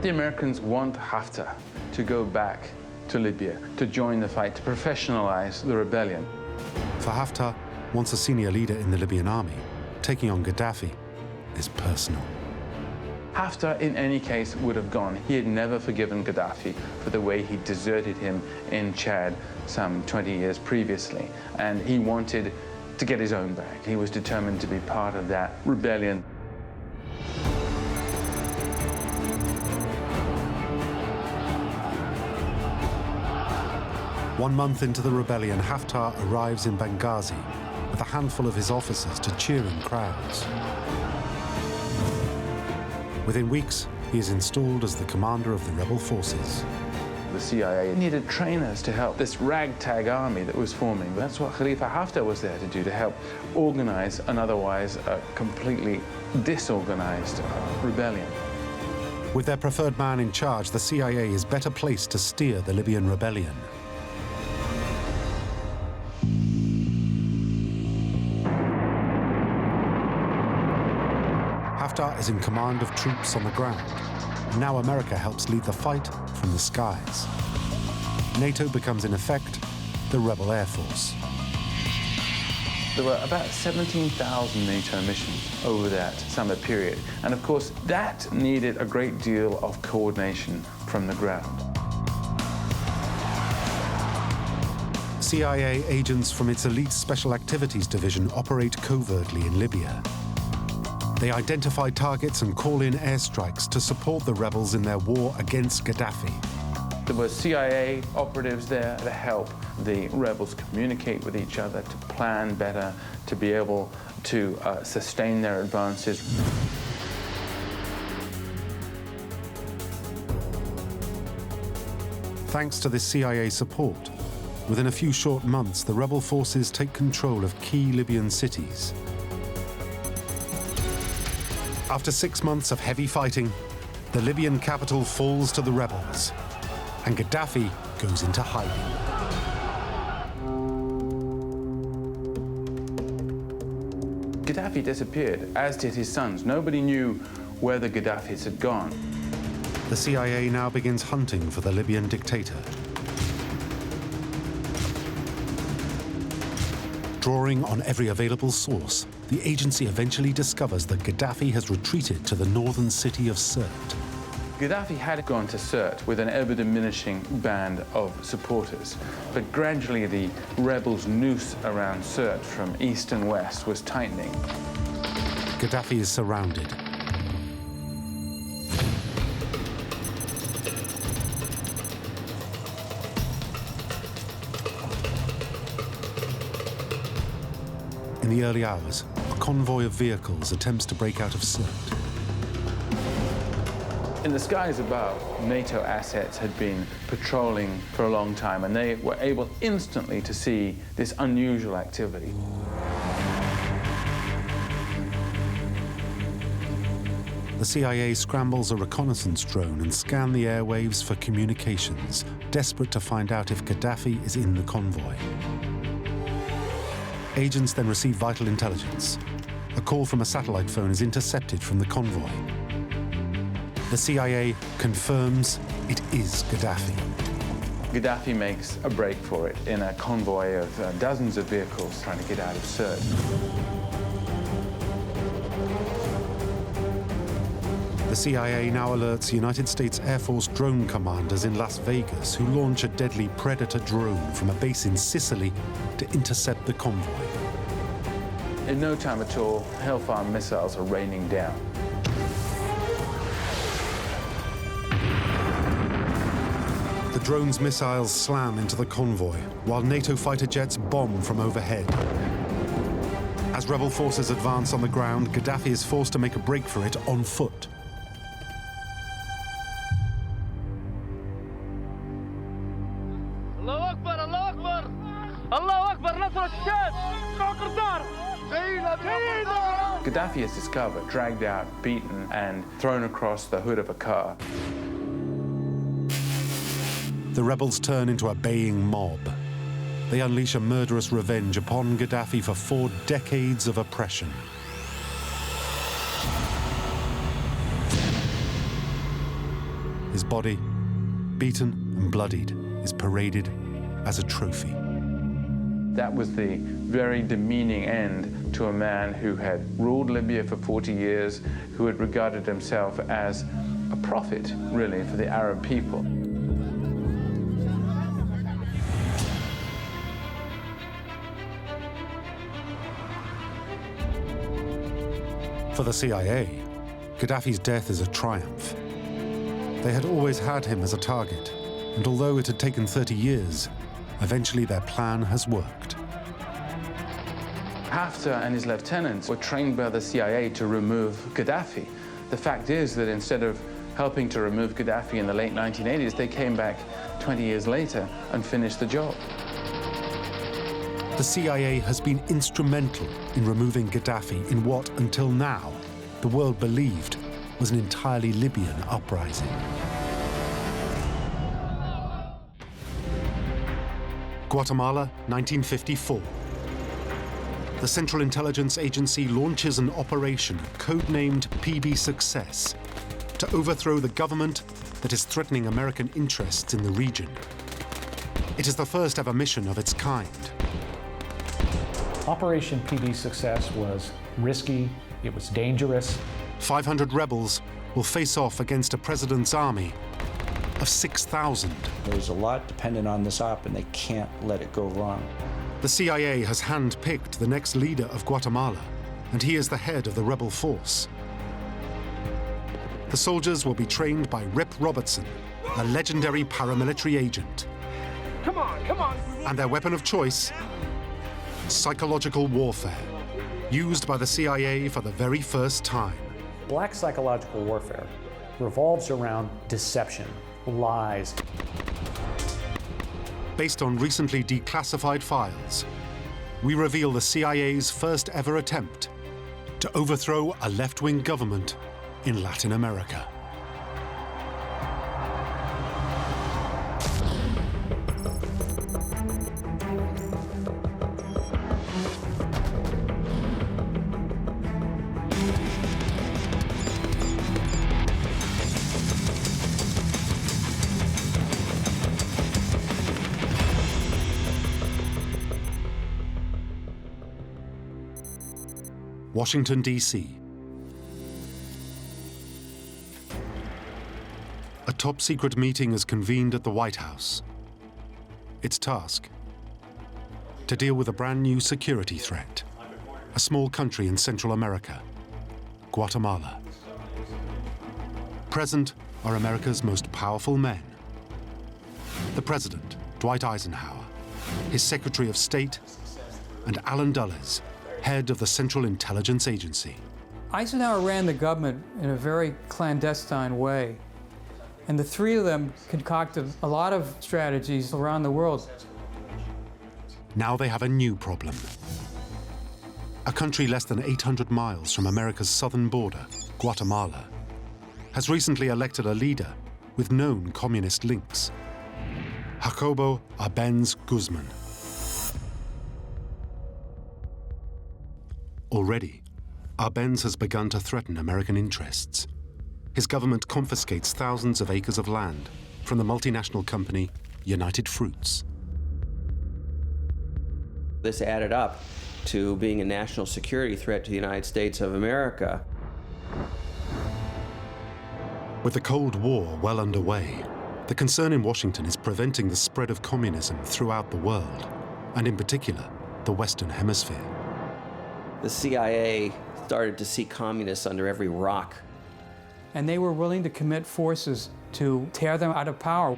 The Americans want Haftar to go back to Libya, to join the fight, to professionalize the rebellion. For Haftar, once a senior leader in the Libyan army, taking on Gaddafi is personal. Haftar, in any case, would have gone. He had never forgiven Gaddafi for the way he deserted him in Chad some 20 years previously, and he wanted to get his own back. He was determined to be part of that rebellion. One month into the rebellion, Haftar arrives in Benghazi with a handful of his officers to cheering crowds. Within weeks, he is installed as the commander of the rebel forces. The CIA needed trainers to help this ragtag army that was forming. That's what Khalifa Haftar was there to do, to help organize an otherwise completely disorganized rebellion. With their preferred man in charge, the CIA is better placed to steer the Libyan rebellion. Haftar is in command of troops on the ground. Now America helps lead the fight from the skies. NATO becomes, in effect, the rebel air force. There were about 17,000 NATO missions over that summer period. And of course, that needed a great deal of coordination from the ground. CIA agents from its elite Special Activities Division operate covertly in Libya. They identify targets and call in airstrikes to support the rebels in their war against Gaddafi. There were CIA operatives there to help the rebels communicate with each other, to plan better, to be able to sustain their advances. Thanks to this CIA support, within a few short months, the rebel forces take control of key Libyan cities. After 6 months of heavy fighting, the Libyan capital falls to the rebels, and Gaddafi goes into hiding. Gaddafi disappeared, as did his sons. Nobody knew where the Gaddafis had gone. The CIA now begins hunting for the Libyan dictator. Drawing on every available source, the agency eventually discovers that Gaddafi has retreated to the northern city of Sirte. Gaddafi had gone to Sirte with an ever-diminishing band of supporters, but gradually the rebels' noose around Sirte from east and west was tightening. Gaddafi is surrounded. In the early hours, a convoy of vehicles attempts to break out of Sirte. In the skies above, NATO assets had been patrolling for a long time, and they were able instantly to see this unusual activity. The CIA scrambles a reconnaissance drone and scan the airwaves for communications, desperate to find out if Gaddafi is in the convoy. Agents then receive vital intelligence. A call from a satellite phone is intercepted from the convoy. The CIA confirms it is Gaddafi. Gaddafi makes a break for it in a convoy of dozens of vehicles trying to get out of Sirte. The CIA now alerts United States Air Force drone commanders in Las Vegas who launch a deadly Predator drone from a base in Sicily to intercept the convoy. In no time at all, Hellfire missiles are raining down. The drone's missiles slam into the convoy, while NATO fighter jets bomb from overhead. As rebel forces advance on the ground, Gaddafi is forced to make a break for it on foot. Gaddafi is discovered, dragged out, beaten, and thrown across the hood of a car. The rebels turn into a baying mob. They unleash a murderous revenge upon Gaddafi for 4 decades of oppression. His body, beaten and bloodied, is paraded as a trophy. That was the very demeaning end to a man who had ruled Libya for 40 years, who had regarded himself as a prophet, really, for the Arab people. For the CIA, Gaddafi's death is a triumph. They had always had him as a target, and although it had taken 30 years, eventually their plan has worked. Haftar and his lieutenants were trained by the CIA to remove Gaddafi. The fact is that instead of helping to remove Gaddafi in the late 1980s, they came back 20 years later and finished the job. The CIA has been instrumental in removing Gaddafi in what, until now, the world believed was an entirely Libyan uprising. Guatemala, 1954. The Central Intelligence Agency launches an operation codenamed PB Success to overthrow the government that is threatening American interests in the region. It is the first ever mission of its kind. Operation PB Success was risky, it was dangerous. 500 rebels will face off against a president's army of 6,000. There's a lot dependent on this op, and they can't let it go wrong. The CIA has handpicked the next leader of Guatemala, and he is the head of the rebel force. The soldiers will be trained by Rip Robertson, a legendary paramilitary agent. Come on, come on. And their weapon of choice, psychological warfare, used by the CIA for the very first time. Black psychological warfare revolves around deception, lies. Based on recently declassified files, we reveal the CIA's first ever attempt to overthrow a left-wing government in Latin America. Washington, D.C. A top-secret meeting is convened at the White House. Its task: to deal with a brand new security threat, a small country in Central America, Guatemala. Present are America's most powerful men. The President, Dwight Eisenhower, his Secretary of State, and Allen Dulles, head of the Central Intelligence Agency. Eisenhower ran the government in a very clandestine way, and the three of them concocted a lot of strategies around the world. Now they have a new problem. A country less than 800 miles from America's southern border, Guatemala, has recently elected a leader with known communist links, Jacobo Arbenz Guzman. Already, Arbenz has begun to threaten American interests. His government confiscates thousands of acres of land from the multinational company United Fruits. This added up to being a national security threat to the United States of America. With the Cold War well underway, the concern in Washington is preventing the spread of communism throughout the world, and in particular, the Western Hemisphere. The CIA started to see communists under every rock. And they were willing to commit forces to tear them out of power.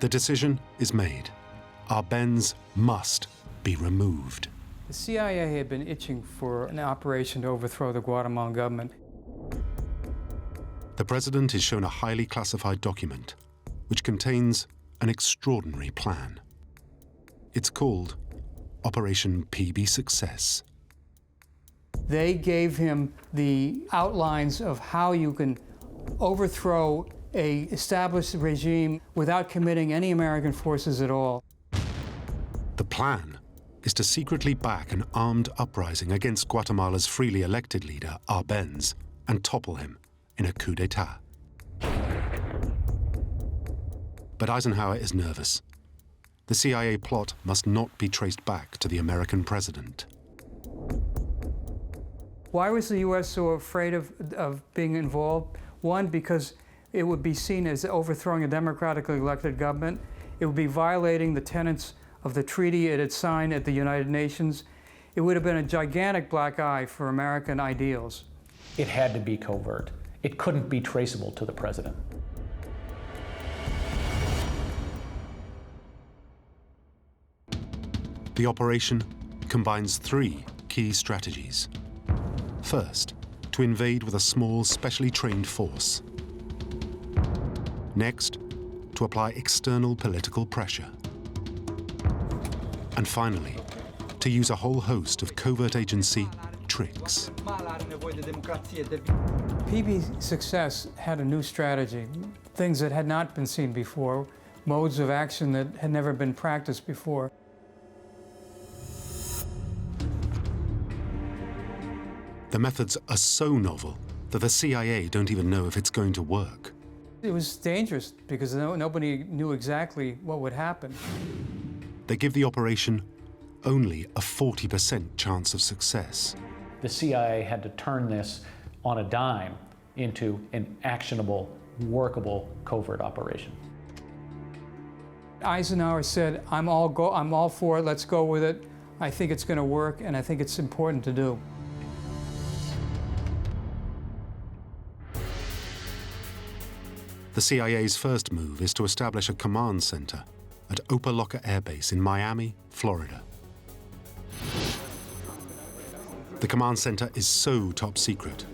The decision is made. Arbenz must be removed. The CIA had been itching for an operation to overthrow the Guatemalan government. The president is shown a highly classified document, which contains an extraordinary plan. It's called Operation PB Success. They gave him the outlines of how you can overthrow an established regime without committing any American forces at all. The plan is to secretly back an armed uprising against Guatemala's freely elected leader, Arbenz, and topple him in a coup d'etat. But Eisenhower is nervous. The CIA plot must not be traced back to the American president. Why was the U.S. so afraid of being involved? One, because it would be seen as overthrowing a democratically elected government. It would be violating the tenets of the treaty it had signed at the United Nations. It would have been a gigantic black eye for American ideals. It had to be covert. It couldn't be traceable to the president. The operation combines three key strategies. First, to invade with a small, specially trained force. Next, to apply external political pressure. And finally, to use a whole host of covert agency tricks. PB Success had a new strategy, things that had not been seen before, modes of action that had never been practiced before. The methods are so novel that the CIA don't even know if it's going to work. It was dangerous because nobody knew exactly what would happen. They give the operation only a 40% chance of success. The CIA had to turn this on a dime into an actionable, workable covert operation. Eisenhower said, I'm all for it, let's go with it. I think it's going to work, and I think it's important to do. The CIA's first move is to establish a command center at Opa-locka Air Base in Miami, Florida. The command center is so top secret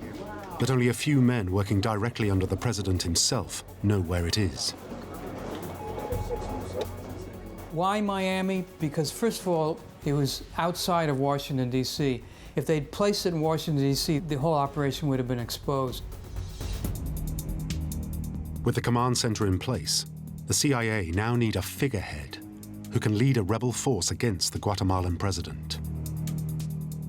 that only a few men working directly under the president himself know where it is. Why Miami? Because first of all, it was outside of Washington, D.C. If they'd placed it in Washington, D.C., the whole operation would have been exposed. With the command center in place, the CIA now need a figurehead who can lead a rebel force against the Guatemalan president.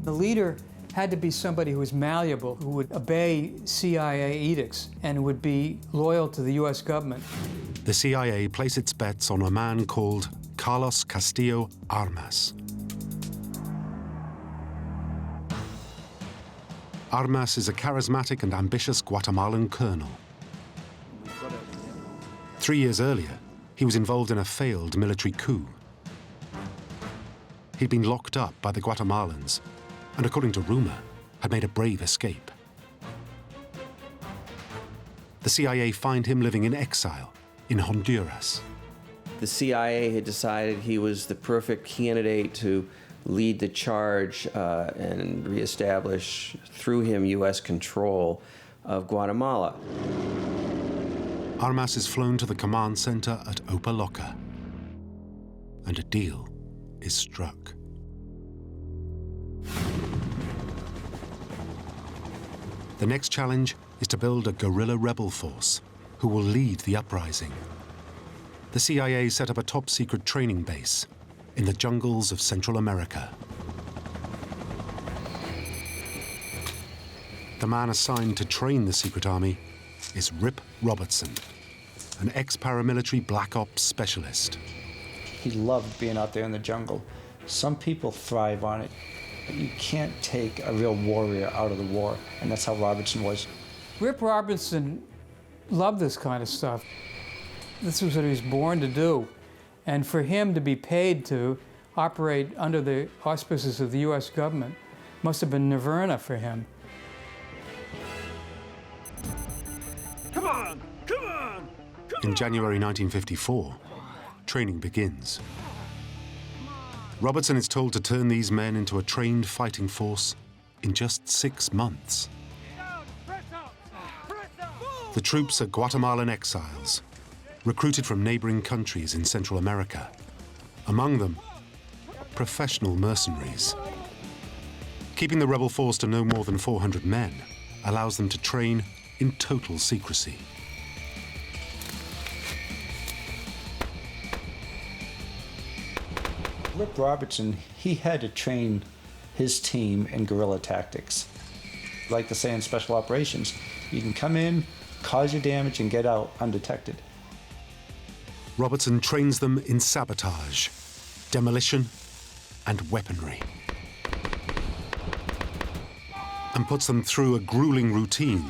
The leader had to be somebody who was malleable, who would obey CIA edicts, and who would be loyal to the U.S. government. The CIA placed its bets on a man called Carlos Castillo Armas. Armas is a charismatic and ambitious Guatemalan colonel. 3 years earlier, he was involved in a failed military coup. He'd been locked up by the Guatemalans and, according to rumor, had made a brave escape. The CIA find him living in exile in Honduras. The CIA had decided he was the perfect candidate to lead the charge and reestablish, through him, U.S. control of Guatemala. Armas is flown to the command center at Opaloca, and a deal is struck. The next challenge is to build a guerrilla rebel force who will lead the uprising. The CIA set up a top-secret training base in the jungles of Central America. The man assigned to train the secret army is Rip Robertson, an ex-paramilitary black ops specialist. He loved being out there in the jungle. Some people thrive on it. But you can't take a real warrior out of the war, and that's how Robertson was. Rip Robertson loved this kind of stuff. This was what he was born to do. And for him to be paid to operate under the auspices of the US government must have been nirvana for him. Come on! Come on! In January 1954, training begins. Robertson is told to turn these men into a trained fighting force in just 6 months. The troops are Guatemalan exiles, recruited from neighboring countries in Central America. Among them, professional mercenaries. Keeping the rebel force to no more than 400 men allows them to train in total secrecy. Rip Robertson, he had to train his team in guerrilla tactics. Like they say in special operations, you can come in, cause your damage, and get out undetected. Robertson trains them in sabotage, demolition, and weaponry, and puts them through a grueling routine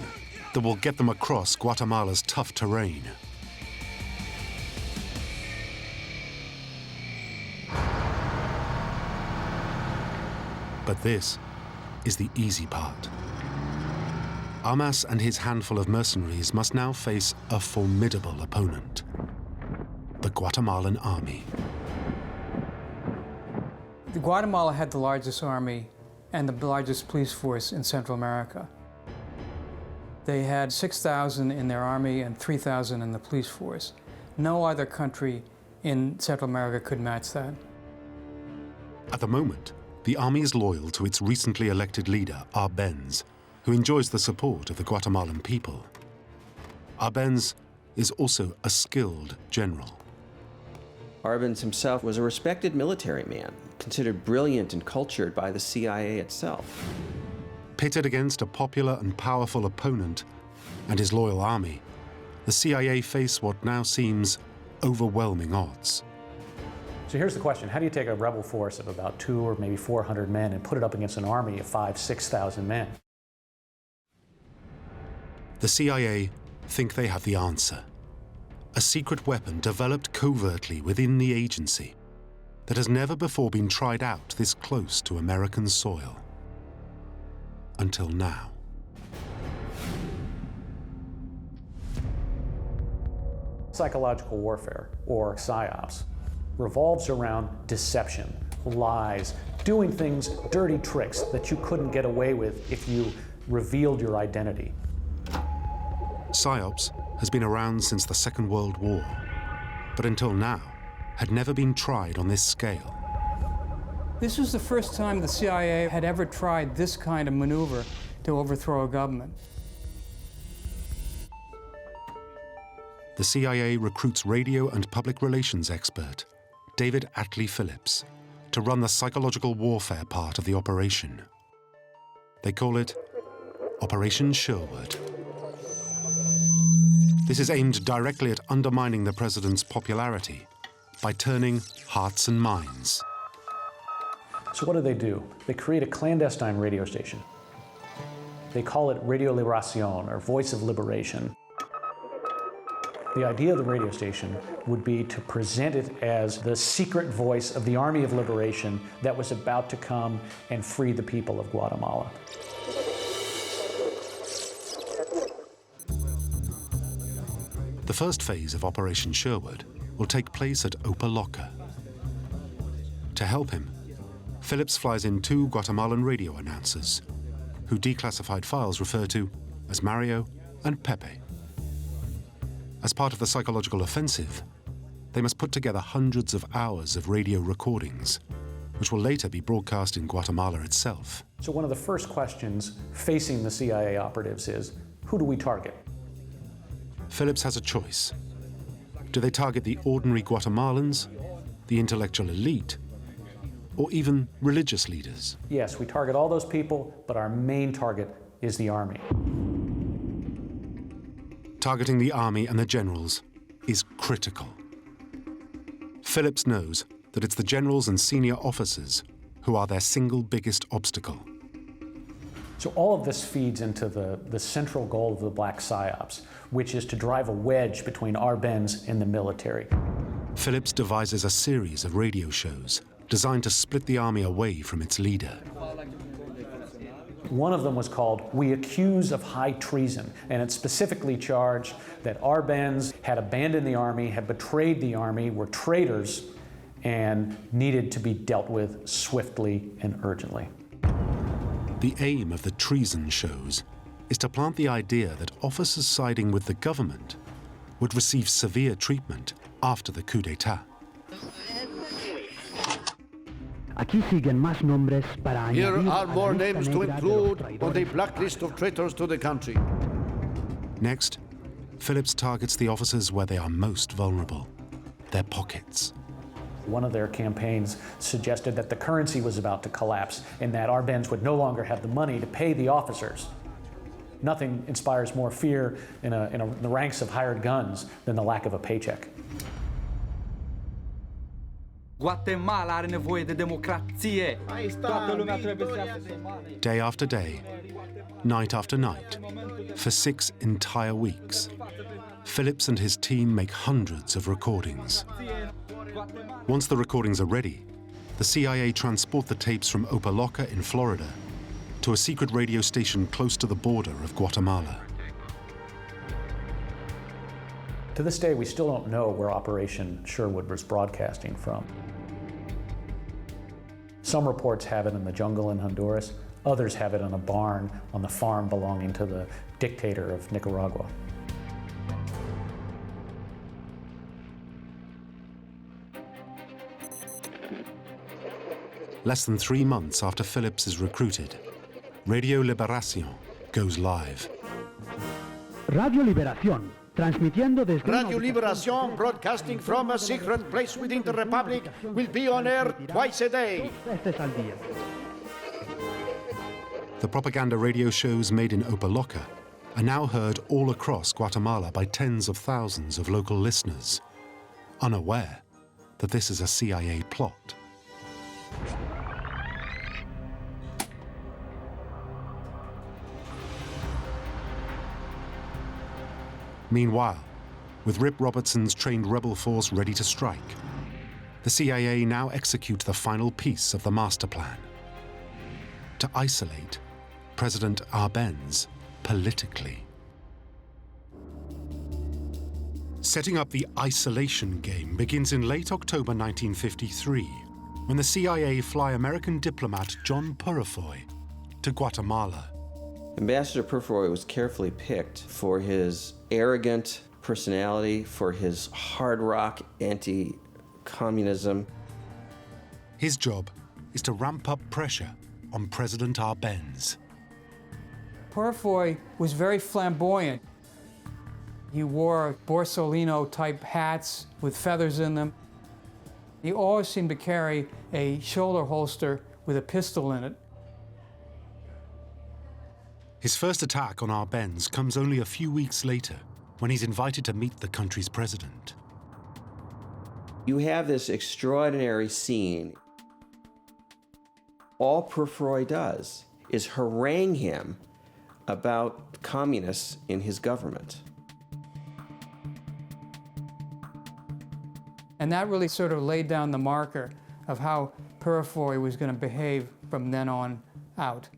that will get them across Guatemala's tough terrain. But this is the easy part. Armas and his handful of mercenaries must now face a formidable opponent, the Guatemalan army. Guatemala had the largest army and the largest police force in Central America. They had 6,000 in their army and 3,000 in the police force. No other country in Central America could match that. At the moment, the army is loyal to its recently elected leader, Arbenz, who enjoys the support of the Guatemalan people. Arbenz is also a skilled general. Arbenz himself was a respected military man, considered brilliant and cultured by the CIA itself. Pitted against a popular and powerful opponent and his loyal army, the CIA face what now seems overwhelming odds. So here's the question: how do you take a rebel force of about 200 or maybe 400 men and put it up against an army of 5,000 to 6,000 men? The CIA think they have the answer. A secret weapon developed covertly within the agency that has never before been tried out this close to American soil. Until now. Psychological warfare, or psyops, revolves around deception, lies, doing things, dirty tricks that you couldn't get away with if you revealed your identity. PSYOPs has been around since the Second World War, but until now had never been tried on this scale. This was the first time the CIA had ever tried this kind of maneuver to overthrow a government. The CIA recruits radio and public relations expert David Atlee Phillips to run the psychological warfare part of the operation. They call it Operation Sherwood. This is aimed directly at undermining the president's popularity by turning hearts and minds. So what do? They create a clandestine radio station. They call it Radio Liberación, or Voice of Liberation. The idea of the radio station would be to present it as the secret voice of the Army of Liberation that was about to come and free the people of Guatemala. The first phase of Operation Sherwood will take place at Opaloca. To help him, Phillips flies in 2 Guatemalan radio announcers, who declassified files refer to as Mario and Pepe. As part of the psychological offensive, they must put together hundreds of hours of radio recordings, which will later be broadcast in Guatemala itself. So one of the first questions facing the CIA operatives is, who do we target? Phillips has a choice. Do they target the ordinary Guatemalans, the intellectual elite, or even religious leaders? Yes, we target all those people, but our main target is the army. Targeting the army and the generals is critical. Phillips knows that it's the generals and senior officers who are their single biggest obstacle. So all of this feeds into the central goal of the Black PSYOPs, which is to drive a wedge between Arbenz and the military. Phillips devises a series of radio shows designed to split the army away from its leader. One of them was called We Accuse of High Treason, and it specifically charged that Arbenz had abandoned the army, had betrayed the army, were traitors, and needed to be dealt with swiftly and urgently. The aim of the treason shows is to plant the idea that officers siding with the government would receive severe treatment after the coup d'etat. Here are more names to include on the blacklist of traitors to the country. Next, Phillips targets the officers where they are most vulnerable, their pockets. One of their campaigns suggested that the currency was about to collapse and that Arbenz would no longer have the money to pay the officers. Nothing inspires more fear in the ranks of hired guns than the lack of a paycheck. Guatemala are nevoie de democrație. Toată lumea trebuie să ia semane. Day after day, night after night, for 6 entire weeks, Phillips and his team make hundreds of recordings. Once the recordings are ready, the CIA transport the tapes from Opaloca in Florida to a secret radio station close to the border of Guatemala. To this day, we still don't know where Operation Sherwood was broadcasting from. Some reports have it in the jungle in Honduras. Others have it in a barn on the farm belonging to the dictator of Nicaragua. Less than 3 months after Phillips is recruited, Radio Liberación goes live. Radio Liberación, transmitiendo desde Radio Liberación, broadcasting from a secret place within the Republic, will be on air twice a day. The propaganda radio shows made in Opaloca are now heard all across Guatemala by tens of thousands of local listeners, unaware that this is a CIA plot. Meanwhile, with Rip Robertson's trained rebel force ready to strike, the CIA now execute the final piece of the master plan: to isolate President Arbenz politically. Setting up the isolation game begins in late October 1953, when the CIA fly American diplomat John Purifoy to Guatemala. Ambassador Purifoy was carefully picked for his arrogant personality, for his hard rock anti-communism. His job is to ramp up pressure on President Arbenz. Purifoy was very flamboyant. He wore Borsalino-type hats with feathers in them. He always seemed to carry a shoulder holster with a pistol in it. His first attack on Arbenz comes only a few weeks later, when he's invited to meet the country's president. You have this extraordinary scene. All Purifoy does is harangue him about communists in his government. And that really sort of laid down the marker of how Purifoy was going to behave from then on out.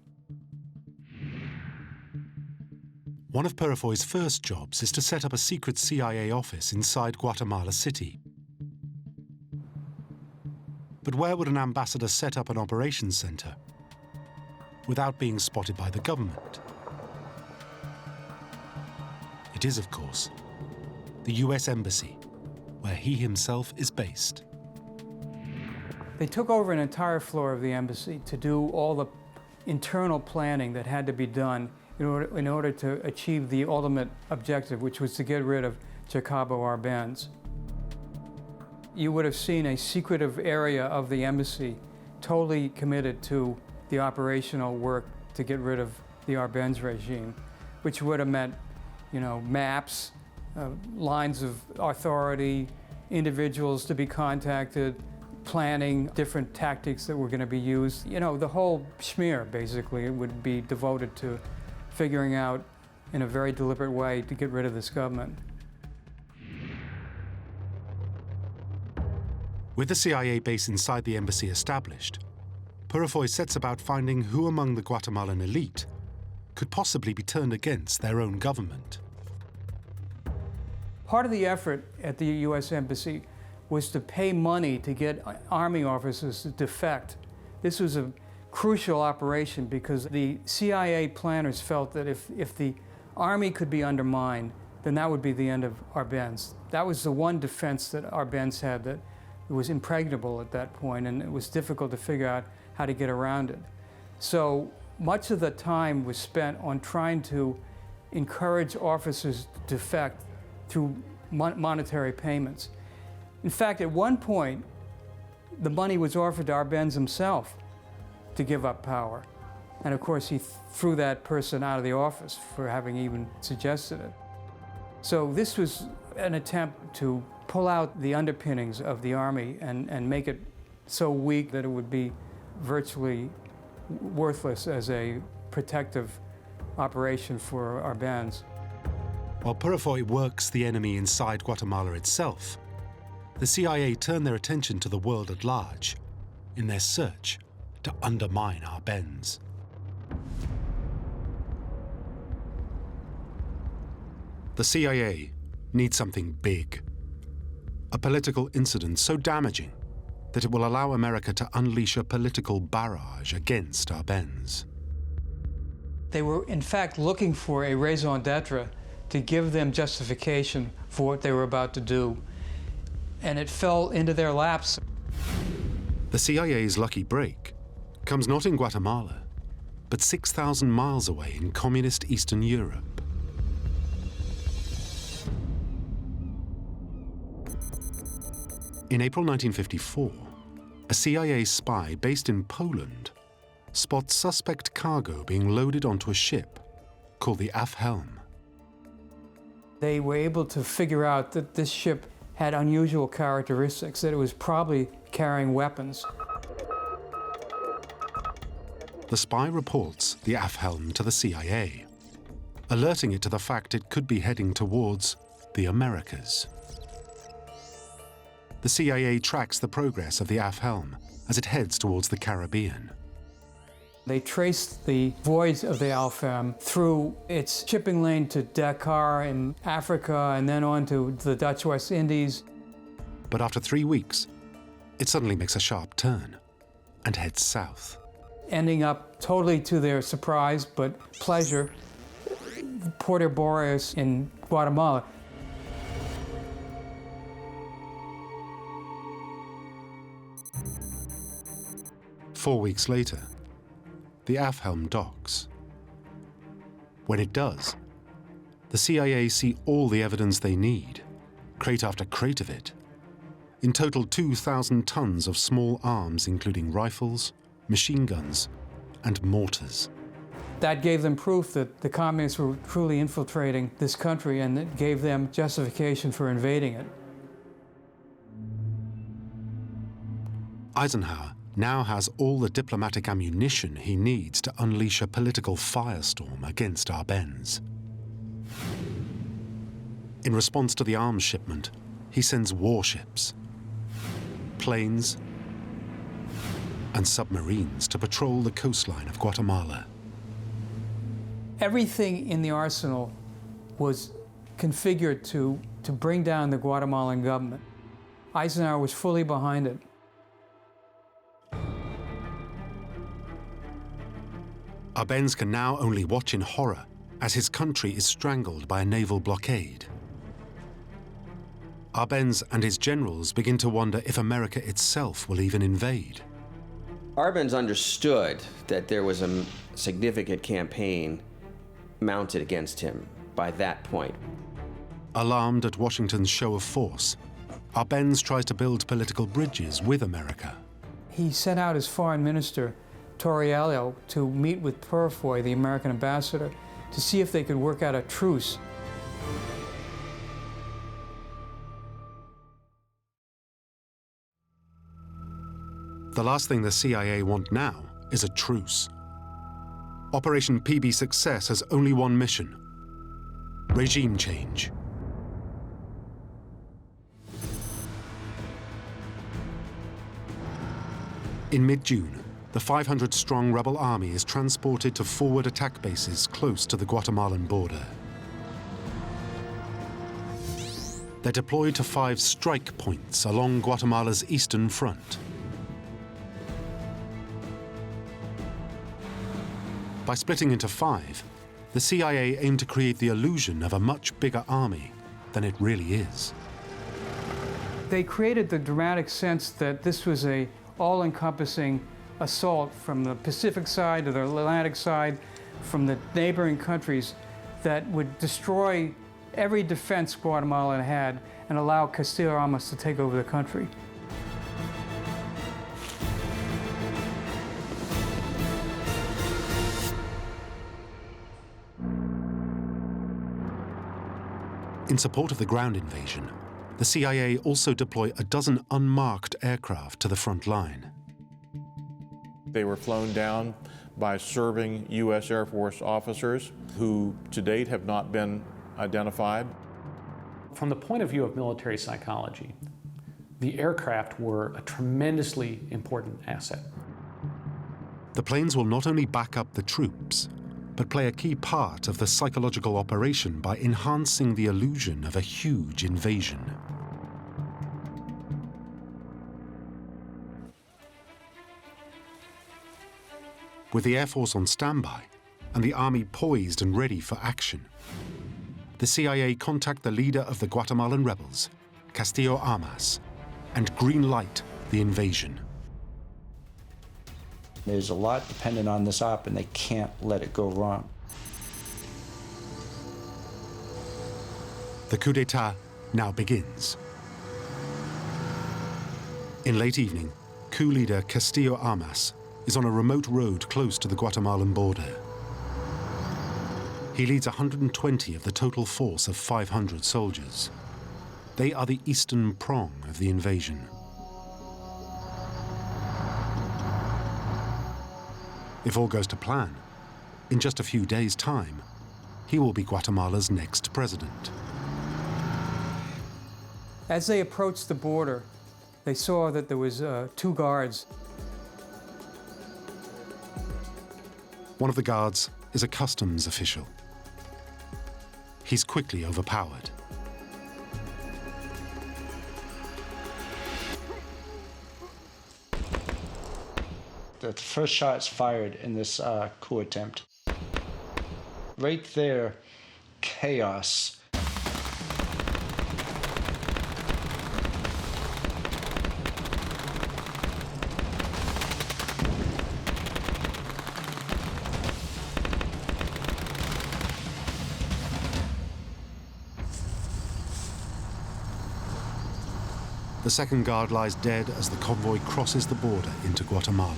One of Purifoy's first jobs is to set up a secret CIA office inside Guatemala City. But where would an ambassador set up an operations center without being spotted by the government? It is, of course, the US Embassy, where he himself is based. They took over an entire floor of the embassy to do all the internal planning that had to be done in order to achieve the ultimate objective, which was to get rid of Jacobo Arbenz. You would have seen a secretive area of the embassy totally committed to the operational work to get rid of the Arbenz regime, which would have meant, maps, lines of authority, individuals to be contacted, planning different tactics that were going to be used. The whole schmear, basically, would be devoted to figuring out in a very deliberate way to get rid of this government. With the CIA base inside the embassy established, Purifoy sets about finding who among the Guatemalan elite could possibly be turned against their own government. Part of the effort at the US Embassy was to pay money to get army officers to defect. This was a crucial operation because the CIA planners felt that if the army could be undermined, then that would be the end of Arbenz. That was the one defense that Arbenz had that was impregnable at that point, and it was difficult to figure out how to get around it. So much of the time was spent on trying to encourage officers to defect through monetary payments. In fact, at one point, the money was offered to Arbenz himself to give up power. And of course, he threw that person out of the office for having even suggested it. So this was an attempt to pull out the underpinnings of the army and make it so weak that it would be virtually worthless as a protective operation for Arbenz. While Purifoy works the enemy inside Guatemala itself, the CIA turn their attention to the world at large in their search to undermine Arbenz. The CIA needs something big, a political incident so damaging that it will allow America to unleash a political barrage against Arbenz. They were, in fact, looking for a raison d'etre to give them justification for what they were about to do, and it fell into their laps. The CIA's lucky break comes not in Guatemala, but 6,000 miles away in communist Eastern Europe. In April 1954, a CIA spy based in Poland spots suspect cargo being loaded onto a ship called the Afhelm. They were able to figure out that this ship had unusual characteristics, that it was probably carrying weapons. The spy reports the Afhelm to the CIA, alerting it to the fact it could be heading towards the Americas. The CIA tracks the progress of the Afhelm as it heads towards the Caribbean. They traced the voyage of the Afhelm through its shipping lane to Dakar in Africa and then on to the Dutch West Indies. But after 3 weeks, it suddenly makes a sharp turn and heads south. Ending up, totally to their surprise but pleasure, Puerto Boreas in Guatemala. Four weeks later, the Afhelm docks. When it does, the CIA see all the evidence they need, crate after crate of it. In total, 2,000 tons of small arms, including rifles, machine guns, and mortars. That gave them proof that the communists were truly infiltrating this country, and it gave them justification for invading it. Eisenhower now has all the diplomatic ammunition he needs to unleash a political firestorm against Arbenz. In response to the arms shipment, he sends warships, planes, and submarines to patrol the coastline of Guatemala. Everything in the arsenal was configured to bring down the Guatemalan government. Eisenhower was fully behind it. Arbenz can now only watch in horror as his country is strangled by a naval blockade. Arbenz and his generals begin to wonder if America itself will even invade. Arbenz understood that there was a significant campaign mounted against him by that point. Alarmed at Washington's show of force, Arbenz tries to build political bridges with America. He sent out his foreign minister, Torriello, to meet with Purifoy, the American ambassador, to see if they could work out a truce. The last thing the CIA want now is a truce. Operation PB Success has only one mission: regime change. In mid-June, the 500-strong rebel army is transported to forward attack bases close to the Guatemalan border. They're deployed to 5 strike points along Guatemala's eastern front. By splitting into 5, the CIA aimed to create the illusion of a much bigger army than it really is. They created the dramatic sense that this was an all-encompassing assault from the Pacific side to the Atlantic side, from the neighboring countries, that would destroy every defense Guatemala had and allow Castillo-Armas to take over the country. In support of the ground invasion, the CIA also deploy a dozen unmarked aircraft to the front line. They were flown down by serving U.S. Air Force officers who, to date, have not been identified. From the point of view of military psychology, the aircraft were a tremendously important asset. The planes will not only back up the troops, but play a key part of the psychological operation by enhancing the illusion of a huge invasion. With the Air Force on standby and the Army poised and ready for action, the CIA contact the leader of the Guatemalan rebels, Castillo-Armas, and green light the invasion. There's a lot dependent on this op, and they can't let it go wrong. The coup d'etat now begins. In late evening, coup leader Castillo-Armas is on a remote road close to the Guatemalan border. He leads 120 of the total force of 500 soldiers. They are the eastern prong of the invasion. If all goes to plan, in just a few days' time, he will be Guatemala's next president. As they approached the border, they saw that there was 2 guards. One of the guards is a customs official. He's quickly overpowered. The first shot's fired in this coup attempt. Right there, chaos. The second guard lies dead as the convoy crosses the border into Guatemala.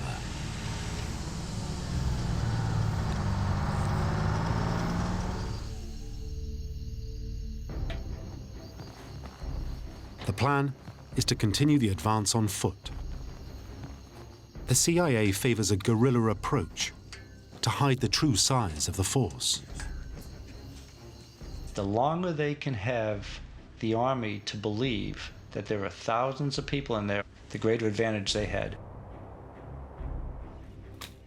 The plan is to continue the advance on foot. The CIA favors a guerrilla approach to hide the true size of the force. The longer they can have the army to believe that there are thousands of people in there, the greater advantage they had.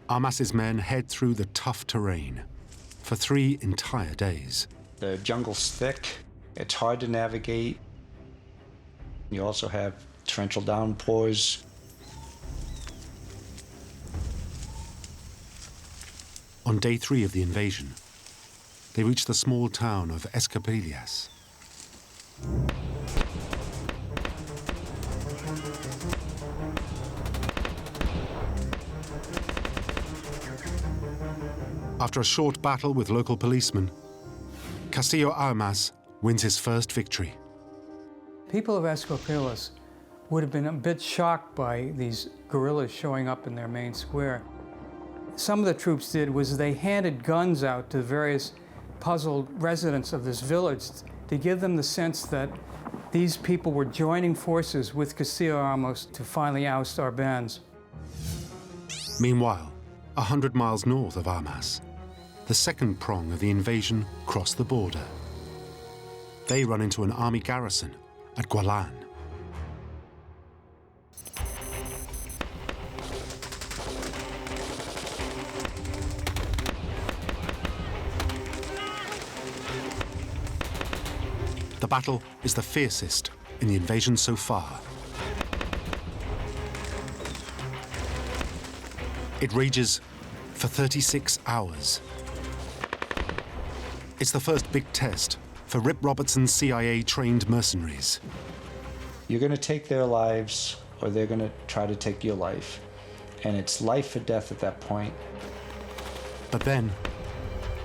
Armas's men head through the tough terrain for 3 entire days. The jungle's thick, it's hard to navigate. You also have torrential downpours. On day 3 of the invasion, they reach the small town of Escapillas. After a short battle with local policemen, Castillo Armas wins his first victory. People of Escapillas would have been a bit shocked by these guerrillas showing up in their main square. Some of the troops did was they handed guns out to various puzzled residents of this village to give them the sense that these people were joining forces with Castillo Armas to finally oust Arbenz. Meanwhile, 100 miles north of Armas, the second prong of the invasion crossed the border. They run into an army garrison at Gualan. The battle is the fiercest in the invasion so far. It rages for 36 hours. It's the first big test for Rip Robertson's CIA-trained mercenaries. You're going to take their lives, or they're going to try to take your life. And it's life or death at that point. But then,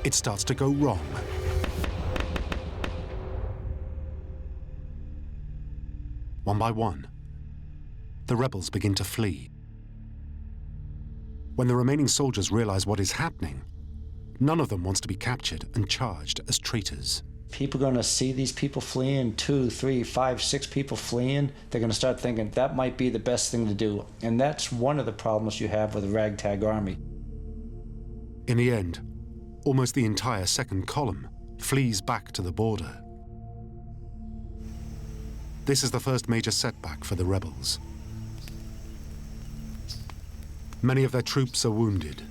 it starts to go wrong. One by one, the rebels begin to flee. When the remaining soldiers realize what is happening, none of them wants to be captured and charged as traitors. People are going to see these people fleeing, 2, 3, 5, 6 people fleeing. They're going to start thinking that might be the best thing to do. And that's one of the problems you have with a ragtag army. In the end, almost the entire second column flees back to the border. This is the first major setback for the rebels. Many of their troops are wounded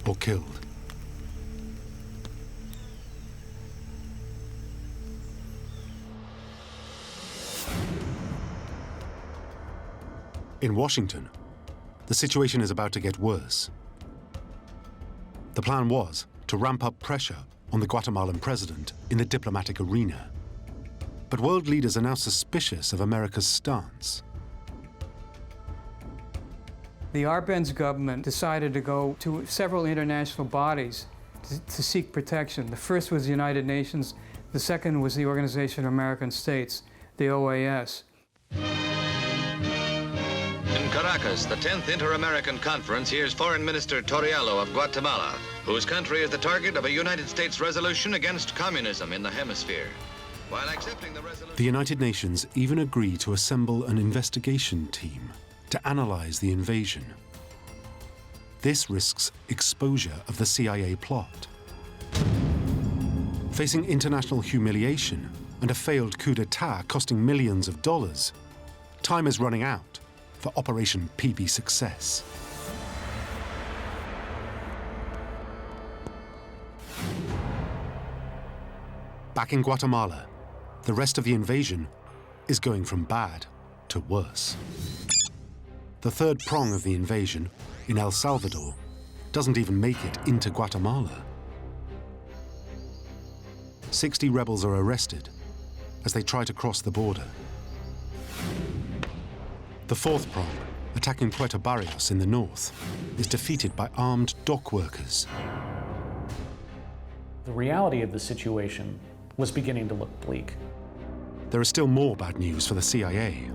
or killed. In Washington, the situation is about to get worse. The plan was to ramp up pressure on the Guatemalan president in the diplomatic arena. But world leaders are now suspicious of America's stance. The Arbenz government decided to go to several international bodies to seek protection. The first was the United Nations. The second was the Organization of American States, the OAS. In Caracas, the 10th Inter-American Conference hears Foreign Minister Torriello of Guatemala, whose country is the target of a United States resolution against communism in the hemisphere. While accepting the resolution, The United Nations even agreed to assemble an investigation team to analyze the invasion. This risks exposure of the CIA plot. Facing international humiliation and a failed coup d'etat costing millions of dollars, time is running out for Operation PB success. Back in Guatemala, the rest of the invasion is going from bad to worse. The third prong of the invasion, in El Salvador, doesn't even make it into Guatemala. 60 rebels are arrested as they try to cross the border. The fourth prong, attacking Puerto Barrios in the north, is defeated by armed dock workers. The reality of the situation was beginning to look bleak. There is still more bad news for the CIA.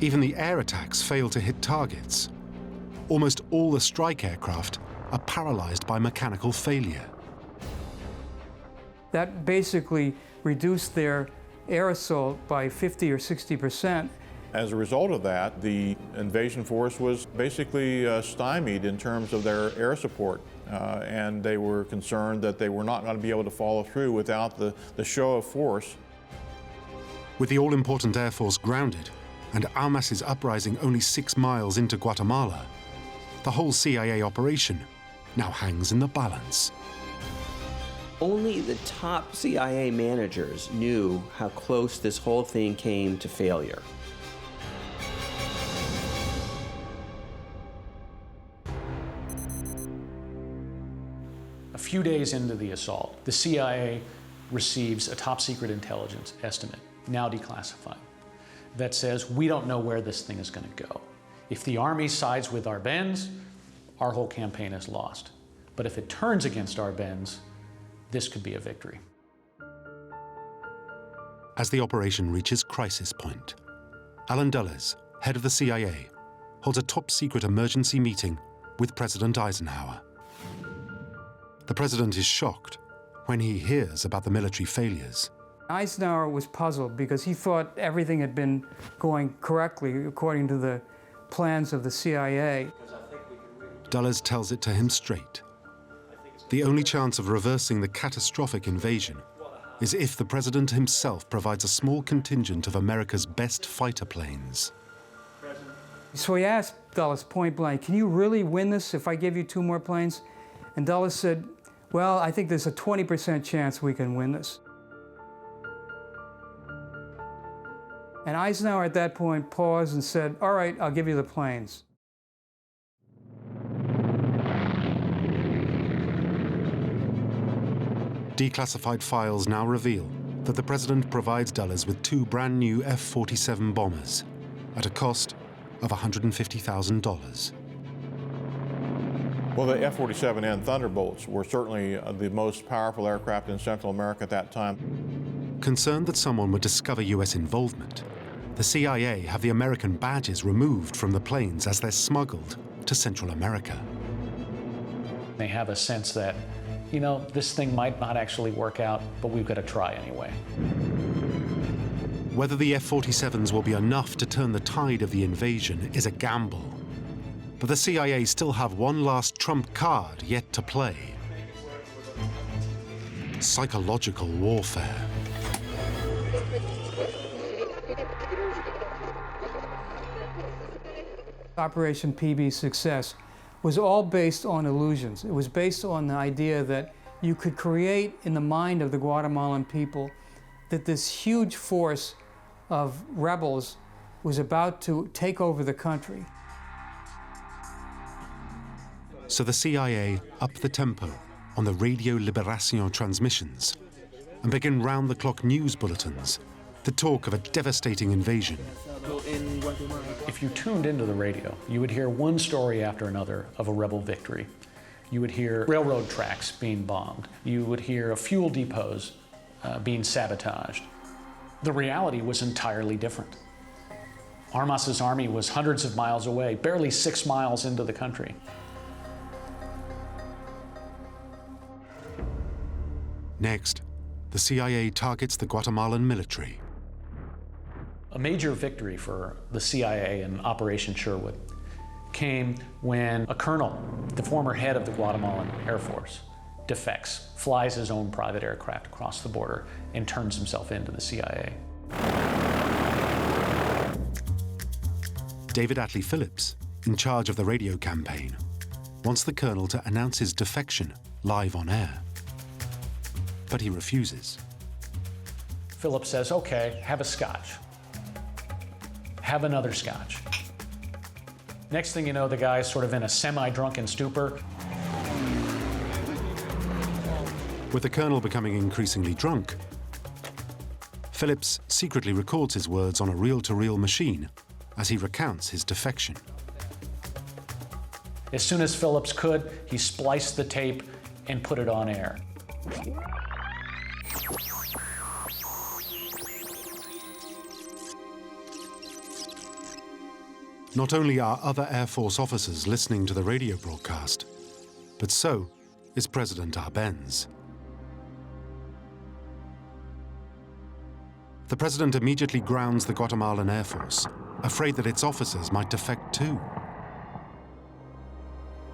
Even the air attacks fail to hit targets. Almost all the strike aircraft are paralyzed by mechanical failure. That basically reduced their air assault by 50 or 60%, As a result of that, the invasion force was basically stymied in terms of their air support, and they were concerned that they were not going to be able to follow through without the show of force. With the all-important Air Force grounded and Almas's uprising only 6 miles into Guatemala, the whole CIA operation now hangs in the balance. Only the top CIA managers knew how close this whole thing came to failure. A few days into the assault, the CIA receives a top-secret intelligence estimate, now declassified, that says we don't know where this thing is going to go. If the army sides with Arbenz, our whole campaign is lost. But if it turns against Arbenz, this could be a victory. As the operation reaches crisis point, Allen Dulles, head of the CIA, holds a top-secret emergency meeting with President Eisenhower. The president is shocked when he hears about the military failures. Eisenhower was puzzled because he thought everything had been going correctly according to the plans of the CIA. Dulles tells it to him straight. The only chance of reversing the catastrophic invasion is if the president himself provides a small contingent of America's best fighter planes. So he asked Dulles point blank, can you really win this if I give you 2 more planes? And Dulles said, well, I think there's a 20% chance we can win this. And Eisenhower at that point paused and said, all right, I'll give you the planes. Declassified files now reveal that the president provides Dulles with 2 brand new F-47 bombers at a cost of $150,000. Well, the F-47N Thunderbolts were certainly the most powerful aircraft in Central America at that time. Concerned that someone would discover U.S. involvement, the CIA have the American badges removed from the planes as they're smuggled to Central America. They have a sense that, you know, this thing might not actually work out, but we've got to try anyway. Whether the F-47s will be enough to turn the tide of the invasion is a gamble. But the CIA still have one last trump card yet to play: psychological warfare. Operation PB's success was all based on illusions. It was based on the idea that you could create in the mind of the Guatemalan people that this huge force of rebels was about to take over the country. So the CIA up the tempo on the Radio Liberación transmissions and begin round-the-clock news bulletins that talk of a devastating invasion. If you tuned into the radio, you would hear one story after another of a rebel victory. You would hear railroad tracks being bombed. You would hear fuel depots being sabotaged. The reality was entirely different. Armas's army was hundreds of miles away, barely 6 miles into the country. Next, the CIA targets the Guatemalan military. A major victory for the CIA in Operation Sherwood came when a colonel, the former head of the Guatemalan Air Force, defects, flies his own private aircraft across the border, and turns himself into the CIA. David Atlee Phillips, in charge of the radio campaign, wants the colonel to announce his defection live on air. But he refuses. Phillips says, okay, have a scotch. Have another scotch. Next thing you know, the guy's sort of in a semi-drunken stupor. With the colonel becoming increasingly drunk, Phillips secretly records his words on a reel-to-reel machine as he recounts his defection. As soon as Phillips could, he spliced the tape and put it on air. Not only are other Air Force officers listening to the radio broadcast, but so is President Arbenz. The president immediately grounds the Guatemalan Air Force afraid that its officers might defect too.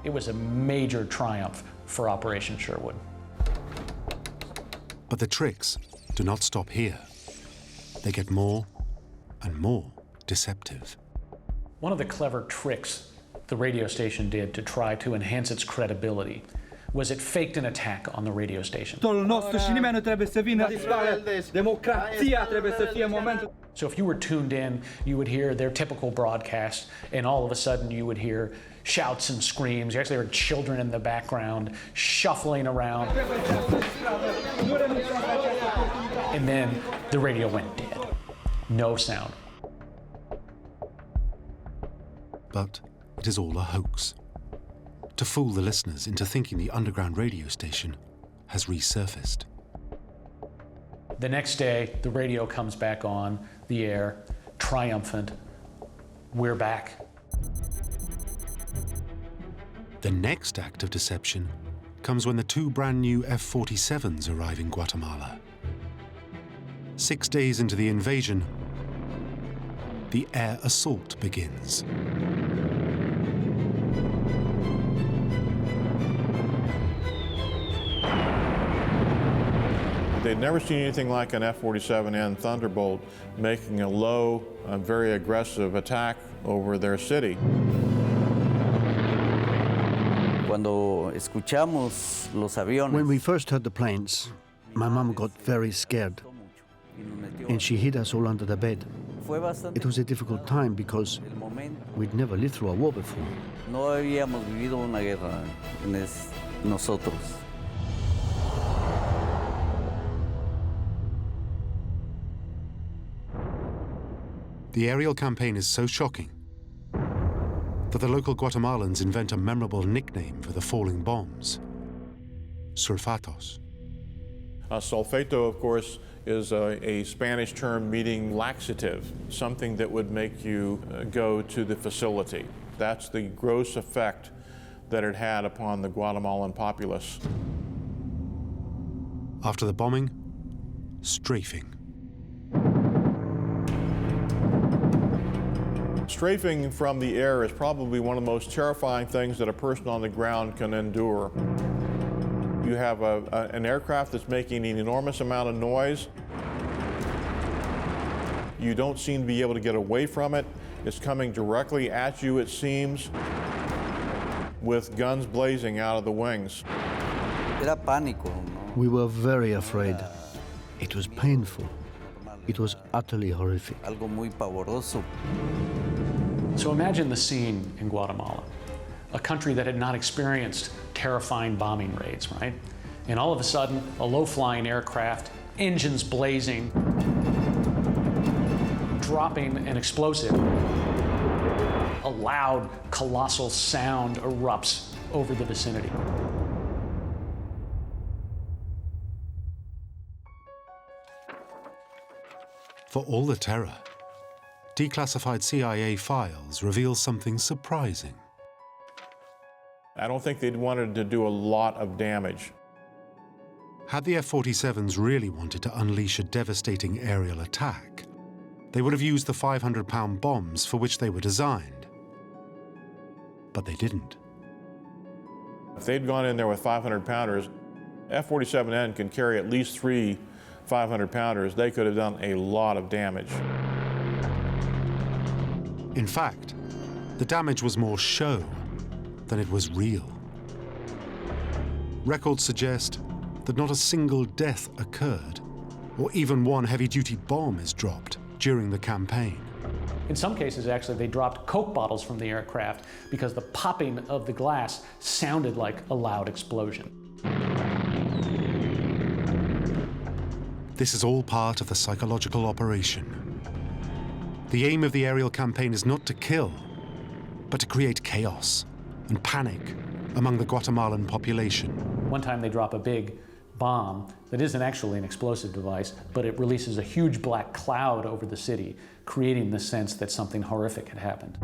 It was a major triumph for Operation Sherwood. But the tricks do not stop here. They get more and more deceptive. One of the clever tricks the radio station did to try to enhance its credibility was it faked an attack on the radio station. So if you were tuned in, you would hear their typical broadcast, and all of a sudden you would hear shouts and screams. You actually heard children in the background shuffling around. And then the radio went dead. No sound. But it is all a hoax, to fool the listeners into thinking the underground radio station has resurfaced. The next day, the radio comes back on the air, triumphant. We're back. The next act of deception comes when the two brand new F-47s arrive in Guatemala. 6 days into the invasion, the air assault begins. They'd never seen anything like an F-47N Thunderbolt making a low, very aggressive attack over their city. When we first heard the planes, my mom got very scared, and she hid us all under the bed. It was a difficult time because we'd never lived through a war before. The aerial campaign is so shocking that the local Guatemalans invent a memorable nickname for the falling bombs: sulfatos. Sulfato, of course, is a Spanish term meaning laxative, something that would make you go to the facility. That's the gross effect that it had upon the Guatemalan populace. After the bombing, strafing. Strafing from the air is probably one of the most terrifying things that a person on the ground can endure. You have an aircraft that's making an enormous amount of noise. You don't seem to be able to get away from it. It's coming directly at you, it seems, with guns blazing out of the wings. We were very afraid. It was painful. It was utterly horrific. So imagine the scene in Guatemala, a country that had not experienced terrifying bombing raids, right? And all of a sudden, a low-flying aircraft, engines blazing, dropping an explosive. A loud, colossal sound erupts over the vicinity. For all the terror, declassified CIA files reveal something surprising. I don't think they'd wanted to do a lot of damage. Had the F-47s really wanted to unleash a devastating aerial attack, they would have used the 500-pound bombs for which they were designed. But they didn't. If they'd gone in there with 500-pounders, F-47N can carry at least 3 500-pounders. They could have done a lot of damage. In fact, the damage was more show than it was real. Records suggest that not a single death occurred, or even one heavy-duty bomb is dropped during the campaign. In some cases, actually, they dropped Coke bottles from the aircraft because the popping of the glass sounded like a loud explosion. This is all part of the psychological operation. The aim of the aerial campaign is not to kill, but to create chaos and panic among the Guatemalan population. One time they drop a big bomb that isn't actually an explosive device, but it releases a huge black cloud over the city, creating the sense that something horrific had happened.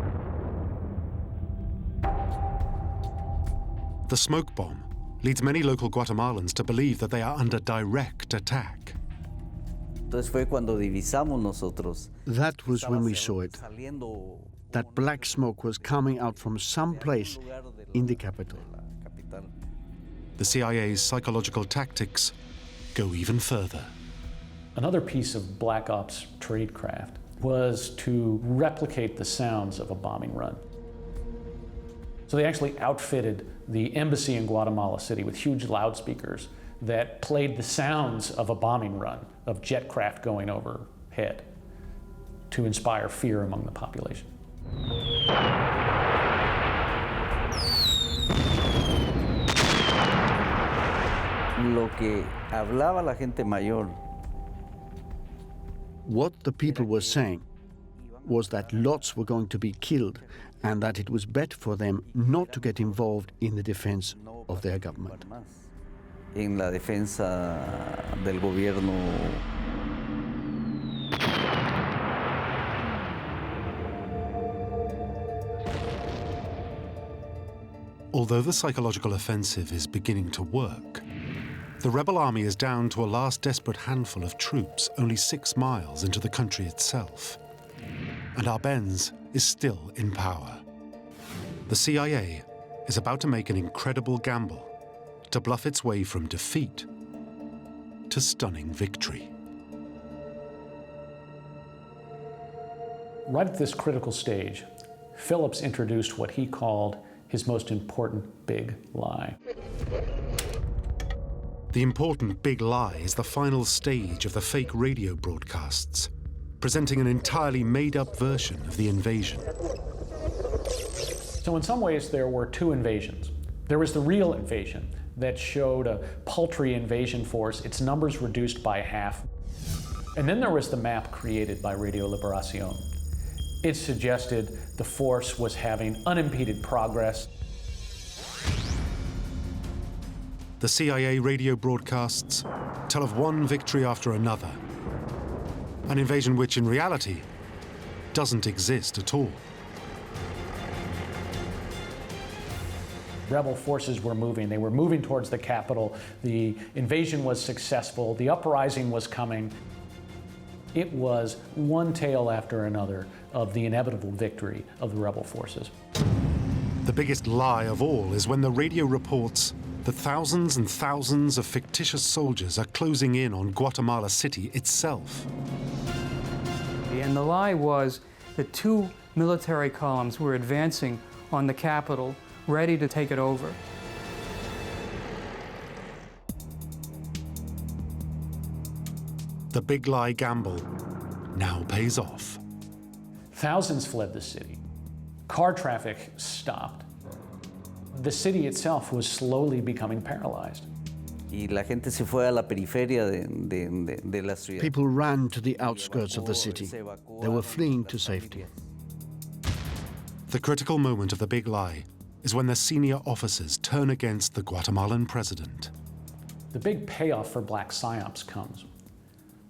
The smoke bomb leads many local Guatemalans to believe that they are under direct attack. That was when we saw it. That black smoke was coming out from some place in the capital. The CIA's psychological tactics go even further. Another piece of Black Ops tradecraft was to replicate the sounds of a bombing run. So they actually outfitted the embassy in Guatemala City with huge loudspeakers that played the sounds of a bombing run, of jet craft going overhead, to inspire fear among the population. What the people were saying was that lots were going to be killed and that it was better for them not to get involved in the defense of their government. En la defensa del gobierno. Although the psychological offensive is beginning to work, the rebel army is down to a last desperate handful of troops only 6 miles into the country itself. And Arbenz is still in power. The CIA is about to make an incredible gamble to bluff its way from defeat to stunning victory. Right at this critical stage, Phillips introduced what he called his most important big lie. The important big lie is the final stage of the fake radio broadcasts, presenting an entirely made-up version of the invasion. So in some ways there were 2 invasions. There was the real invasion that showed a paltry invasion force, its numbers reduced by half. And then there was the map created by Radio Liberación. It suggested the force was having unimpeded progress. The CIA radio broadcasts tell of one victory after another, an invasion which in reality doesn't exist at all. Rebel forces were moving. They were moving towards the capital. The invasion was successful. The uprising was coming. It was one tale after another of the inevitable victory of the rebel forces. The biggest lie of all is when the radio reports that thousands and thousands of fictitious soldiers are closing in on Guatemala City itself. And the lie was that 2 military columns were advancing on the capital, ready to take it over. The big lie gamble now pays off. Thousands fled the city. Car traffic stopped. The city itself was slowly becoming paralyzed. Y la gente se fue a la periferia de la ciudad. People ran to the outskirts of the city. They were fleeing to safety. The critical moment of the big lie is when the senior officers turn against the Guatemalan president. The big payoff for black psyops comes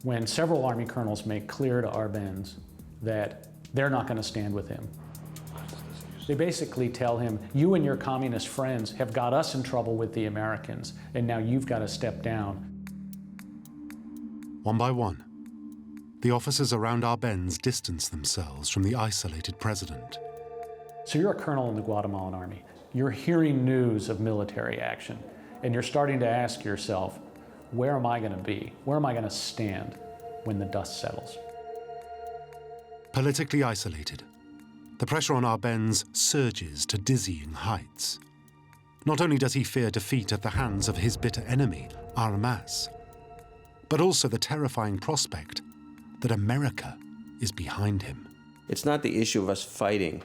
when several army colonels make clear to Arbenz that they're not going to stand with him. They basically tell him, you and your communist friends have got us in trouble with the Americans, and now you've got to step down. One by one, the officers around Arbenz distance themselves from the isolated president. So you're a colonel in the Guatemalan army. You're hearing news of military action, and you're starting to ask yourself, where am I going to be? Where am I going to stand when the dust settles? Politically isolated, the pressure on Arbenz surges to dizzying heights. Not only does he fear defeat at the hands of his bitter enemy, Armas, but also the terrifying prospect that America is behind him. It's not the issue of us fighting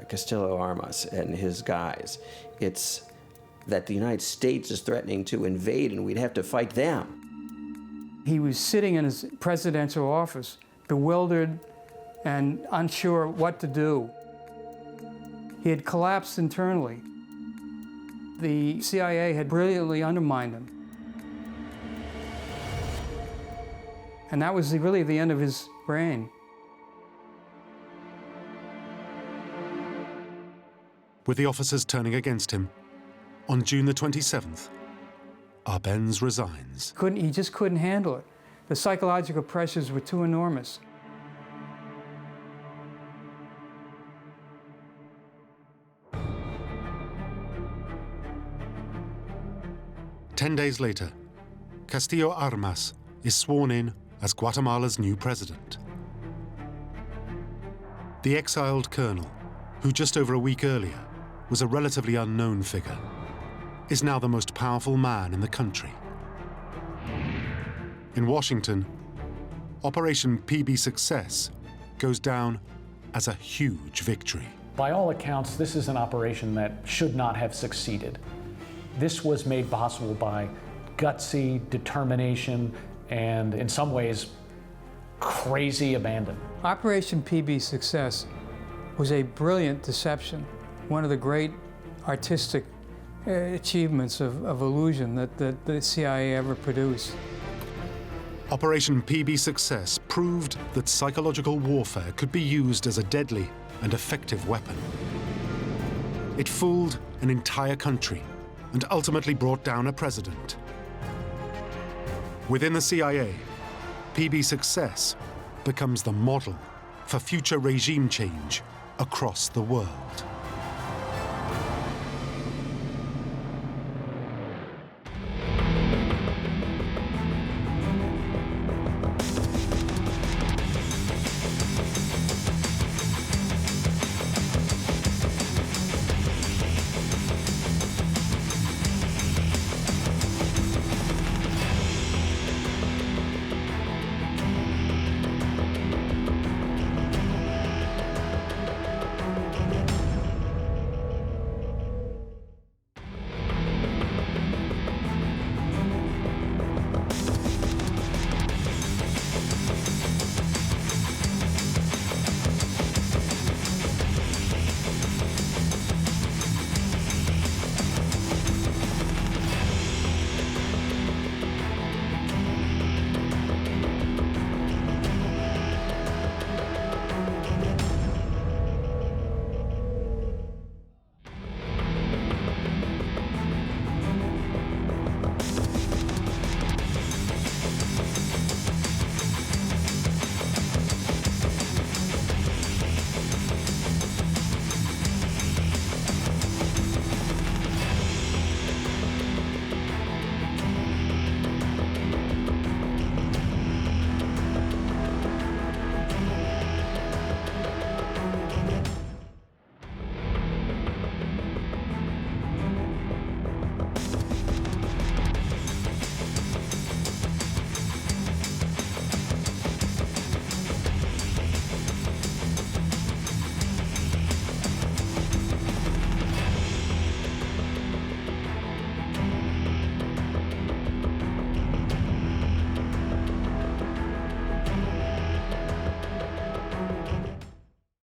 Castillo Armas and his guys. It's that the United States is threatening to invade and we'd have to fight them. He was sitting in his presidential office, bewildered and unsure what to do. He had collapsed internally. The CIA had brilliantly undermined him. And that was really the end of his reign. With the officers turning against him, on June the 27th, Arbenz resigns. He just couldn't handle it. The psychological pressures were too enormous. Ten days later, Castillo Armas is sworn in as Guatemala's new president. The exiled colonel, who just over a week earlier was a relatively unknown figure, is now the most powerful man in the country. In Washington, Operation PB Success goes down as a huge victory. By all accounts, this is an operation that should not have succeeded. This was made possible by gutsy determination and, in some ways, crazy abandon. Operation PB Success was a brilliant deception, one of the great artistic achievements of illusion that the CIA ever produced. Operation PB Success proved that psychological warfare could be used as a deadly and effective weapon. It fooled an entire country and ultimately brought down a president. Within the CIA, PB Success becomes the model for future regime change across the world.